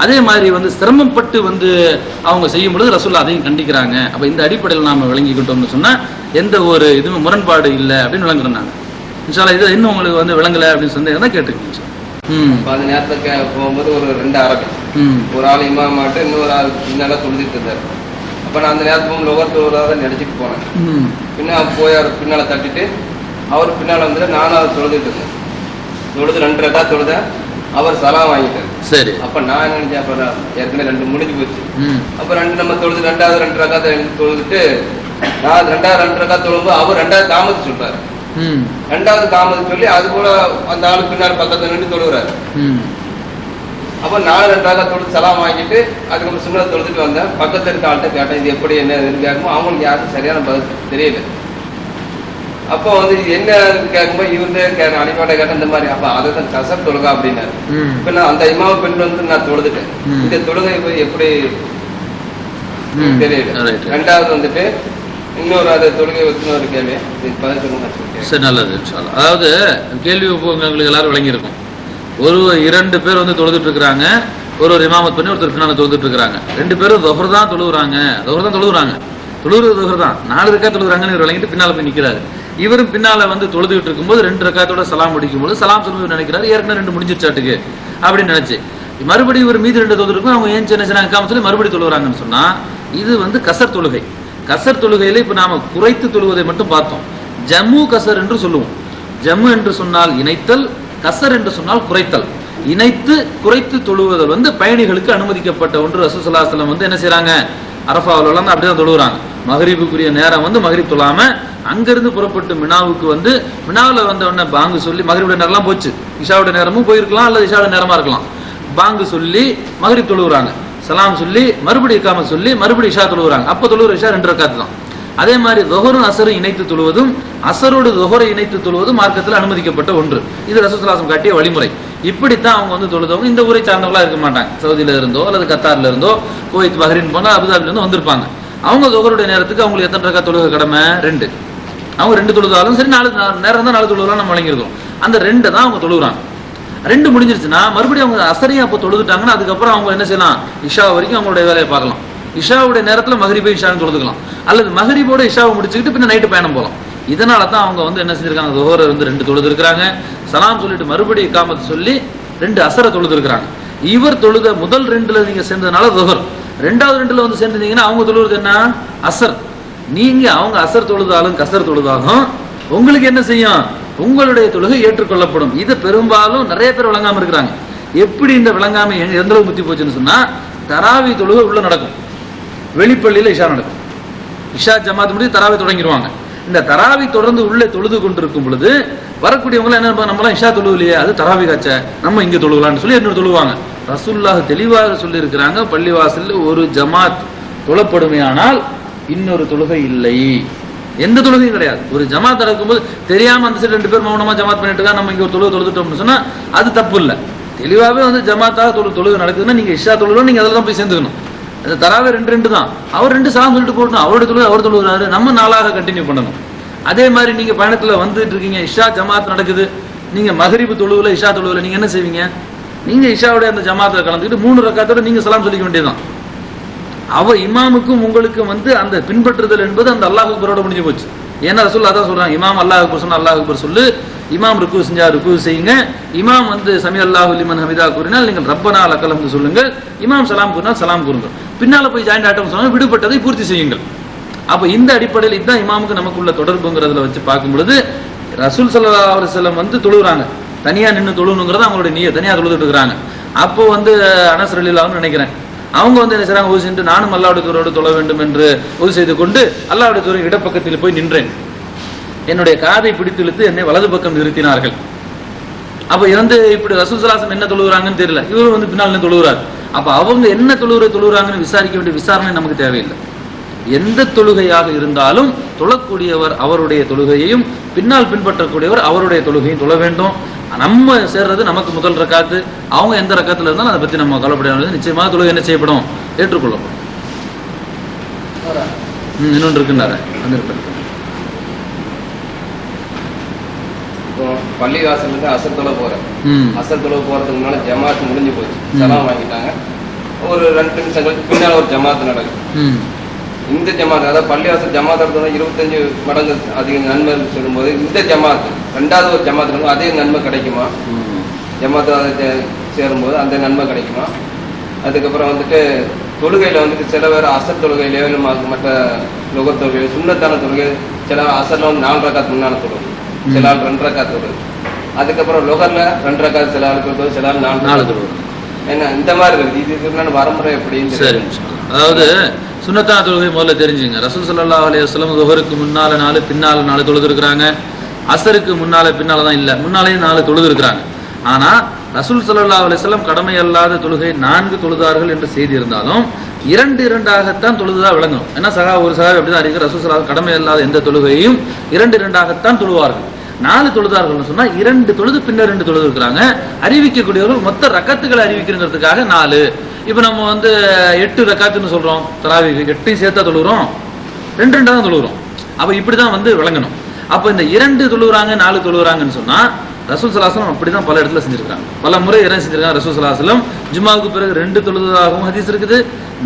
அதே மாதிரி வந்து சிரமப்பட்டு வந்து அவங்க செய்யும் பொழுது ரசூலுல்லாஹ் அதையும் கண்டிக்கிறாங்க. அப்ப இந்த அடிப்படையில் நாம விளங்கிக்கிட்டோம்னு சொன்னா எந்த ஒரு இதுவும் முரண்பாடு இல்லை அப்படின்னு விளங்குறோம். நாங்க இன்ஷா அல்லாஹ் இது இன்னும் உங்களுக்கு வந்து விளங்கல அப்படின்னு சந்தேகம் தான் கேட்டுக்கோங்க. அந்த நேரத்துக்கு போகும்போது ஒரு 2 அரபி, ஒரு ஆள் இமாமாட்டு இன்னொரு ஆள் பின்னால சொல்லிட்டு இருந்தாரு. அப்ப நான் அந்த நேரத்துக்கு ஒவ்வொருத்தராக நினைச்சிட்டு போனேன். பின்னா போய் அவர் பின்னால தட்டிட்டு அவர் பின்னால வந்துட்டு 4வது தொழுதுட்டு இருந்தேன். தொழுது 2 ரகா தொழுத அவர் சலாம் வாங்கிட்டார். சரி. அப்ப நான் என்ன நினைச்சேன், அப்ப ஏற்கனவே 2 முடிஞ்சு போச்சு. அப்ப 2 நம்ம தொழுது 2வது 2 ரகா தொழுதுட்டு நான் 2வது 2 ரகா தொழும்போது அவர் 2வது தாமதம் சொல்றாரு. 2வது தாமதம் சொல்லி அது போல அந்த ஆளு பின்னாடி பக்கத்துல நின்று தொழுகிறாரு. அப்ப 4 2 ரகா தொழுது சலாம் வாங்கிட்டு அதுக்கப்புறம் சும்மா தொழுதுட்டு வந்தேன். பக்கத்துல இருக்க ஆள்கிட்ட கேட்டேன், இது எப்படி என்ன கேட்கும்போது அவங்களுக்கு யாருக்கும் சரியான பதில் தெரியல. அப்போ வந்து என்ன கேட்கும்போது இவர்கிட்ட அடிப்பாட்டை கேட்ட இந்த மாதிரி, அப்ப அதுதான் கசர் தொழுகா அப்படின்னாரு. இப்ப நான் அந்த இமாம பெண் வந்து நான் தொழுதுட்டேன். இந்த தொழுகை போய் எப்படி தெரியல. 2வது வந்துட்டு இன்னொரு அது தொழுகை வச்சு ஒரு கேள்வி சரி, நல்லது. அதாவது கேள்வி உங்களுக்கு எல்லாரும் விளங்கியிருக்கும். 2 பேர் வந்து தொழுதுட்டு இருக்கிறாங்க, ஒரு இமாமத் பண்ணி ஒருத்தர் பின்னால தொழுதுட்டு இருக்கிறாங்க. 2 பேரும் தொஹர் தான் தொழுகிறாங்க, தொழுகிறது தொஹர் தான். 4 ரக்கா தொழுகிறாங்கன்னு இவர் விளங்கிட்டு பின்னால போய் நிற்கிறாரு. இவரும் பின்னால வந்து தொழுதுகிட்டு இருக்கும்போது 2 ரக்காத்தோட சலாம் முடிக்கும் போது சலாம் சொல்லுவது நினைக்கிறாரு, ஏற்கனவே 2 முடிஞ்சிருச்சாட்டுக்கு அப்படின்னு நினைச்சு மறுபடியும் இவர் மீது 2 தொழுதுருக்கும். அவங்க ஏன் சின்ன சின்ன காம சொல்லி மறுபடியும் தொழுகிறாங்கன்னு சொன்னா இது வந்து கசர் தொழுகை. கசர் தொழுகையில இப்ப நாம குறைத்து தொழுவதை மட்டும் பார்த்தோம். ஜம்மு கசர் என்று சொல்லுவோம். ஜம்மு என்று சொன்னால் இணைத்தல், கசர் என்று சொன்னால் குறைத்தல். இணைத்து குறைத்து தொழுவதில் வந்து பயணிகளுக்கு அனுமதிக்கப்பட்ட ஒன்று. ரசூலுல்லாஹி ஸல்லல்லாஹு அலைஹி வஸல்லம் வந்து என்ன செய்யறாங்க? அரஃபாவுல வந்து அப்படிதான் தொழுகிறாங்க. மகரிபுக்குரிய நேரம் வந்து மகரிப் தொழாம அங்கிருந்து புறப்பட்டு மினாவுக்கு வந்து மினாவில் வந்த உடனே பாங்கு சொல்லி மகரிபுடைய நேரம்லாம் போச்சு, இஷாவுடைய நேரமும் போயிருக்கலாம் அல்லது இஷாவுடைய நேரமா இருக்கலாம். பாங்கு சொல்லி மகரிப் தொழுகிறாங்க, சலாம் சொல்லி மறுபடியும் இக்காமத் சொல்லி மறுபடியும் இஷா தொழுகிறாங்க. அப்போ தொழுகிற இஷா 2 ரக்காத்து தான். அதே மாதிரி தொஹரும் அசரும் இணைத்து தொழுவதும் அசரோடு தொஹரை இணைத்து தொழுவதும் மார்க்கத்தில் அனுமதிக்கப்பட்ட ஒன்று. இது ரசூலுல்லாஹி ஸல்லல்லாஹு அலைஹி வஸல்லம் காட்டிய வழிமுறை. இப்படித்தான் அவங்க வந்து தொழுதவங்க இந்த ஊரை சார்ந்தவங்களா இருக்க மாட்டாங்க. சவுதியில இருந்தோ அல்லது கத்தார்ல இருந்தோ குவைத் பஹ்ரைன் போனா அபுதாபில இருந்து வந்திருப்பாங்க. அவங்க தொஹருடைய நேரத்துக்கு அவங்களுக்கு எத்தனை ரக்காத் தொழுகை கடமை? 2. அவங்க 2 தொழுதாலும் சரி, 4 நேரம் தான் 4 தொழுகலாம் நம்ம வழங்கியிருக்கோம். அந்த 2 தான் அவங்க தொழுகிறாங்க. 2 முடிஞ்சிருச்சுன்னா மறுபடியும் அவங்க அசரையும் அப்போ தொழுதுட்டாங்கன்னா அதுக்கப்புறம் அவங்க என்ன செய்யலாம்? இஷா வரைக்கும் அவங்களுடைய வேலையை பார்க்கலாம். இஷாவுடைய நேரத்தில் மகரிபை இஷாவும் தொழுதுக்கலாம், அல்லது மகரிபோட இஷாவை முடிச்சுக்கிட்டு பின்ன நைட்டு பயணம் போகலாம். இதனால தான் அவங்க வந்து என்ன செஞ்சிருக்காங்க? தொஹரை வந்து 2 தொழுது இருக்கிறாங்க. சலாம் சொல்லிட்டு மறுபடியும் இக்காமத் சொல்லி 2 அசரை தொழுது இருக்கிறாங்க. இவர் தொழுத முதல் 2ல நீங்க சேர்ந்ததுனால தொஹர், 2வது 2ல வந்து சேர்ந்தீங்கன்னா அவங்க தொழுவது என்ன? அசர். நீங்க அவங்க அசர் தொழுதாலும் கசர் தொழுதாலும் உங்களுக்கு என்ன செய்யும்? உங்களுடைய தொழுகை ஏற்றுக்கொள்ளப்படும். இது பெரும்பாலும் நிறைய பேர் விளங்காம இருக்கிறாங்க. எப்படி இந்த விளங்காம எந்த அளவு முத்தி போச்சுன்னு சொன்னா, தராவி தொழுகை உள்ள நடக்கும், வெளிப்பள்ளியில இஷா நடக்கும். இஷா ஜமாத் முடிஞ்சு தராவி தொடங்கிடுவாங்க. இந்த தராவி தொடர்ந்து உள்ளே தொழுது கொண்டிருக்கும் பொழுது வரக்கூடியவங்க என்ன, நம்மளாம் இஷா தொழுவிலையே, அது தராவி காய்ச்ச, நம்ம இங்க தொழுகலான்னு சொல்லி இன்னொரு தொழுவாங்க. ரசூலுல்லாஹ் தெளிவாக சொல்லி இருக்கிறாங்க, பள்ளிவாசல் ஒரு ஜமாத் தொழப்படுமையானால் இன்னொரு தொழுகை இல்லை, எந்த தொழுகையும் கிடையாது. ஒரு ஜமாத் நடக்கும்போது தெரியாம அந்த சைடு 2 பேர் மௌனமா ஜமாத் பண்ணிட்டு இருக்கா, நம்ம இங்க ஒரு தொழுகை தொழுதுட்டோம்னு சொன்னா அது தப்பு இல்லை. தெளிவாகவே வந்து ஜமாத்தாக தொழுகை நடக்குதுன்னா நீங்க இஷா தொழுகிறோம், நீங்க அதில் தான் போய் சேர்ந்துக்கணும். அது தராவே 2 தான். அவர் 2 சலாம் சொல்லிட்டு போட்டோம், அவருடைய தொழுகை அவர் தொழுகிறாரு, நம்ம 4ஆக கண்டினியூ பண்ணணும். அதே மாதிரி நீங்க பயணத்துல வந்துட்டு இருக்கீங்க, இஷா ஜமாத் நடக்குது, நீங்க மகரிபு தொழுவுல இஷா தொழுவுல நீங்க என்ன செய்வீங்க? நீங்க இஷாவுடைய அந்த ஜமாத்துல கலந்துக்கிட்டு 3 ரக்காத்தோட நீங்க சலாம் சொல்லிக்க வேண்டியதுதான். இமாமுக்கும் உங்களுக்கும் வந்து அந்த பின்பற்றுதல் என்பது அந்த அல்லாஹ் அக்பரோட முடிஞ்சு போச்சு. ஏன்னா ரசூல் அதான் சொல்றாங்க, இமாம் அல்லாஹ் அக்பர் சொன்னா அல்லாஹ் அக்பர் சொல்லு, இமாம் ருக்கு செஞ்சா ருக்கு செய்யுங்க, இமாம் வந்து சமி அல்லாஹு லிமன் ஹமிதா கூறினால் நீங்கள் ரப்பனா லக்கல் ஹம்து சொல்லுங்கள், இமாம் சலாம் கூறினால் சலாம் கூறுங்க, பின்னால போய் ஜாயிண்ட் ஆட்டம் சொன்னா விடுபட்டதை பூர்த்தி செய்யுங்கள். அப்ப இந்த அடிப்படையில் இதுதான் இமாமுக்கு நமக்குள்ள தொடர்புங்கிறதுல வச்சு பார்க்கும் பொழுது ரசூல் ஸல்லல்லாஹு அலைஹி வஸல்லம் வந்து தொழுகிறாங்க, தனியா நின்று தொழுணுங்கிறத அவங்களுடைய நியத், தனியா தொழுதுட்டு இருக்கிறாங்க. அப்போ வந்து அனஸ் ரலியல்லாஹு நினைக்கிறேன், அவங்க வந்து என்ன செய்றாங்க, ஒது சென்று நானும் அல்லாஹ்வுடைய தூதரோடு தொழ வேண்டும் என்று ஒது செய்து கொண்டு அல்லாஹ்வுடைய தூதர் இடப்பக்கத்தில் போய் நின்றேன், என்னுடைய காதை பிடித்து இழுத்து என்னை வலது பக்கம் நிறுத்தினார்கள். அப்ப இருந்து இப்படி ரசூல் ஸல்லல்லாஹு அலைஹி வஸல்லம் என்ன தொழுகிறாங்கன்னு தெரியல, இவரு வந்து பின்னால் என்ன தொழுகிறார். அப்ப அவங்க என்ன தொழுகிறாங்கன்னு விசாரிக்க வேண்டிய விசாரணை நமக்கு தேவையில்லை. எந்த தொழுகையாக இருந்தாலும் தொழக்கூடியவர் அவருடைய தொழுகையையும் பின்னால் பின்பற்றக்கூடியவர் அவருடைய தொழுகையும் தொழ வேண்டும். நம்ம சேர்றது நமக்கு முதல் ரக்காத்து, அவங்க எந்த ரக்காத்துல இருந்தாலும் அதை பத்தி நம்ம கவலைப்பட நிச்சயமாக தொழுகை என்ன செய்யப்படும், ஏற்றுக்கொள்ளப்படும். இன்னொன்று இருக்குன்னாரு இப்போ பள்ளிவாசலுக்கு அசர் தொலை போறேன், அசர் தொலை போறதுக்கு முன்னால ஜமாத் முடிஞ்சு போச்சு, சலாம் வாங்கிட்டாங்க, ஒரு 2 நிமிஷங்களுக்கு பின்னால் ஒரு ஜமாத் நடக்கும். இந்த ஜமாத், அதாவது பள்ளிவாசல் ஜமாத் 25 மடங்கு அதிக நன்மை சொல்லும்போது இந்த ஜமாத் 2வது ஒரு ஜமாத் இருக்கும், அதே நன்மை கிடைக்குமா? ஜமாத் சேரும்போது அந்த நன்மை கிடைக்குமா? அதுக்கப்புறம் வந்துட்டு தொழுகையில வந்துட்டு சில பேர் அசர் தொழுகையிலேயோ இல்லை மற்ற லொகர் தொழுகையில சுண்ணத்தான தொழுகை, சில அசர்ல வந்து 4 ரக்காத் முன்னான தொழுகை, சில ஆள் 2 ரக்காத் தொழுகை, அதுக்கப்புறம் லொகர்ல 2 ரக்காத் சில ஆளுக்கு தொழுகை, சில ஆள் 4 தொழுகை. என்ன இந்த மாதிரி இருக்குது, இது வரமுறை எப்படின்னு? சரி, அதாவது சுன்னத்தான தொழுகை முதல்ல தெரிஞ்சுங்க. ரசூல் ஸல்லல்லாஹு அலைஹி வஸல்லம் ஸுஹருக்கு முன்னால 4 பின்னால 4 தொழுது இருக்கிறாங்க, அசருக்கு முன்னால பின்னால தான் இல்ல, முன்னாலேயும் 4 தொழுது இருக்கிறாங்க. ஆனா ரசூல் ஸல்லல்லாஹு அலைஹி வஸல்லம் கடமை அல்லாத தொழுகை 4 தொழுதார்கள் என்ற செய்தி இருந்தாலும் 2-2ஆகத்தான் தொழுதா விளங்கணும். ஏன்னா ஒரு சஹாபி அப்படிதான் இருக்கு, ரசூல் ஸல்லல்லாஹு கடமை அல்லாத எந்த தொழுகையும் 2-2ஆகத்தான் தொழுவார்கள். 4 தொழுதார்கள் சொன்னா 2 தொழுது பின்னர் 2 தொழுது இருக்கிறாங்க. அறிவிக்கக்கூடியவர்கள் மொத்த ரக்காத்துக்களை அறிவிக்கிறதுக்காக 4. இப்ப நம்ம வந்து 8 ரக்காத்துன்னு சொல்றோம், தராவீஹ் 8 சேர்த்தா தொழுகிறோம், 2-2 தான் தொழுகிறோம். அப்ப இப்படிதான் வந்து விளங்கணும். அப்ப இந்த 2 தொழுகிறாங்க 4 தொழுகிறாங்கன்னு சொன்னா ரசூல் ஸல்லல்லாஹு அலைஹி வஸல்லம் அப்படிதான் பல இடத்துல செஞ்சிருக்காங்க, பல முறை இறங்கி செஞ்சிருக்காங்க. ரசூல் ஸல்லல்லாஹு அலைஹி வஸல்லம் ஜும்மாவுக்கு பிறகு 2 தொழுதாகவும் ஹதீஸ் இருக்குது,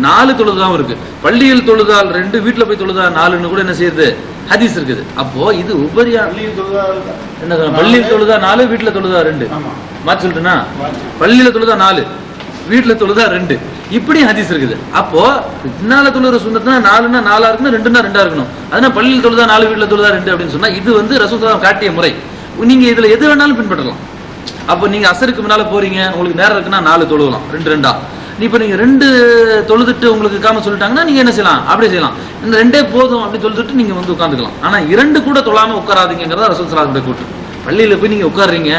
4 தொழுதாகவும் இருக்கு. பள்ளியில் தொழுதால் 2, வீட்டுல போய் தொழுதால் 4ன்னு கூட என்ன செய்யுது, ஹதீஸ் இருக்குது. அப்போ இது உபரியா என்ன, பள்ளியில் தொழுதா 4, வீட்டுல தொழுதா 2 மாற்றி சொல்லிட்டுனா, பள்ளியில தொழுதா 4, வீட்டுல தொழுதா 2, இப்படி ஹதீஸ் இருக்குது. அப்போ பின்னால தொழுகிற சுன்னத்துனா 4னா 4 இருக்கணும், 2னா 2 இருக்கணும். அதனால பள்ளியில் தொழுதா 4, வீட்டுல தொழுதா 2 அப்படின்னு சொன்னா இது வந்து ரசூல் ஸல்லல்லாஹு அலைஹி வஸல்லம் காட்டிய முறை. நீங்க இதுல எது வேணாலும் பின்பற்றலாம். அப்போ நீங்க அசருக்கு முன்னால போறீங்க, உங்களுக்கு நேரம் இருக்குன்னா 4 தொழுகலாம், 2-2. இப்ப நீங்க 2 தொழுதுட்டு உங்களுக்கு காம சொல்லிட்டாங்கன்னா நீங்க என்ன செய்யலாம், அப்படி செய்யலாம். இந்த 2 போதும் அப்படி தொழுதுட்டு நீங்க வந்து உட்காந்துக்கலாம். ஆனா 2 கூட தொழாம உட்காராதீங்கிறத ரசூல் ஸல்லல்லாஹு அலைஹி வஸல்லம் கூட்டு. பள்ளியில போய் நீங்க உட்காடுறீங்க,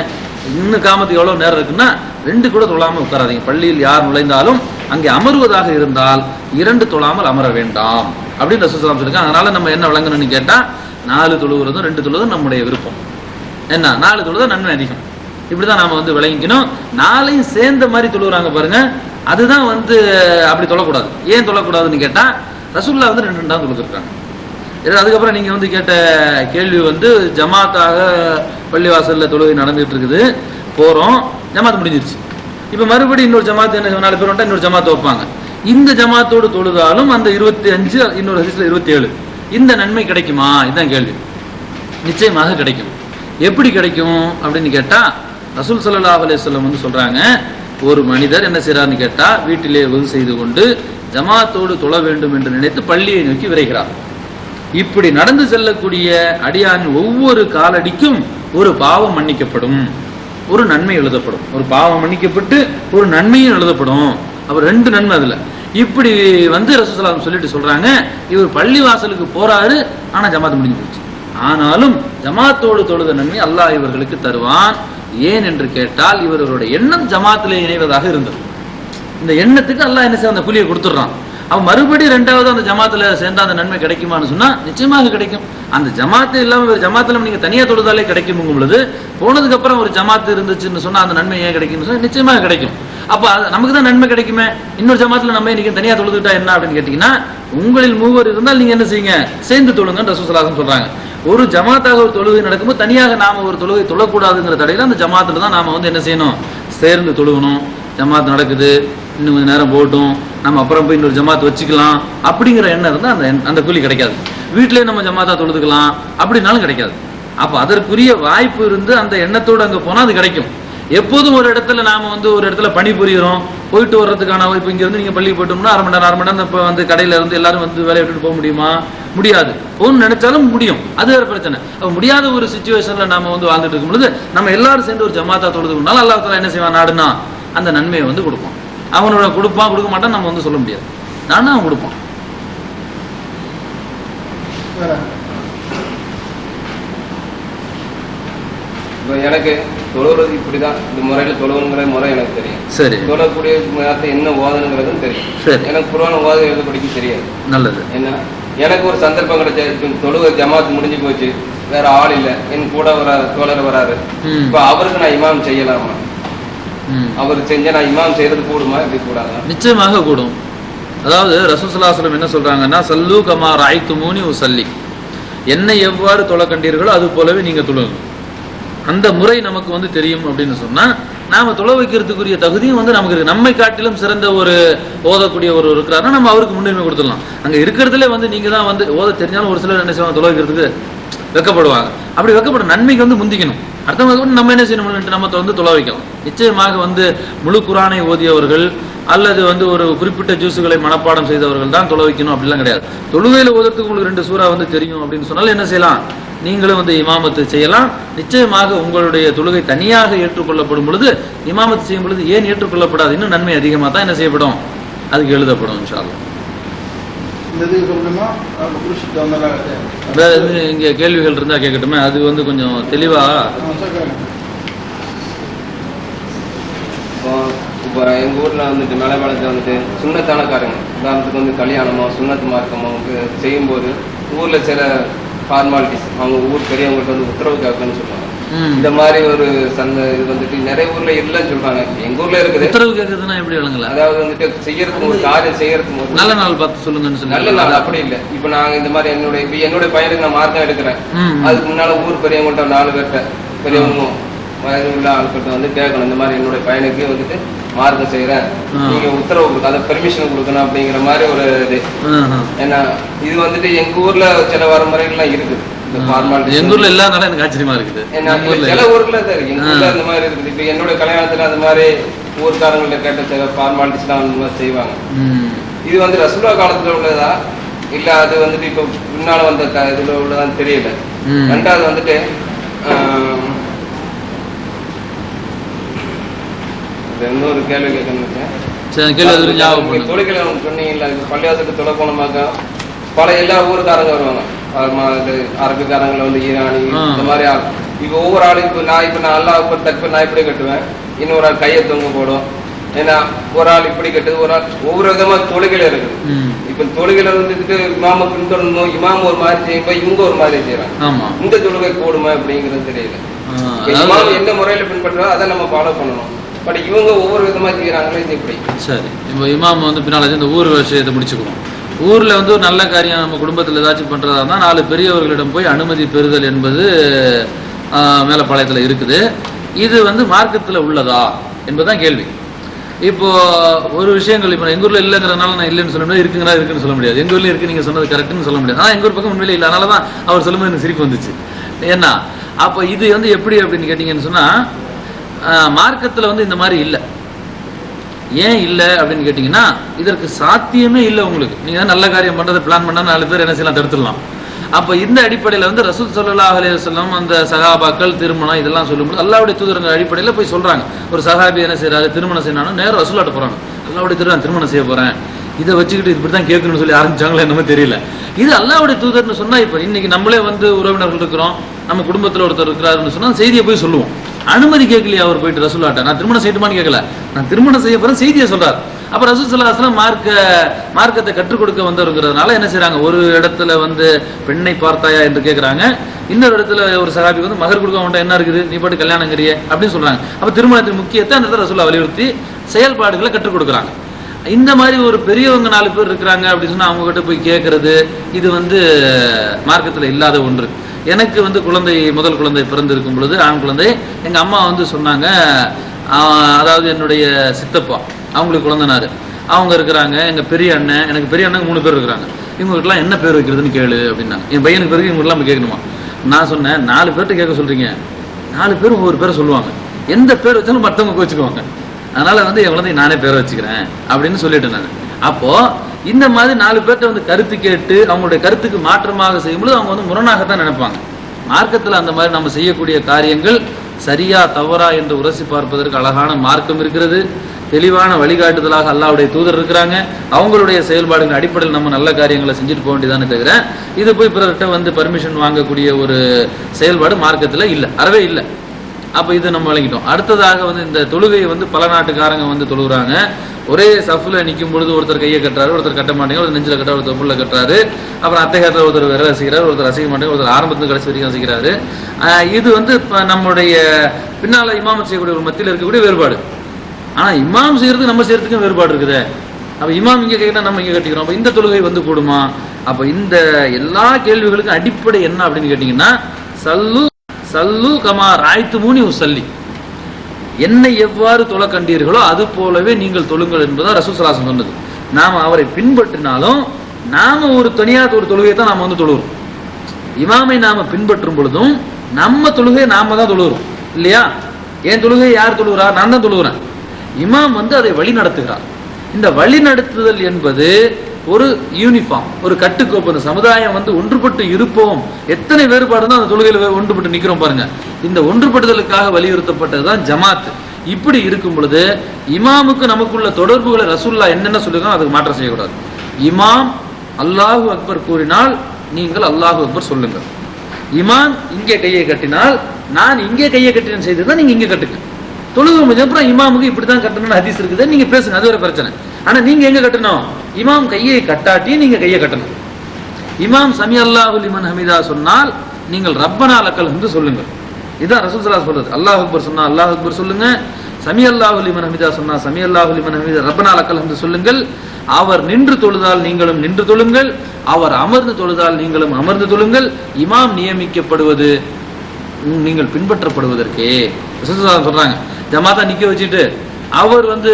இன்னும் காமத்துக்கு எவ்வளவு நேரம் இருக்குன்னா 2 கூட தொழாம உட்காராதீங்க. பள்ளியில் யார் நுழைந்தாலும் அங்கே அமர்வதாக இருந்தால் 2 தொழாமல் அமர வேண்டாம். அப்படின்னு ரசூலுல்லாஹி ஸல்லல்லாஹு அலைஹி வஸல்லம் சொல்லிருக்காங்க. அதனால நம்ம என்ன விளங்கணும்னு கேட்டா 4 தொழுகிறதும் 2 தொழுவதும் நம்முடைய விருப்பம். என்ன 4 தொழுதா நன்மை அதிகம். இப்படிதான் நாம வந்து விளங்கிக்கணும். 4ஐயும் சேர்ந்த மாதிரி தொழுகிறாங்க பாருங்க, அதுதான் வந்து அப்படி தொழக்கூடாது. ஏன் தொழக்கூடாதுன்னு கேட்டா ரசூலுல்லாஹ் வந்து 2 தான் தொழுதுருக்காங்க. அதுக்கப்புறம் நீங்க வந்து கேட்ட கேள்வி வந்து ஜமாத்தாக பள்ளிவாசல்ல தொழுகை நடந்துட்டு இருக்குது, போறோம், ஜமாத் முடிஞ்சிருச்சு. இப்ப மறுபடியும் இன்னொரு ஜமாத் என்ன 4 பேர் வந்தா இன்னொரு ஜமாத் வைப்பாங்க. இந்த ஜமாத்தோடு தொழுதாலும் அந்த 25 இன்னொரு ஹதீஸ்ல 27 இந்த நன்மை கிடைக்குமா? இதுதான் கேள்வி. நிச்சயமாக கிடைக்கும். எப்படி கிடைக்கும் அப்படின்னு கேட்டா ரசூல் ஸல்லல்லாஹு அலைஹி வஸல்லம் வந்து சொல்றாங்க, ஒரு மனிதர் என்ன செய்யறாருன்னு கேட்டா வீட்டிலே உது செய்து கொண்டு ஜமாத்தோடு தொழ வேண்டும் என்று நினைத்து பள்ளியை நோக்கி விரைகிறார். இப்படி நடந்து செல்லக்கூடிய அடியானின் ஒவ்வொரு காலடிக்கும் ஒரு பாவம் மன்னிக்கப்படும், ஒரு நன்மை எழுதப்படும். ஒரு பாவம் மன்னிக்கப்பட்டு ஒரு நன்மையும் எழுதப்படும். அப்ப 2 நன்மை அதுல. இப்படி வந்து ரசூலுல்லாஹி ஸல்லல்லாஹு அலைஹி வஸல்லம் சொல்லிட்டு சொல்றாங்க, இவர் பள்ளி வாசலுக்கு போறாரு, ஆனா ஜமாத் முடிஞ்சு போச்சு. ஆனாலும் ஜமாத்தோடு தொழுத நன்மை அல்லாஹ் இவர்களுக்கு தருவான். ஏன் என்று கேட்டால் இவர்களுடைய எண்ணம் ஜமாத்திலே இணைவதாக இருந்தது. இந்த எண்ணத்துக்கு அல்லாஹ் என்ன செய்ய அந்த கூலியை கொடுத்துடுறான். அவன் மறுபடியும் 2வது அந்த ஜமாத்துல சேர்ந்தா அந்த நன்மை கிடைக்குமான்னு சொன்னா நிச்சயமாக கிடைக்கும். அந்த ஜமாத்து இல்லாம ஒரு ஜமாத்துல நீங்க தனியா தொழுதாலே கிடைக்கும் பொழுது, போனதுக்கு அப்புறம் ஒரு ஜமாத்து இருந்துச்சுன்னு சொன்னா அந்த நன்மை ஏன் கிடைக்கும்னு சொன்னா நிச்சயமாக கிடைக்கும். அப்ப நமக்கு தான் நன்மை கிடைக்குமே, இன்னொரு ஜமாத்துல நம்ம இன்னைக்கு தனியா தொழுதுட்டா என்ன அப்படின்னு கேட்டீங்கன்னா, உங்களில் 3 இருந்தால் நீங்க என்ன செய்யுங்க, சேர்ந்து தொழுங்கன்னு ரசூலுல்லாஹி ஸல்லல்லாஹு அலைஹி வஸல்லம் சொல்றாங்க. ஒரு ஜமாத்தாக ஒரு தொழுகை நடக்கும்போது தனியாக நாம ஒரு தொழுகை தொழக்கூடாதுங்கிற தடையில அந்த ஜமாத்துல தான் நாம வந்து என்ன செய்யணும், சேர்ந்து தொழுகணும். ஜமாத் நடக்குது, இன்னும் கொஞ்சம் நேரம் போட்டும், நம்ம அப்புறம் போய் இன்னொரு ஜமாத் வச்சுக்கலாம் அப்படிங்கிற எண்ணம் இருந்தா அந்த கூலி கிடைக்காது. வீட்டிலேயே நம்ம ஜமாத்தா தொழுதுக்கலாம் அப்படின்னாலும் கிடைக்காது. அப்ப அதற்குரிய வாய்ப்பு இருந்து அந்த எண்ணத்தோடு அங்க போனா அது கிடைக்கும். எப்போதும் ஒரு இடத்துல நாம வந்து ஒரு இடத்துல பணிபுரிகிறோம், போயிட்டு வர்றதுக்கான வாய்ப்பு, இங்க இருந்து நீங்க பள்ளிக்கு போயிட்டோம்னா 1/2 மணி நேரம் இப்ப வந்து கடையில இருந்து எல்லாரும் வந்து வேலையை விட்டுட்டு போக முடியுமா? முடியாது. போகணும்னு நினைச்சாலும் முடியும், அது வேற பிரச்சனை. அப்ப முடியாத ஒரு சிச்சுவேஷன்ல நாம வந்து வாழ்ந்துட்டு இருக்கும் பொழுது நம்ம எல்லாரும் சேர்ந்து ஒரு ஜமாத்தா தொழுதுனால அல்லாஹ் தஆலா என்ன செய்வான், நாடுனா அந்த நன்மையை வந்து கொடுப்பான். அவனோட கொடுப்பான் கொடுக்க மாட்டான் நம்ம வந்து சொல்ல முடியாது. நானும் அவன் கொடுப்பான். எனக்கு தொழுறது இப்படிதான், இந்த முறையில தொழுவுங்கிற முறை எனக்கு தெரியும். சரி. தொழக்கூடிய நேரத்தை என்ன ஓதணுங்கிறதும் தெரியும். சரி. எனக்கு குர்ஆன் ஓத எழுத படிக்க தெரியாது. நல்லது. என்ன எனக்கு ஒரு சந்தர்ப்பம் கிடைச்சா, தொழுகை ஜமாத் முடிஞ்சு போச்சு, வேற ஆள் இல்ல, என் கூட ஒரு தோழர் வராரு, இப்ப அவருக்கு நான் இமாம் செய்யலாமா? அவர் செஞ்சா நான் இமாம் செய்யறது கூடுமா, இப்படி கூடாதா? நிச்சயமாக கூடும். அதாவது ரசூலுல்லாஹி ஸல்லல்லாஹு அலைஹி வஸல்லம் என்ன சொல்றாங்கன்னா, சல்லு கமா ரஅய்துமூனி உஸல்லி, என்னை எவ்வாறு தொழ கண்டீர்களோ அது போலவே நீங்க தொழுங்க. அந்த முறை நமக்கு வந்து தெரியும் அப்படின்னு சொன்னா நாம தொழ வைக்கிறதுக்குரிய தகுதியும் வந்து நமக்கு இருக்கு. நம்மை காட்டிலும் சிறந்த ஒரு ஓதக்கூடிய ஒரு இருக்கிறாருன்னா நம்ம அவருக்கு முன்னுரிமை கொடுத்துடலாம். அங்க இருக்கிறதுல வந்து நீங்க தான் வந்து ஓத தெரிஞ்சாலும் ஒரு சிலர் என்ன செய்வாங்க, தொழ வைக்கிறதுக்கு வெக்கப்படுவாங்க. அப்படி வெக்கப்பட நன்மைக்கு வந்து முந்திக்கணும். அடுத்தவங்க நம்ம என்ன செய்யணும், நம்ம வந்து தொழ வைக்கலாம். நிச்சயமாக வந்து முழு குர்ஆனை ஓதியவர்கள் அல்லது வந்து ஒரு குறிப்பிட்ட ஜூஸுகளை மனப்பாடம் செய்தவர்கள் தான் தொழ வைக்கணும் அப்படிலாம் கிடையாது. தொழுகையில ஓதுறதுக்கு உங்களுக்கு 2 சூறா வந்து தெரியும் அப்படின்னு சொன்னாலும் என்ன செய்யலாம், நீங்களும் வந்து இமாமத்து செய்யலாம். நிச்சயமாக உங்களுடைய தொழுகை தனியாக ஏற்றுக்கொள்ளப்படும் பொழுது, இமாமத்து செய்யும் பொழுது ஏன் ஏற்றுக்கொள்ளப்படாது, இன்னும் நன்மை அதிகமாக தான் என்ன செய்யப்படும், அதுக்கு எழுதப்படும். இன்ஷா அல்லாஹ். வேற இங்க கேள்விகள் இருந்தா கேட்கட்டுமே, அது வந்து கொஞ்சம் தெளிவா. இப்போ எங்க ஊர்ல வந்துட்டு மலைப்பாளத்துல வந்துட்டு சுண்ணத்தானக்காரங்க, உதாரணத்துக்கு வந்து கல்யாணமோ சுண்ணத்து மார்க்கமோ செய்யும்போது ஊர்ல சில ஃபார்மாலிட்டிஸ், அவங்க ஊர் பெரியவங்கள்ட்ட வந்து உத்தரவு கேட்கணும்னு சொல்லுவாங்க. இந்த மாதிரி ஒரு சந்தை இது வந்துட்டு நிறைய ஊர்ல இல்லைன்னு சொல்றாங்க. எங்க ஊர்ல இருக்குது. உத்தரவு கேட்கறதுன்னா எப்படி விளங்கல? அதாவது வந்துட்டு செய்யறதுக்கு ஒரு காரியம் செய்யறதுக்கு ஒரு நல்ல நாள் பார்த்து சொல்லுங்கன்னு சொல்லி. நல்ல நாள் அப்படி இல்லை. இப்ப நாங்க இந்த மாதிரி என்னுடைய பையனுக்கு நான் மார்க்கம் எடுக்கிறேன், அதுக்கு முன்னால ஊர் பெரியவங்கள்ட்ட 4 பேர்ட்ட பெரியவங்க வயது உள்ள ஆட்கிட்ட வந்து கேட்கணும், இந்த மாதிரி என்னுடைய பையனுக்கு வந்துட்டு மார்க்கம் செய்யறேன், நீங்க உத்தரவு கொடுக்க, அதை பெர்மிஷன் கொடுக்கணும் அப்படிங்கிற மாதிரி ஒரு இது. ஏன்னா இது வந்துட்டு எங்க ஊர்ல சில வரைமுறைகள்லாம் இருக்குது. எங்க ஊர்ல இல்லாதனால எனக்கு ஆச்சரியமா இருக்குது. சில ஊர்ல எங்க ஊர்ல இந்த மாதிரி இருக்குது. இப்ப என்னுடைய கல்யாணத்துல அந்த மாதிரி ஊர்க்காரங்கள்ட்ட கேட்ட சில ஃபார்மாலிட்டிஸ் எல்லாம் அந்த மாதிரி செய்வாங்க. இது வந்து ரசூலுல்லாஹ் காலத்துல உள்ளதா இல்ல அது வந்துட்டு இப்ப முன்னால வந்த இதுல உள்ளதான்னு தெரியல. 2வது வந்துட்டு இன்னொரு கேள்வி கேட்கணும். தொழில்களை சொன்னீங்கல்ல, பள்ளிவாசலுக்கு தொலை போனமாக்கா பல எல்லா ஊருக்காரங்க வருவாங்க. அரபிக்காரங்களை வந்து ஈரானி இந்த மாதிரி ஆள். இப்ப ஒவ்வொரு ஆளும் இப்ப நான் அல்லாஹ் தக்பீர் நான் இப்படி கட்டுவேன், இன்னொரு ஆள் கையை தொங்க போடும், ஏன்னா ஒரு ஆள் இப்படி கட்டுது, ஒரு ஆள் ஒவ்வொரு விதமா தொழுகையில இருக்குது. இப்ப தொழுகையில வந்துட்டு இமாம பின்தொடரணும், இமாம் ஒரு மாதிரி செய்யும்போது இவங்க ஒரு மாதிரி செய்யறாங்க. இந்த தொழுகை கூடுமா அப்படிங்கிறது தெரியல. இமாம் எந்த முறையில பின்பற்றோ அதை நம்ம ஃபாலோ பண்ணணும். பட் இவங்க ஒவ்வொரு விதமா செய்யறாங்களே, இது எப்படி? சரி, இப்போ இமாம் வந்து பின்னால இந்த ஊர் விஷயத்தை முடிச்சுக்கணும். ஊர்ல வந்து ஒரு நல்ல காரியம் நம்ம குடும்பத்தில் ஏதாச்சும் பண்றதா இருந்தால் 4 பெரியவர்களிடம் போய் அனுமதி பெறுதல் என்பது மேலப்பாளையத்தில் இருக்குது. இது வந்து மார்க்கத்தில் உள்ளதா என்பதுதான் கேள்வி. இப்போ ஒரு விஷயங்கள் இப்போ எங்க ஊர்ல இல்லைங்கிறதுனால நான் இல்லைன்னு சொல்ல முடியாது, இருக்குன்னு சொல்ல முடியாது. எங்க ஊர்ல இருக்கு, நீங்க சொன்னது கரெக்ட்னு சொல்ல முடியாது. ஆனால் எங்க ஊர் பக்கம் உண்மையிலே இல்லை. அதனால தான் அவர் சொல்லும்போது எனக்கு சிரிப்பு வந்துச்சு. ஏன்னா அப்போ இது வந்து எப்படி அப்படின்னு கேட்டீங்கன்னு சொன்னா, மார்க்கத்தில் வந்து இந்த மாதிரி இல்லை. ஏன் இல்லை அப்படின்னு கேட்டீங்கன்னா, இதற்கு சாத்தியமே இல்லை. உங்களுக்கு நீங்க நல்ல காரியம் பண்றது பிளான் பண்ணா 4 பேர் என்ன செய்யலாம், தடுத்துடலாம். அப்ப இந்த அடிப்படையில் வந்து ரசூல் ஸல்லல்லாஹு அலைஹி வஸல்லம் அந்த சஹாபாக்கள் திருமணம் இதெல்லாம் சொல்லும்போது அல்லாஹ்வுடைய தூதருங்க அடிப்படையில் போய் சொல்றாங்க. ஒரு சஹாபி என்ன செய்யறாரு, திருமணம் செய்யணும், நேரம் ரசூலாட்ட போறாங்க. அல்லாஹ்வுடைய தூதர் திருமணம் செய்ய போறேன், இதை வச்சுக்கிட்டு இப்படித்தான் கேட்கணும்னு சொல்லி ஆரம்பிச்சாங்களே என்னமோ தெரியல. இது அல்லாஹ்வுடைய தூதர்னு சொன்னா, இப்ப இன்னைக்கு நம்மளே வந்து உறவினர்கள் இருக்கிறோம், நம்ம குடும்பத்தில் ஒருத்தர் இருக்கிறாருன்னு சொன்னா செய்தியை போய் சொல்லுவோம். அனுமதி கேட்கலையா அவர் போயிட்டு ரசூலாட்ட, நான் திருமணம் செய்யட்டுமான்னு கேட்கல, நான் திருமணம் செய்ய போறேன் செய்தியை சொல்றாரு. அப்ப ரசூல் ஸல்லல்லாஹு அலைஹி வஸல்லம் மார்க்கத்தை கற்றுக் கொடுக்க வந்தவங்கிறதுனால என்ன செய்யறாங்க, ஒரு இடத்துல வந்து பெண்ணை பார்த்தாயா என்று கேட்கறாங்க, இன்னொரு இடத்துல ஒரு சஹாபி வந்து மகர் கொடுக்க மாட்டா என்ன இருக்குது, நீ பாட்டு கல்யாணங்கிறிய அப்படின்னு சொல்றாங்க. அப்ப திருமணத்தின் முக்கியத்தை அந்த இடத்துல ரசூலுல்லாஹ் வலியுறுத்தி செயல்பாடுகளை கற்றுக் கொடுக்குறாங்க. இந்த மாதிரி ஒரு பெரியவங்க 4 பேர் இருக்கிறாங்க அப்படின்னு சொன்னா அவங்க கிட்ட போய் கேட்கறது, இது வந்து மார்க்கத்தில் இல்லாத ஒன்று. எனக்கு வந்து முதல் குழந்தை பிறந்திருக்கும் பொழுது, ஆண் குழந்தை, எங்க அம்மா வந்து சொன்னாங்க, அதாவது என்னுடைய சித்தப்பா அவங்களுக்கு குழந்தைனாரு, அவங்க இருக்கிறாங்க, எங்க பெரிய அண்ணன், எனக்கு பெரிய அண்ணன் 3 பேர் இருக்கிறாங்க, இவங்களுக்குலாம் என்ன பேர் வைக்கிறதுன்னு கேளு அப்படின்னாங்க. என் பையனுக்கு பிறகு இவங்களுக்குலாம் கேட்கணுமா? நான் சொன்னேன், 4 பேர்கிட்ட கேட்க சொல்றீங்க, 4 பேரும் ஒவ்வொரு பேரை சொல்லுவாங்க, எந்த பேர் வச்சாலும் மற்றவங்க வச்சுக்குவாங்க, அதனால வந்து என் குழந்தை நானே பேரை வச்சுக்கிறேன் அப்படின்னு சொல்லிட்டேன் நான். அப்போ இந்த மாதிரி 4 பேர்கிட்ட வந்து கருத்து கேட்டு அவங்களுடைய கருத்துக்கு மாற்றமாக செய்யும்போது அவங்க வந்து முரணாகத்தான் நினைப்பாங்க. மார்க்கத்தில் அந்த மாதிரி நம்ம செய்யக்கூடிய காரியங்கள் சரியா தவறா என்று உரசி பார்ப்பதற்கு அழகான மார்க்கம் இருக்கிறது. தெளிவான வழிகாட்டுதலாக அல்லாஹ்வுடைய தூதர் இருக்கிறாங்க. அவங்களுடைய செயல்பாடுகள் அடிப்படையில் நம்ம நல்ல காரியங்களை செஞ்சுட்டு போக வேண்டியதானே தவிர இது போய் பிறர்கிட்ட வந்து பர்மிஷன் வாங்கக்கூடிய ஒரு செயல்பாடு மார்க்கத்தில் இல்லை, அறவே இல்லை. அப்ப இது நம்ம வழங்கிட்டோம். அடுத்ததாக வந்து இந்த தொழுகையை வந்து பல நாட்டுக்காரங்க வந்து தொழுகிறாங்க. ஒரே சஃப்ல நிற்கும் பொழுது ஒருத்தர் கையை கட்டுறாரு, ஒருத்தர் கட்ட மாட்டேங்க, ஒருத்தர் நெஞ்சில கட்ட, ஒருத்தர் புள்ள கட்டுறாரு, அப்புறம் அத்தைகத்தில் ஒருத்தர் விரல் ரசிக்கிறார், ஒருத்தர் ரசிக்க மாட்டேங்க, ஒருத்தர் ஆரம்பத்துல கடைசி வரைக்கும் ரசிக்கிறாரு. இது வந்து நம்முடைய பின்னால இமாம் செய்யக்கூடிய ஒரு மத்தியில் இருக்கக்கூடிய வேறுபாடு. ஆனா இமாம் செய்யறதுக்கு நம்ம செய்யறதுக்கும் வேறுபாடு இருக்குது. அப்ப இமாம் இங்க கேட்டா நம்ம இங்க கட்டிக்கிறோம். அப்ப இந்த தொழுகை வந்து கூடுமா? அப்ப இந்த எல்லா கேள்விகளுக்கும் அடிப்படை என்ன அப்படின்னு கேட்டீங்கன்னா, சல்லு கமா ராய்த்துமூனி உசல்லி, என்னை எவ்வாறு தொழ கண்டீர்களோ அது போலவே நீங்கள் தொழுங்கள் என்பதுதான் ரசூல் ஸல்லல்லாஹு அலைஹி வஸல்லம் சொன்னது. நாம அவரை பின்பற்றினாலும் நாம ஒரு தனியாத ஒரு தொழுகையை தான் நாம வந்து தொழுகிறோம். இமாமை நாம பின்பற்றும் பொழுதும் நம்ம தொழுகையை நாம தான் தொழுகிறோம் இல்லையா? என் தொழுகையை யார் தொழுகிறா? நான் தான் தொழுகிறேன். இமாம் வந்து அதை வழி நடத்துகிறார். இந்த வழி நடத்துதல் என்பது ஒரு யூனிஃபார்ம், ஒரு கட்டுக்கோப்பு. அந்த சமுதாயம் வந்து ஒன்றுபட்டு இருப்போம், எத்தனை வேறுபாடு தான் அந்த தொழுகையில் ஒன்றுபட்டு நிற்கிறோம் பாருங்க. இந்த ஒன்றுபடுதலுக்காக வலியுறுத்தப்பட்டதுதான் ஜமாத். இப்படி இருக்கும் பொழுது இமாமுக்கு நமக்குள்ள தொடர்புகளை ரசூலுல்லாஹ் என்னென்ன சொல்லுங்க அதுக்கு மாற்றம் செய்யக்கூடாது. இமாம் அல்லாஹு அக்பர் கூறினால் நீங்கள் அல்லாஹு அக்பர் சொல்லுங்கள். இமாம் இங்கே கையை கட்டினால் நான் இங்கே கையை கட்டினேன் செய்ததுதான் நீங்க இங்கே கட்டுங்க. தொழுகை முடிஞ்ச அப்புறம் இமாமுக்கு இப்படிதான் கட்டணும்னு ஹதீஸ் இருக்குது, நீங்க பேசுங்க, அது ஒரு பிரச்சனை. ஆனா நீங்க எங்க கட்டணும்? இமாம் கையை கட்டாட்டி நீங்க கையை கட்டணும். இமாம் சமி அல்லாஹு லிமன் ஹமீதா சொன்னால் நீங்கள் ரப்பனா லக்கல் ஹம்து சொல்லுங்கள். இதுதான் ரசூல் ஸல்லல்லாஹு அலைஹி வஸல்லம் சொல்றது. அல்லாஹ் அக்பர் சொன்னா அல்லாஹ் அக்பர் சொல்லுங்க, சமி அல்லாஹு லிமன் ஹமீதா சொன்னா சமி அல்லாஹு லிமன் ஹமீதா ரப்பனா லக்கல் ஹம்து சொல்லுங்கள். அவர் நின்று தொழுதால் நீங்களும் நின்று தொழுங்கள், அவர் அமர்ந்து தொழுதால் நீங்களும் அமர்ந்து தொழுங்கள். இமாம் நியமிக்கப்படுவது நீங்கள் பின்பற்றப்படுவதற்கே. ரசூல் ஸல்லல்லாஹு அலைஹி வஸல்லம் சொல்றாங்க, ஜமாத்தா நிக்க வச்சுட்டு அவர் வந்து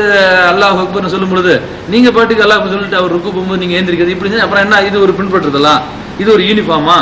அல்லாஹ் அக்பர்னு சொல்லும் பொழுது நீங்க பாட்டுக்கு அல்லாஹ் சொல்லிட்டு அவர் ருக்கு போகும்போது நீங்க ஏந்திரிக்கிறது, இப்படி அப்புறம் என்ன? இது ஒரு பின்பற்றுதலா? இது ஒரு யூனிஃபார்மா?